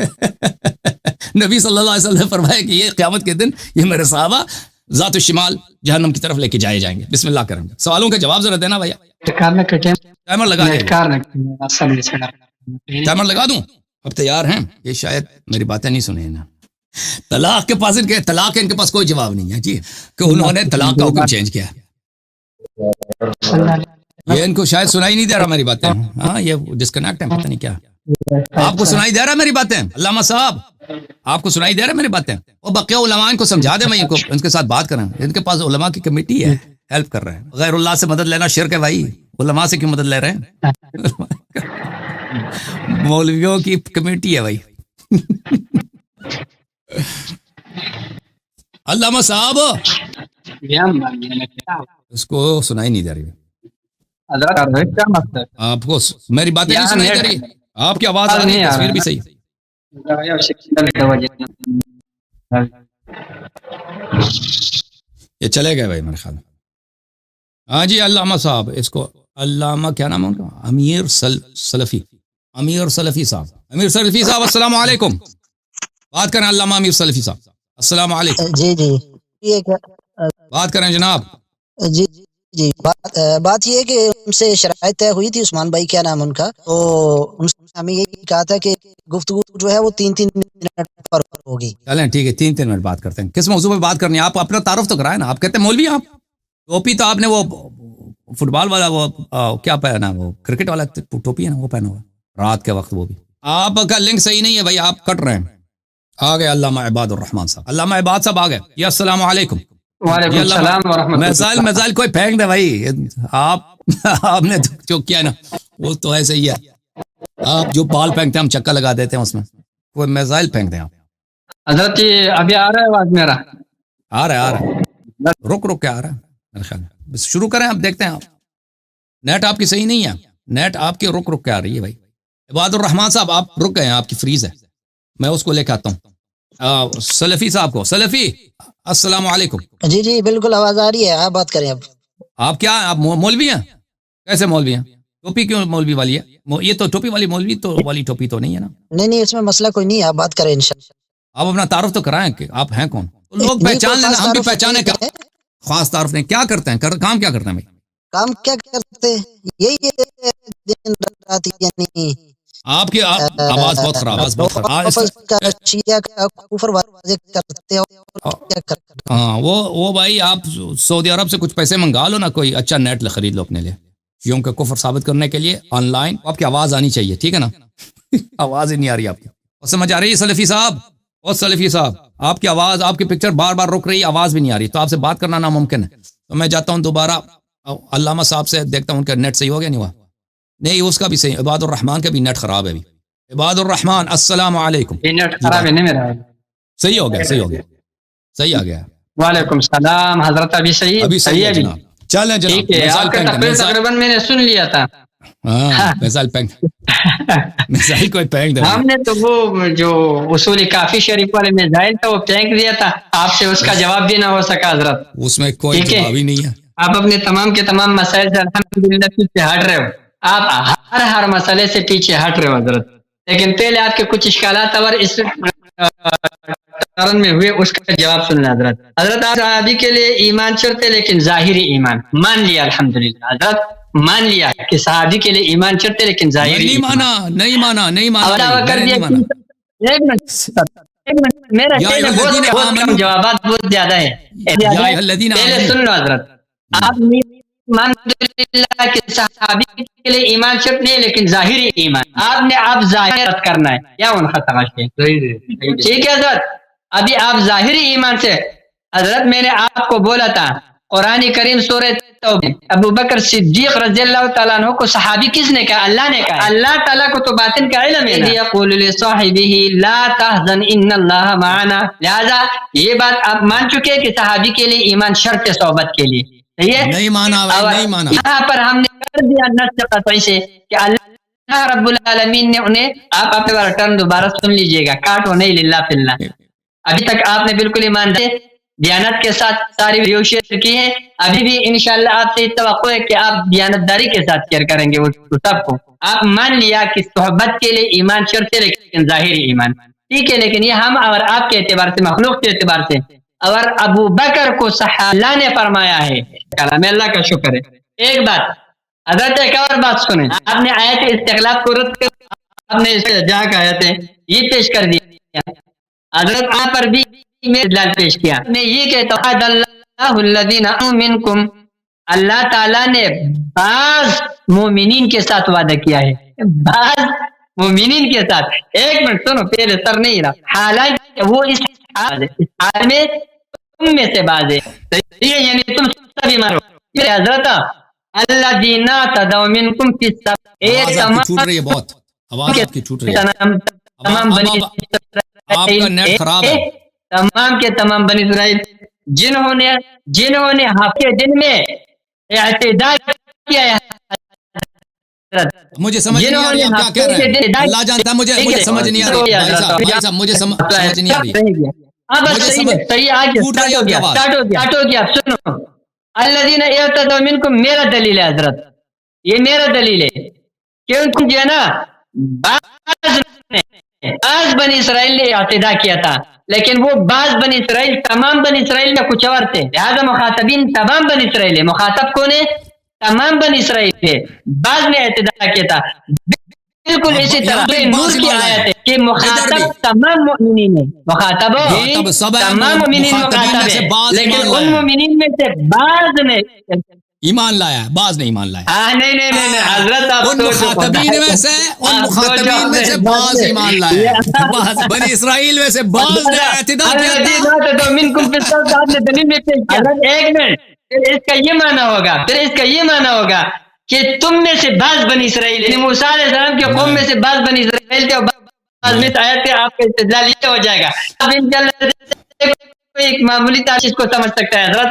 نبی صلی اللہ علیہ وسلم نے فرمایا کہ یہ قیامت کے دن یہ میرے صحابہ ذات الشمال جہنم کی طرف لے کے جائے جائیں گے. بسم اللہ کریں گے. سوالوں کا جواب ذرا دینا بھیا. ٹائمر لگا دیں، ٹائمر لگا دوں. اب تیار ہیں؟ یہ شاید میری باتیں نہیں سنے نا. طلاق کے پاس ان کے پاس کوئی جواب نہیں ہے جی، کہ انہوں نے طلاق کا حکم چینج کیا. یہ ان کو شاید سنائی نہیں دے رہا میری باتیں. ہاں یہ ڈسکنیکٹ ہے، پتہ نہیں کیا. آپ کو سنائی دے رہا میری باتیں؟ علامہ صاحب آپ کو سنائی دے رہا میری باتیں؟ اور بقیہ علماء ان کو سمجھا دیں، میں ان کے ساتھ بات کریں. ان کے پاس علماء کی کمیٹی ہے، ہیلپ کر رہے ہیں. غیر اللہ سے مدد لینا شرک ہے بھائی، علماء سے کیوں مدد لے رہے ہیں؟ مولویوں کی کمیٹی ہے بھائی. علامہ صاحب اس کو سنائی نہیں دے رہی، آپ کو میری باتیں نہیں سنائی دے رہی، آپ کی آواز آ رہی ہے، تصویر بھی صحیح. یہ چلے گئے بھائی میرے خیال. ہاں جی علامہ صاحب، اس کو علامہ کیا نام ہے ان کا؟ امیر سلفی صاحب. امیر سلفی صاحب السلام علیکم. بات کریں علامہ امیر سلفی صاحب. السلام علیکم. جی بات کریں جناب. جی جی بات یہ ہے کہ ان سے شرائط طے ہوئی تھی، عثمان بھائی کیا نام ان کا، تو ان سے ہمیں یہی کہا تھا کہ گفتگو جو ہے وہ 3 منٹ پر ہوگی. چلیں ٹھیک ہے، 3 منٹ بات کرتے ہیں. کس موضوع پہ بات کرنی ہے؟ آپ اپنا تعارف تو کرائیں نا. آپ کہتے ہیں مولوی آپ، ٹوپی تو آپ نے وہ فٹ بال والا وہ کیا پہنا، وہ کرکٹ والا ٹوپی ہے نا وہ پہنا ہوا رات کے وقت. وہ بھی آپ کا لنک صحیح نہیں ہے بھائی، آپ کٹ رہے ہیں. آ گئے علامہ عباد الرحمان صاحب. علامہ عباد صاحب آ گئے. یہ السلام علیکم. وعلیکم السلام ورحمۃ اللہ. میزائل کوئی پھینک دے بھائی. آپ نے جو کیا نا وہ تو ایسے ہی ہے. آپ جو بال پھینکتے ہیں ہم چکا لگا دیتے ہیں اس میں. کوئی میزائل پھینک دیں آپ. حضرت جی ابھی آ رہا ہے آواز میرا؟ آ رہا ہے رک کے آ رہا ہے میرے خیال میں. بس شروع کریں، آپ دیکھتے ہیں. آپ نیٹ آپ کی صحیح نہیں ہے، نیٹ آپ کی رک کے آ رہی ہے بھائی. عباد الرحمان صاحب آپ رک گئے ہیں، آپ کی فریز ہے. میں اس کو لے کے آتا ہوں سلفی صاحب کو. سلفی السلام علیکم. جی جی بالکل آواز آ رہی ہے، آپ بات کریں. اب آپ کیا آپ مولوی ہیں؟ کیسے مولوی ہیں؟ ٹوپی کیوں مولوی والی ہے؟ یہ تو ٹوپی والی مولوی تو والی ٹوپی تو نہیں ہے نا. نہیں اس میں مسئلہ کوئی نہیں ہے، آپ بات کریں انشاءاللہ. آپ اپنا تعارف تو کرائیں کہ آپ ہیں کون. لوگ پہچان لینا، ہم بھی پہچانے. کا خاص تعارف نہیں. کیا کرتے ہیں؟ کام کیا کرتے ہیں بھائی؟ کام کیا کرتے یہی دن رات یعنی آپ کی آواز بہت خراب. ہاں وہ بھائی آپ سعودی عرب سے کچھ پیسے منگا لو نا، کوئی اچھا نیٹ خرید لو اپنے لیے شیعوں کے کفر ثابت کرنے کے لیے آن لائن. آپ کی آواز آنی چاہیے، ٹھیک ہے نا. آواز ہی نہیں آ رہی آپ کی. اور سمجھ آ رہی ہے سلفی صاحب؟ اور سلفی صاحب آپ کی آواز، آپ کی پکچر بار بار رک رہی، آواز بھی نہیں آ رہی. تو آپ سے بات کرنا ناممکن ہے. تو میں جاتا ہوں دوبارہ علامہ صاحب سے، دیکھتا ہوں ان کا نیٹ صحیح ہو گیا نہیں ہوا. نہیں اس کا بھی صحیح. عباد الرحمان کا بھی نیٹ خراب ہے ابھی. عباد الرحمان السلام علیکم. نیٹ خراب ہے نہیں میرا؟ صحیح ہو گیا صحیح آ گیا. وعلیکم السلام حضرت. ابھی صحیح ہے جناب. چلیں جناب. ٹھیک ہے، آپ کا تقریباً میں نے سن لیا تھا. مثال کوئی پینک دے. ہم نے تو وہ جو اصول کافی شریف والے میزائل تھا وہ پھینک دیا تھا، آپ سے اس کا جواب بھی نہ ہو سکا حضرت. اس میں کوئی جواب ہی نہیں ہے. آپ اپنے تمام کے تمام مسائل سے الحمدللہ پیچھے ہٹ رہے ہو. آپ ہر مسئلے سے پیچھے ہٹ رہے ہو حضرت. لیکن پہلے آپ کے کچھ اشکالات اور اس میں ہوئے، اس کا جواب سننا حضرت. حضرت آپ صحابی کے لیے ایمان شرط ہے، لیکن ظاہری ایمان مان لیا الحمدللہ. حضرت مان لیا کہ صحابی کے لیے ایمان شرط ہے لیکن ظاہری نہیں مانا. ایک منٹ میرا بہت جوابات بہت زیادہ ہے. پہلے سن لو حضرت. آپ الحمدللہ کہ صحابی کے لیے ایمان شرط نہیں لیکن ظاہری ایمان. آپ نے ظاہر کرنا ہے کیا ان خطا ہے. ٹھیک ہے حضرت. ابھی آپ ظاہری ایمان سے، حضرت میں نے آپ کو بولا تھا قرآن کریم سورہ توبہ، ابو بکر صدیق رضی اللہ تعالیٰ عنہ کو صحابی کس نے کہا؟ اللہ نے کہا. اللہ تعالیٰ کو تو باطن کا علم ہے. یقول لصاحبہ لا تحزن ان اللہ معنا. لہذا یہ بات آپ مان چکے کہ صحابی کے لیے ایمان شرط صحبت کے لیے. نہیں مانا. یہاں پر ہم نے کر دیا نص قطعی سے کہ اللہ رب العالمین نے انہیں، آپ اپنے ٹرم دوبارہ سن لیجئے گا، کاٹو نہیں للہ فی اللہ. ابھی تک آپ نے بالکل ایمانداری دیانت کے ساتھ ساری ویڈیو شیئر کی ہے. ابھی بھی انشاءاللہ آپ سے توقع ہے کہ آپ دیانتداری کے ساتھ شیئر کریں گے سب کو. آپ مان لیا کہ صحبت کے لیے ایمان شرط ہے لیکن ظاہری ایمان. ٹھیک ہے، لیکن یہ ہم اور آپ کے اعتبار سے، مخلوق کے اعتبار سے، اور ابو بکر کو اللہ نے فرمایا ہے. کلام اللہ کا شکر ہے. ایک بات حضرت، ایک اور بات سنیں. آپ نے آیت استغلاق کو رد کر، آپ نے جہاں کا آیت ہے یہ پیش کر دیا. حضرت آپ پر بھی دلال پیش کیا. میں یہ کہتا ہوں اللہ الذین منکم، اللہ تعالیٰ نے بعض مومنین کے ساتھ وعدہ کیا ہے. بعض مومنین کے ساتھ. ایک منٹ سنو، پہلے سر نہیں رہا. حالانکہ وہ اس حال میں تم میں سے بعض ہے، یعنی تم سبھی مارو. حضرت الذین تدعوا منکم فی السبت، چھوٹ رہی ہے بہت آواز آپ کی، چھوٹ رہی ہے. تمام بنی آپ کا نیٹ خراب ہے. تمام کے تمام بنی اسرائیل جنہوں نے ہفتے دن میں اعتداء کیا ہے. مجھے سمجھ نہیں آ رہی آپ کیا کہہ رہے ہیں. اللہ جانتا ہے مجھے سمجھ نہیں آ رہی. بھائی صاحب مجھے سمجھ نہیں آ رہی. صحیح آ گیا. سنو، الذین ارتدوا منکم میرا دلیل ہے حضرت، یہ میرا دلیل ہے. کیونکہ جو ہے نا بعض بنی اسرائیل نے اعتداء کیا تھا. لیکن وہ بعض بنی اسرائیل تمام بنی اسرائیل میں کچھ اور تھے، لہٰذا مخاطبین تمام بنی اسرائیل ہے. مخاطب کون ہے؟ تمام بنی اسرائیل ہے. بعض نے اعتداء کیا تھا. بالکل اسی طرح نور کی آیت ہے کہ مخاطب تمام مومنین ہے. مخاطب تمام مومنین مخاطب ہے، لیکن ان مومنین میں سے بعض نے ایمان لایا ہے، بعض نے ایمان لایا. نہیں حضرت آپ ان مخاطبین میں سے بعض ایمان لایا ہے، بعض بنی اسرائیل میں سے بعض نے اعتداء کیا تھا. ایک منٹ، پھر اس کا یہ معنی ہوگا کہ تم میں سے بعض بنی اسرائیل، یعنی موسیٰ علیہ السلام کے قوم میں سے بعض بنی اسرائیل تھے اور بعض میں آیت آپ کا استدلال یہ ہو جائے گا. اب انشاءاللہ ایک معمولی تاریخ کو سمجھ سکتا ہے. حضرت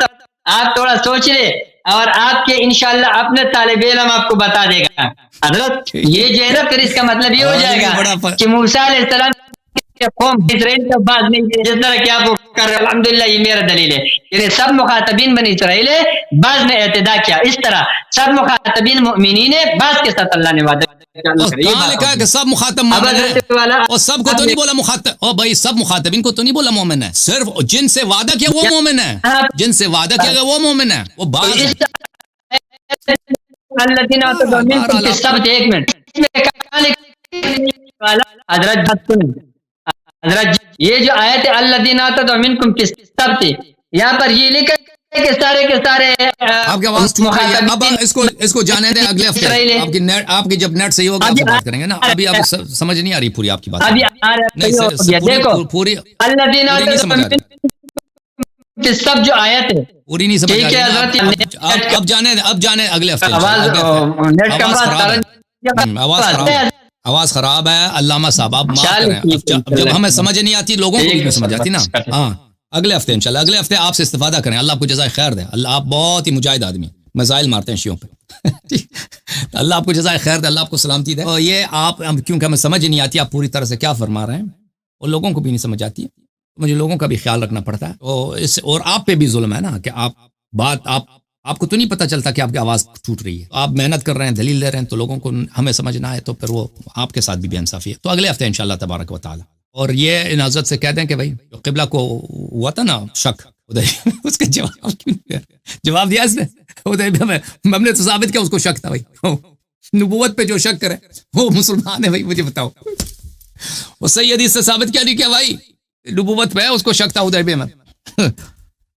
آپ تھوڑا سوچ لیں اور آپ کے انشاءاللہ اپنے طالب علم آپ کو بتا دے گا. حضرت یہ جو ہے نا، پھر اس کا مطلب یہ ہو جائے گا کہ موسیٰ علیہ السلام کے قوم اسرائیل کا بعض نہیں تھے، جس طرح کہ آپ کو کر رہے. الحمدللہ یہ میرا دلیل ہے. یعنی سب مخاطبین بنی اسرائیل ہے، بعض نے اعتداء کیا. اس طرح سب مخاطبین مؤمنین ہے، بعض کے ساتھ اللہ نے وعدہ کہاں لکھا ہے کہ سب مخاطب مومن ہیں؟ اور سب کو تو نہیں بولا مخاطب، اور بھائی سب مخاطبین کو تو نہیں بولا مومن ہے، صرف جن سے وعدہ کیا وہ مومن ہے، جن سے وعدہ کیا گیا وہ مومن ہے، وہ بعض ہے. سب ایک منٹ حضرت یہ جو آیت الذین آتوا منکم فی السبت، یہاں پر یہ لکھا کہ سارے کے سارے آپ کی آواز ٹوٹ رہی ہے. اب اس کو جانے دیں اگلے ہفتے. آپ کی جب نیٹ صحیح ہوگا آپ سے بات کریں گے نا. ابھی آپ سمجھ نہیں آ رہی پوری آپ کی بات. دیکھو پوری الذین آتوا سب جو آیت ہے پوری نہیں سمجھ آ رہی. اب جانے اگلے ہفتے. آواز خراب ہے علامہ صاحب، آپ معاف کریں. جب ہمیں سمجھ نہیں آتی لوگوں کو بھی نہیں سمجھ آتی نا. ہاں اگلے ہفتے انشاءاللہ اگلے ہفتے آپ سے استفادہ کریں. اللہ آپ کو جزائے خیر دے. اللہ آپ بہت ہی مجاہد آدمی، میزائل مارتے ہیں شیعوں پہ. اللہ آپ کو جزائے خیر دے، اللہ آپ کو سلامتی دے. اور یہ آپ کیونکہ ہمیں سمجھ نہیں آتی آپ پوری طرح سے کیا فرما رہے ہیں، اور لوگوں کو بھی نہیں سمجھ آتی، مجھے لوگوں کا بھی خیال رکھنا پڑتا ہے. اور آپ پہ بھی ظلم ہے نا کہ آپ کو تو نہیں پتہ چلتا کہ آپ کی آواز ٹوٹ رہی ہے. آپ محنت کر رہے ہیں، دلیل لے رہے ہیں، تو لوگوں کو ہمیں سمجھ نہ آئے تو پھر وہ آپ کے ساتھ بھی بے انصافی ہے. تو اگلے ہفتے انشاءاللہ تبارک و تعالی. اور یہ ان حضرت سے کہہ دیں کہ بھائی جو قبلہ کو ہوا تھا نا شک، اس کا جواب دیا اس نے. ہم نے تو ثابت کیا اس کو شک تھا. بھائی نبوت پہ جو شک کرے وہ مسلمان ہے. بھائی مجھے بتاؤ، وہ صحیح حدیث سے ثابت کیا نہیں کیا بھائی نبوت پہ اس کو شک تھا حدیبیہ میں.